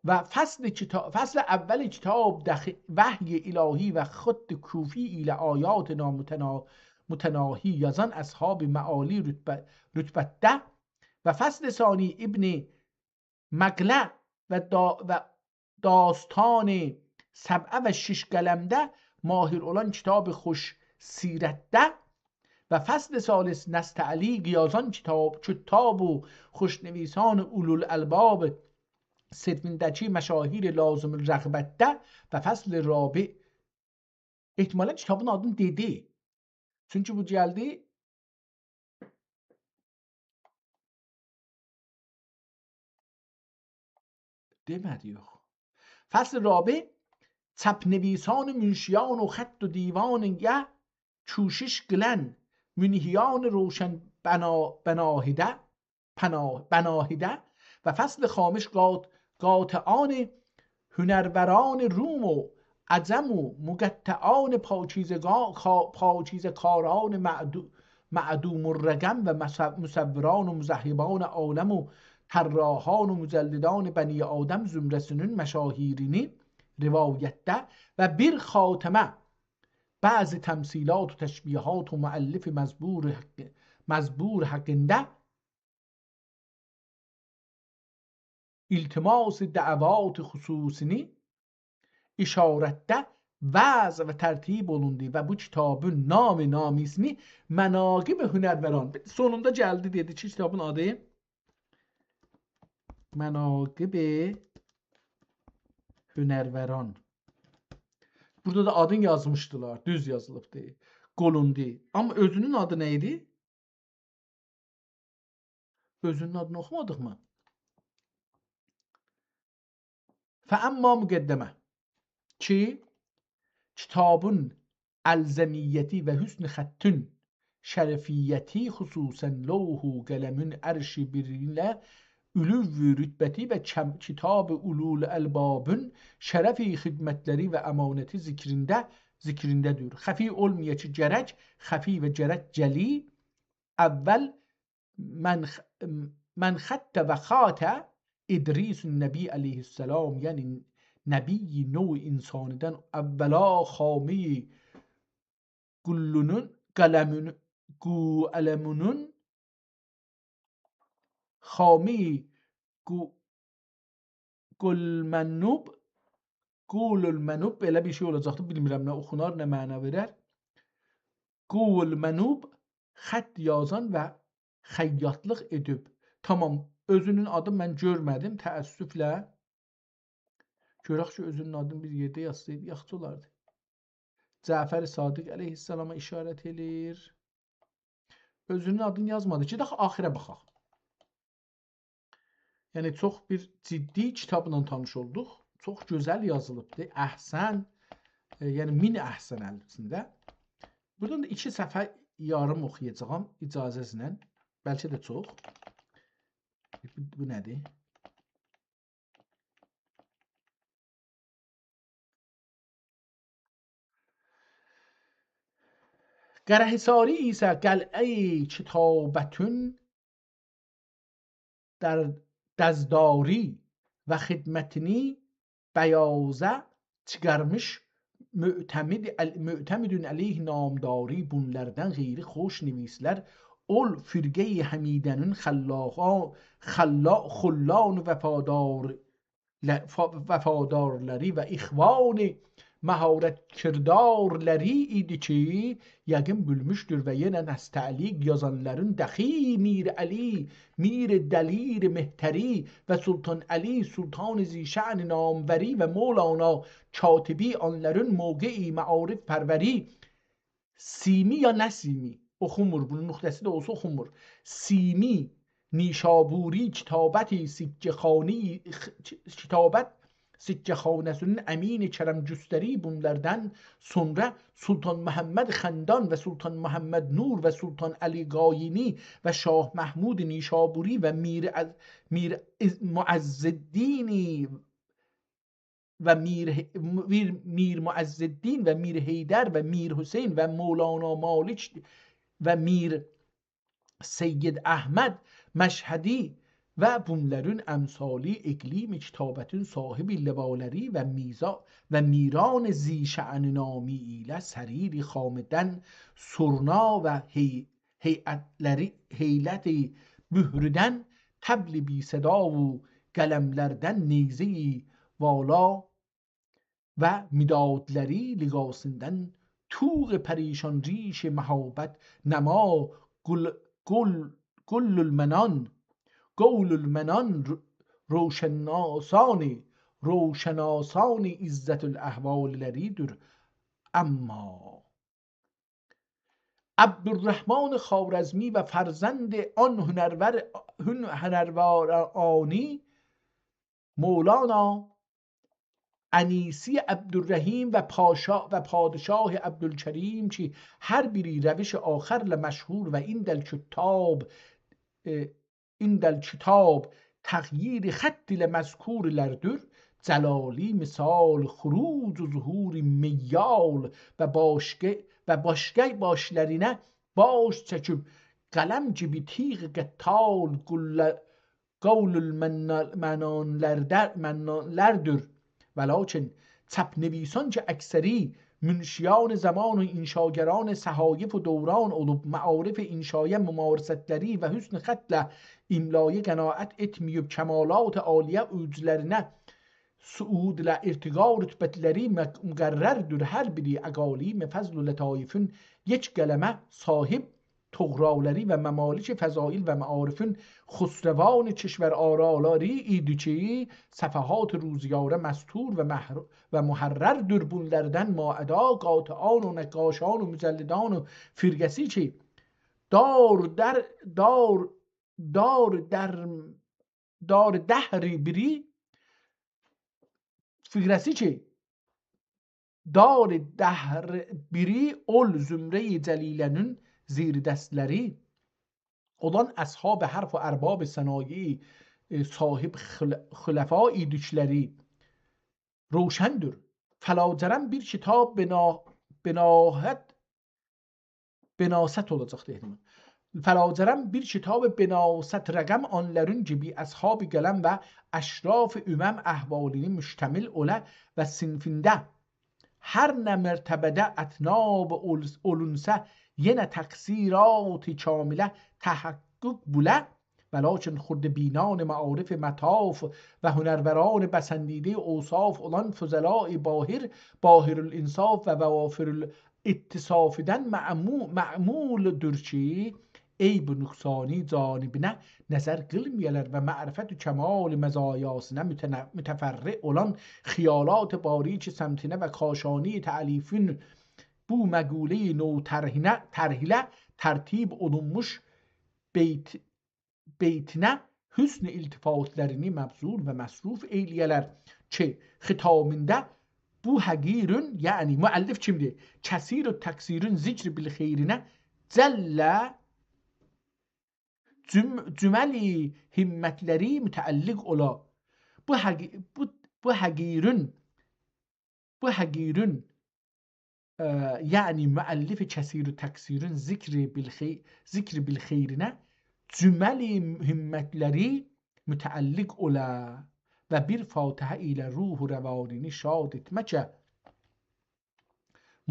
və فصل اول کتاب وحی الهی و خط کوفی ilə آیات متناهی yazan اصحاب معالی rütbətdə və فصل ثانی ابن مقلع و داستان 7 و 6 قلمdə ماهر olan kitab خوش سیرتdə و فصل ثالث نستعلیق yazan کتاب و خوشنویسان اولوالالباب ستویندچی مشاهیر لازم الرغبته و فصل رابع. Ehtimalə kitabın adını dedi. Çünki bu gəldi demədi yox. فصل رابع چپ نویسان منشیان و خط و دیوان یه چوشش گلن منهیان روشن بناهیده و فصل خامش قاطعان هنروران روم و عجم و مقطعان پاکیزه کاران معدوم الرقم و مصوران و مذهبان عالم و طراحان و مجلدان بنی آدم زمرسنون مشاهیرینی روایته و bir خاتمه بعض تمثیلات و تشبیهات و مؤلف مزبور حقنده التماس دعوات خصوصini işarətdə vəz və tərtib olundu və bu kitabın nam ismi Mənaqib Hünərvəran. Sonunda gəldi dedi ki kitabın adı Mənaqib Hünərvəran. Burada da adını yazmışdılar. Düz yazılıbdı. Qolundi. Amma özünün adı nə idi? Özünün adını oxumadıq mı? فَأَمَّا مُقَدَّمَ ki kitabın elzemiyyeti ve hüsn-i xəttün şərəfiyyəti xüsusən lawhu qələmin ərşi birlə ülüv rütbəti və kitab-ı ulul əlbabın şərəfi xidmətləri və əmanəti zikrindədir. Xəfi olmaya ki gərək, xəfi və gərək cəli əvvəl mən xəttə və xatə İdris-ün Nəbi aleyhisselam, yəni Nəbi növ insanıdan əvvəla xami qulunun qələmunun xami qulmənub belə bir şey olacaqdı, bilmirəm nə oxunar, nə məna verər. Qulmənub xətt yazan və xəyyatlıq edib. Tamam, özünün adı mən görmədim, təəssüflə. Görək ki, özünün adını bir yerdə yazsaydı, yaxşı olardı. Cəfər Sadiq əleyhissalama işarət edir. Özünün adını yazmadı ki, dax axirə baxaq. Yəni, çox bir ciddi kitabla tanış olduq. Çox gözəl yazılıbdır. Əhsən, yəni 1000 əhsən əlifəsində. Buradan da 2 səfhə yarım oxuyacağam icazəsinə. Bəlkə də çox. Bu nədir? Qərəhisari isə qəl'ə-i kitabətün در دزداری و xidmətini bəyazə çıxarmış mü'təmidün əleyh namdari bunlardan qeyri xoş nivislər ol firqə-i həmidənün xullan vəfadarları və ixvan məharət kirdarları idi ki, yəqin bülmüşdür və yenə nəstəlik yazanların dəxi Mir Əli, Mir Dəlir Mehtəri və Sultan Əli, Sultan Zişən namvəri və Mevlana katibi onların mövqeyi məarif pərvəri Simi ya Nəsimi oxumur, bunun nöqtəsi də olsa oxumur. Simi Nişaburi kitabəti sikkə xanəsinin əmin-i kərəm cüstəri bunlardan sonra Sultan Məhəmməd Xəndan və Sultan Məhəmməd Nur və Sultan Əli Qayini və Şah Məhmud Nişaburi və Mir Muəzziddini və Mir Muəzziddin və Mir Heydər və Mir Hüseyn və Mevlana Malik və Mir Seyyid Əhməd Məşhədi və bunların əmsali iqlim kitabətin sahibi ləvaləri və miran zişən nami ilə səriri xamidən surna və heyləti bührüdən təbli bi səda və qələmlərdən neyze-i vala və midadləri liqasından tuğ pərişan riş məhabət nəma قول المنان روشناسانی عزت الاحواللریdir. اما عبدالرحمن خوارزمی و فرزند آن هنرورانی مولانا انیسی عبدالرحیم و پادشاه عبدالکریم چی هر بری روش آخر لمشهور و این دل کتاب تغییر خطی لمذکور لردür جلالی مثال خروج و ظهور میال و başqa başlarına baş çəkib qələm gibi tiğ qəttal qavlül mənanlərdir. Və lakin çəpnəvisan ki əksəri münşiyan zaman و inşaگران صحایف و دوران olub معارف inşaya mümarisətləri və hüsn xətlə imlaya qənaət etməyib kəmalat aliyə üclərinə suudlə irtiqa rütbətləri müqərrərdir. Hər biri əqalim fəzl و letaifün یک qələmə sahib طغراları və məmalik fəzail və məarifün xusrəvan کشور آراları idi ki səfəhat روزگاره مستور və محررdir. Bunlardan maəda qati'an و nəqqaşan و mücəllidan و firqəsi ki dar dəhri biri firqəsi ki dar dəhr biri ol zümre-i cəlilənin زیردستləri olan əshab hərf və ərbab sənayi sahib xüləfa idikləri روشنdir. Fəlacərəm bir kitab benaset olacaqdı ehtimal. Fəlacərəm bir kitab benaset rəqəm onların gibi əshab qələm və əşraf üməm əhvalini müştəmil olə və sinfində hər nə mərtəbədə ətnab olunsə yenə təqsirat kamilə təhəqqüq bulə. Və lakin xurdبینان معارف مطاف و هنروران بسندیده اوصاف olan فضلاء باهر الانصاف و وافر الاتصافدن معمولdur ki eyb nüqsani canibinə nəzər qılmayalar və mərifət kəmal məzayasına mütəfərri olan xiyalat barik səmtinə və kaşani təəlifin bu məqule nov tərhilə tərtib olunmuş beytinə hüsn iltifatlərini məbzul və məsruf eyləyələr ki xitamində bu həqirün yəni müəllif kimdir? Kəsir və təksirün zikr bil xeyrinə cəllə cüməli himmətləri mütəəlliq ola. Bu həqirün yəni müəllif kəsir və təksirün zikr bil xeyrinə cüməli himmətləri mütəəlliq ola və bir fatihə ilə ruhu rəvanini şad etməkə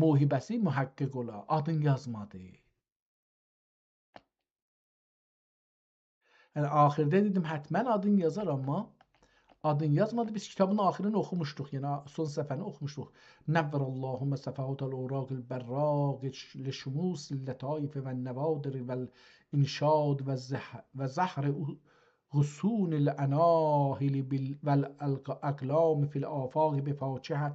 muhibəsi mühəqqq ola. Adın yazmadı. Yəni axirdə dedim həttəmən adın yazar amma adın yazmadı. Biz kitabın axirini oxumuşduq. Yəni son səfərini oxumuşduq. Nəvvərəllahumə səfəhatəl uraqil bərraq lişumus lətayif və nəvadir vəl inşad və zəhr غصون الأناهل والأقلام في الآفاق بفواكه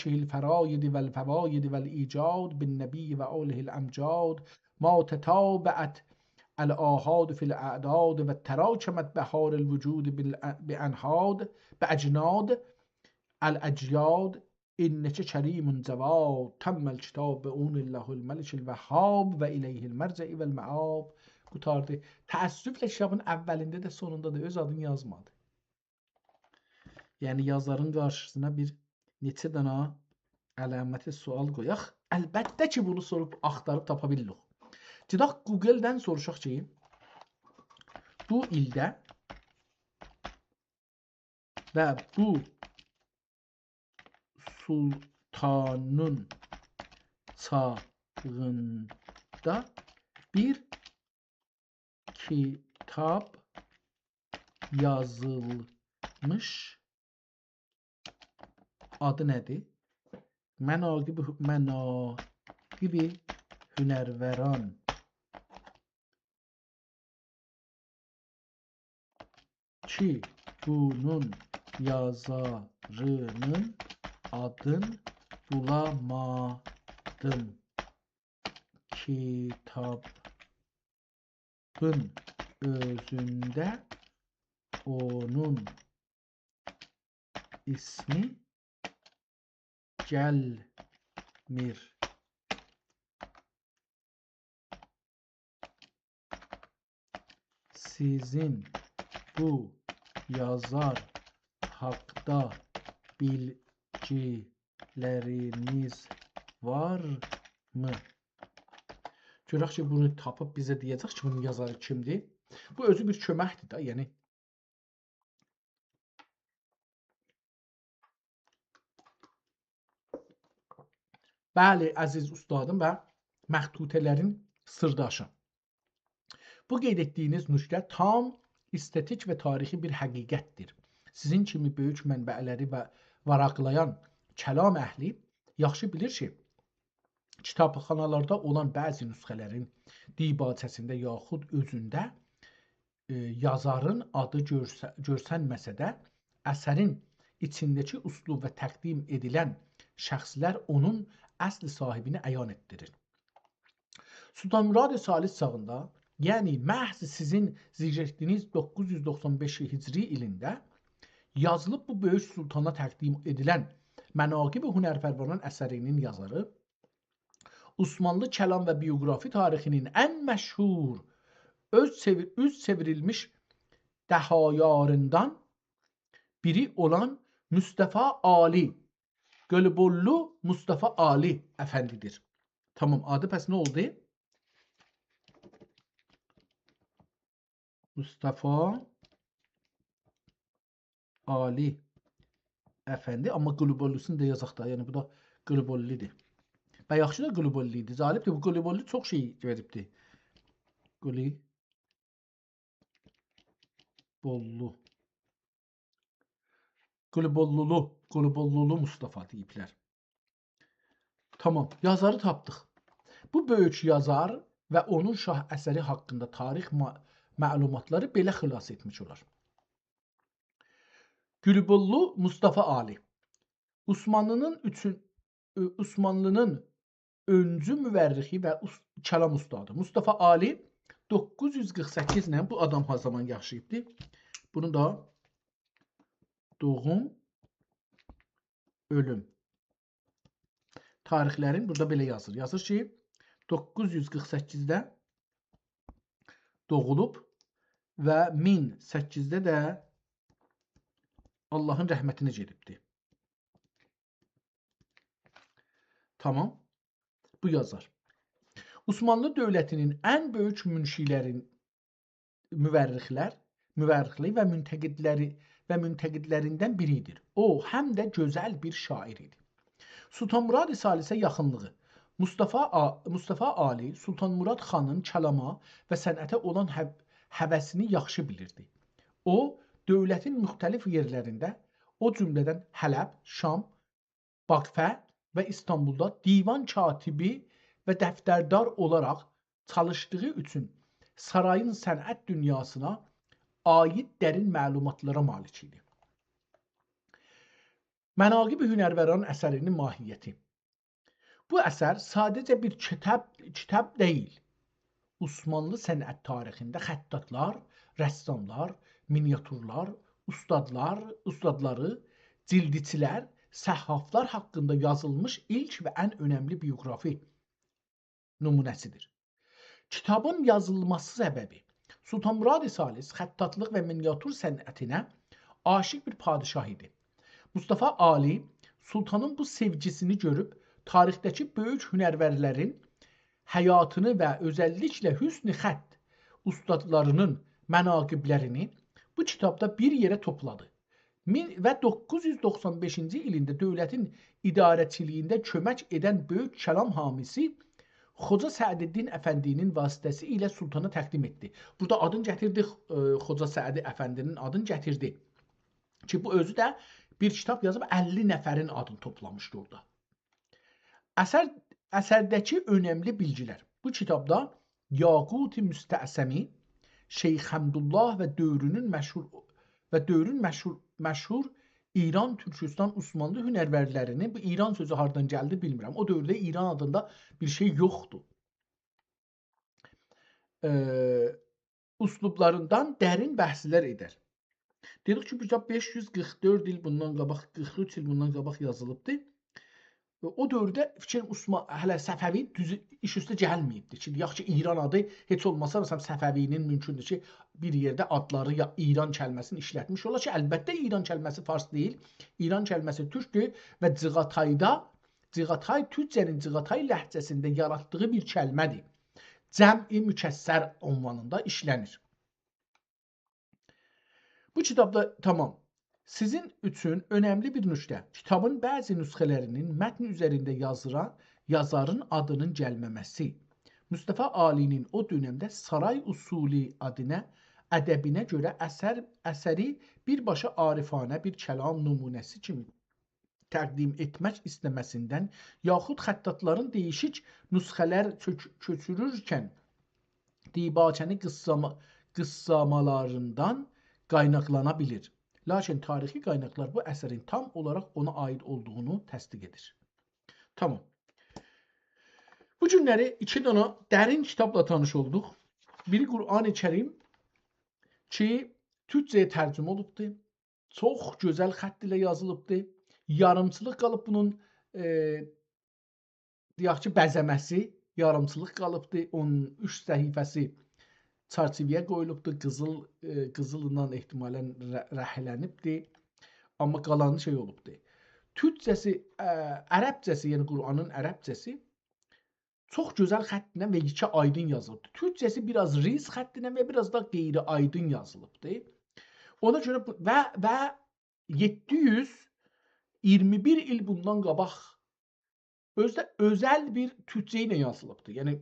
الفراید والفواید والإيجاد بالنبي وآله الأمجاد ما تتابعت الآحاد في الأعداد وتراكمت بحار الوجود بأجناد الأجياد إنك كريم جواد تم الكتاب بأون الله الملك الوهاب وإليه المرجع والمآب. Qutardı. Təəssüflə kitabın əvvəlində də sonunda da öz adını yazmadı. Yəni yazarın qarşısına bir neçə dənə əlaməti sual qoyaq. Əlbəttə ki bunu sorub axtarıb tapa bilirik. Gedək Google-dən soruşaq ki bu ildə və bu sultanın çağında bir kitab yazılmış. Adı nədir? Mənaqib-i Hünərvəran. ki bunun yazarının adın bulamadım. Kitabın özünde onun ismi gelmir. Sizin bu yazar hakkında bilgileriniz var mı? Görək ki, bunu tapıb bizə deyəcək ki, bunun yazarı kimdir? Bu özü bir köməkdir da, yəni. Bəli, əziz ustadım və məxtutələrin sırdaşı. Bu qeyd etdiyiniz nüşrə tam estetik və tarixi bir həqiqətdir. Sizin kimi böyük mənbələri və varaqlayan kəlam əhli yaxşı bilir ki, kitabxanalarda olan bəzi nüsxələrin dibacəsində yaxud özündə yazarın adı görsənməsə də, əsərin içindəki üslub və təqdim edilən şəxslər onun əsl sahibini əyan etdirir. Sultanmurad Salis çağında, yəni məhz sizin zikr etdiyiniz 995 Hicri ilində yazılıb bu böyük sultana təqdim edilən Mənaqib-i Hünərfərvanın əsərinin yazarı Osmanlı kəlam və bioqrafi tarixinin ən məşhur üz çevrilmiş dəhayarından biri olan Mustafa Ali, Gölübollu Mustafa Ali əfəndidir. Tamam, adı pəs nə oldu? Mustafa Ali əfəndi, amma Gölübollusunu da yazaq da, yəni bu da Gölübollidir. Və yaxşı da Gölübollidir, zalibdir, bu Gölübollu çox şey veribdir. Gölübollulu Mustafa deyiblər. Tamam, yazarı tapdıq. Bu böyük yazar və onun şah əsəri haqqında tarix məlumatları belə xilas etmiş olar. Gülübollu Mustafa Ali Osmanlının öncü müvərrixi və kəlam ustadı. Mustafa Ali 948 ilə bu adam ha zaman yaşayıbdır. Bunu da doğum, ölüm tarixlərin burada belə yazır. Yazır ki 948-də doğulub və 1008-də də Allahın rəhmətinə gedibdir. Tamam. Bu yazar. Osmanlı dövlətinin ən böyük müvərrixləri və müntəqidlərindən biridir. O, həm də gözəl bir şair idi. Sultanmurad Salisə yaxınlığı. Mustafa Ali Sultanmurad xanın kəlama və sənətə olan həvəsini yaxşı bilirdi. O, dövlətin müxtəlif yerlərində, o cümlədən Hələb, Şam, Baqfə və İstanbulda divan katibi və dəftərdar olaraq çalışdığı üçün sarayın sənət dünyasına aid dərin məlumatlara malik idi. Mənaqib-i Hünərvəranın əsərinin mahiyyəti. Bu əsər sadəcə bir kitab deyil. Osmanlı sənət tarixində xəttatlar, rəssamlar, miniatürlər, ustadları, cildiçilər, səhhaflar haqqında yazılmış ilk və ən önəmli bioqrafi nümunəsidir. Kitabın yazılması səbəbi Sultanmurad Salis xəttatlıq və miniatür sənətinə aşiq bir padişah idi. Mustafa Ali sultanın bu sevgisini görüb tarixdəki böyük hünərvərlərin həyatını və özəlliklə hüsn-i xətt ustadlarının mənaqiblərini bu kitabda bir yerə topladı. Və 995-ci ilində dövlətin idarəçiliyində kömək edən böyük kəlam hamisi Xoca Səəddin Əfəndinin vasitəsilə sultana təqdim etdi. Burada adını gətirdi, Xoca Səədi Əfəndinin adını gətirdi. Ki bu özü də bir kitab yazıb 50 nəfərin adını toplamışdı orada. Əsərdəki önəmli bilgilər. Bu kitabda Yaqut-i Müstəsəmi, Şeyx Həmdullah və dövrünün məşhur və dövrün məşhur İran, Türkistan, Osmanlı hünərvərlərinin, bu İran sözü hardan gəldi bilmirəm. O dövrdə İran adında bir şey yoxdur. Üslublarından dərin bəhslər edər. Dedik ki, bu kitab 544 il bundan qabaq, 43 il bundan qabaq yazılıbdır. O dövrdə fikir hələ Səfəvi düz iş üstə gəlməyibdi ki, yaxşı İran adı heç olmasa məsələn Səfəvinin mümkündür ki, bir yerdə adları ya İran kəlməsini işlətmiş ola ki, əlbəttə İran kəlməsi fars deyil, İran kəlməsi türkdür və Cığatay Türkcənin Cığatay ləhcəsində yaratdığı bir kəlmədir. Cəm-i mükəssər ünvanında işlənir. Bu kitabda tamam. Sizin üçün önəmli bir nüqtə. Kitabın bəzi nüsxələrinin mətn üzərində yazarın adının gəlməməsi. Mustafa Ali'nin o dövrdə saray usulü ədəbinə görə əsəri birbaşa arifanə bir kəlam nümunəsi kimi təqdim etmək istəməsindən yaxud xəttatların değişik nüsxələr köçürürkən dibacəni qıssamalarından qaynaqlana bilir. Lakin tarixi qaynaqlar bu əsərin tam olaraq ona aid olduğunu təsdiq edir. Tamam. Bu günləri iki dana dərin kitabla tanış olduq. Biri Qur'an-ı Kərim ki, Türkcəyə tərcümə olubdur. Çox gözəl xətt ilə yazılıbdır. Yarımçılıq qalıb bunun deyək ki, bəzəməsi yarımçılıq qalıbdır. Onun 3 səhifəsi çarçivəyə qoyulubdur, qızılla ehtimalən rəhlənibdir, amma qalanı şey olubdur. Türkcəsi, ərəbcəsi, yəni Qur'anın ərəbcəsi çox gözəl xəttinə və yekə aydın yazılıbdır. Türkcəsi biraz riz xəttinə və biraz da qeyri-aydın yazılıbdır. Ona görə və 721 il bundan qabaq özdə özəl bir Türkcə ilə yazılıbdır. Yəni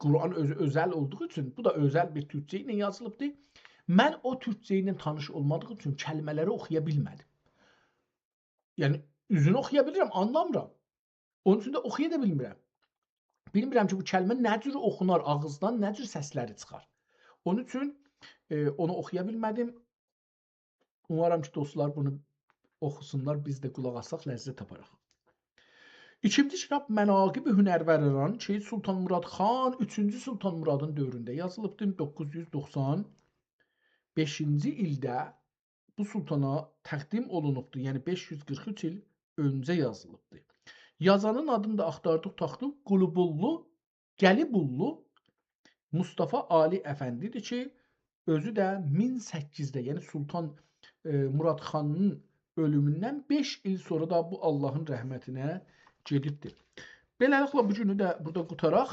Qur'an özü özəl olduğu üçün bu da özəl bir Türkcə ilə yazılıbdır. Mən o Türkcə ilə tanış olmadığım üçün kəlmələri oxuya bilmədim. Yəni üzünü oxuya bilirəm, anlamıram. Onun üçün də oxuya da bilmirəm. Bilmirəm ki, bu kəlmə nə cür oxunar, ağızdan nə cür səsləri çıxar. Onun üçün onu oxuya bilmədim. Umarım ki, dostlar bunu oxusunlar, biz də qulaq asaq, ləzzət taparaq. İkinci kitab Mənaqib-i Hünərvəran ki, Sultan Murad Xan 3-cü Sultan Muradın dövründə yazılıbdır. 995-ci ildə bu sultana təqdim olunubdur. Yəni 543 il öncə yazılıbdır. Yazanın adını da axtardıq, taxtıq. Qulubullu, Gəlibullu Mustafa Ali Əfəndidir ki, özü də 1008-də, yəni Sultan Murad Xanın ölümündən 5 il sonra da bu Allahın rəhmətinə gedibdir. Beləliklə bu günü də burada qutaraq.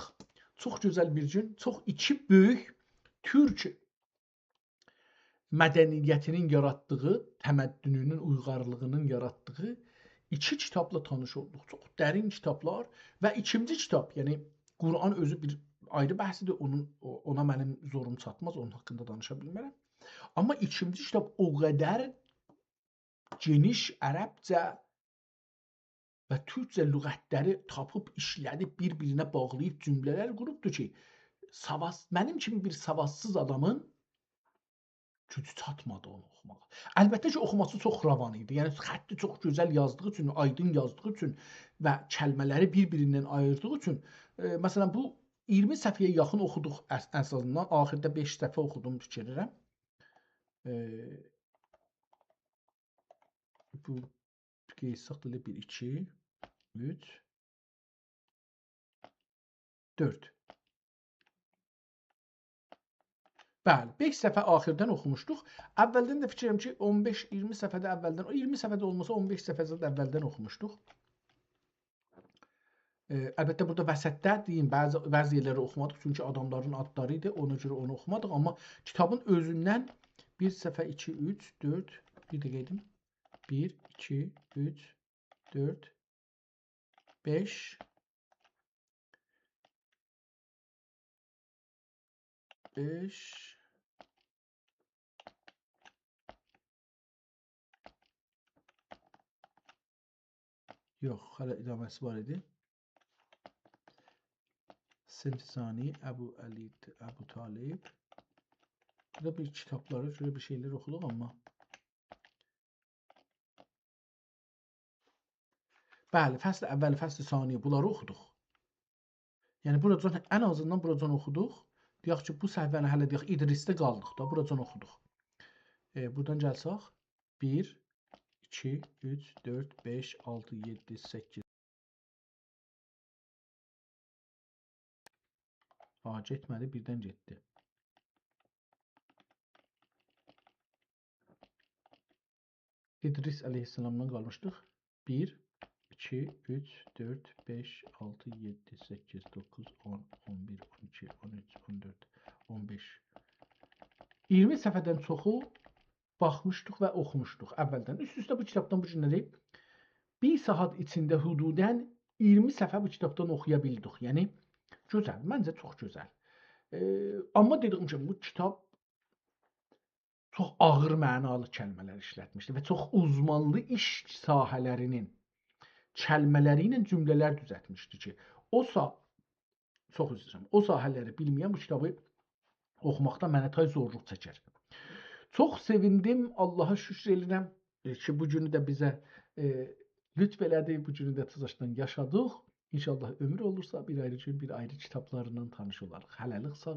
Çox gözəl bir gün, çox iki böyük Türk mədəniyyətinin yaratdığı, təməddününün, uyğarlığının yaratdığı iki kitabla tanış olduq. Çox dərin kitablar və ikinci kitab, yəni Qur'an özü bir ayrı bəhsidir. Ona mənim zorum çatmaz, onun haqqında danışa bilmərəm. Amma ikinci kitab o qədər geniş ərəbcə və türkcə lüğətləri tapıb, işlədib, bir-birinə bağlayıb cümlələr qurubdur ki, mənim kimi bir savadsız adamın gücü çatmadı onu oxumağa. Əlbəttə ki, oxuması çox ravan idi. Yəni, xətti çox gözəl yazdığı üçün, aydın yazdığı üçün və kəlmələri bir-birindən ayırdığı üçün, məsələn, bu 20 səhifəyə yaxın oxuduq əsasından, axirdə 5 səhifə oxudum, fikirlərəm. Bu qeysaq dili 1, 2, 3, 4. Bəli, 5 səfə axirdən oxumuşduq. Əvvəldən də fikirəm ki, 15-20 səfədə əvvəldən, 20 səfədə olmasa 15 səfədə əvvəldən oxumuşduq. Əlbəttə burada vəsətdə deyim, bəzi yerləri oxumadıq, çünki adamların adları idi, ona görə onu oxumadıq. Amma kitabın özündən 1 səfə, 2, 3, 4, bir də qeydim. 1, 2, 3, 4, 5, 5, yox, hələ idaməsi var idi. Simtisani, Əbu Talib. Burada bir kitabları, şöyle bir şeyler oxuduq, amma Bəli, fəsl əvvəl, fəsl sani bunları oxuduq. Yəni buracan ən azından buracan oxuduq. Deyək ki, bu səhvəni hələ deyək İdrisdə qaldıq da, buracan oxuduq. Buradan gəlsək 1 2 3 4 5 6 7 8 getmədi, birdən getdi. İdris əleyhissalamdan qalmışdıq. 1 2 3 4 5 6 7 8 9 10 11 12 13 14 15 20 səfərdən çoxu baxmışdıq və oxumuşduq əvvəldən. Üst-üstə bu kitabdan bu günləri 1 saat içində hududən 20 səfər bu kitabdan oxuya bildik. Yəni gözəl, məncə çox gözəl. Amma dediyim kimi bu kitab çox ağır mənalı kəlmələr işlətmişdi və çox uzmanlı iş sahələrinin kəlmələri ilə cümlələr düzəltmişdi ki, çox üzr istəyirəm, o sahələri bilməyən bu kitabı oxumaqda mənə tay zorluq çəkər. Çox sevindim, Allaha şükür edirəm ki, bu günü də bizə lütf elədi, bu günü də Tuzlaşdan yaşadıq. İnşallah ömür olursa bir ayrı gün, bir ayrı kitablarından tanış olarıq. Hələlik sağ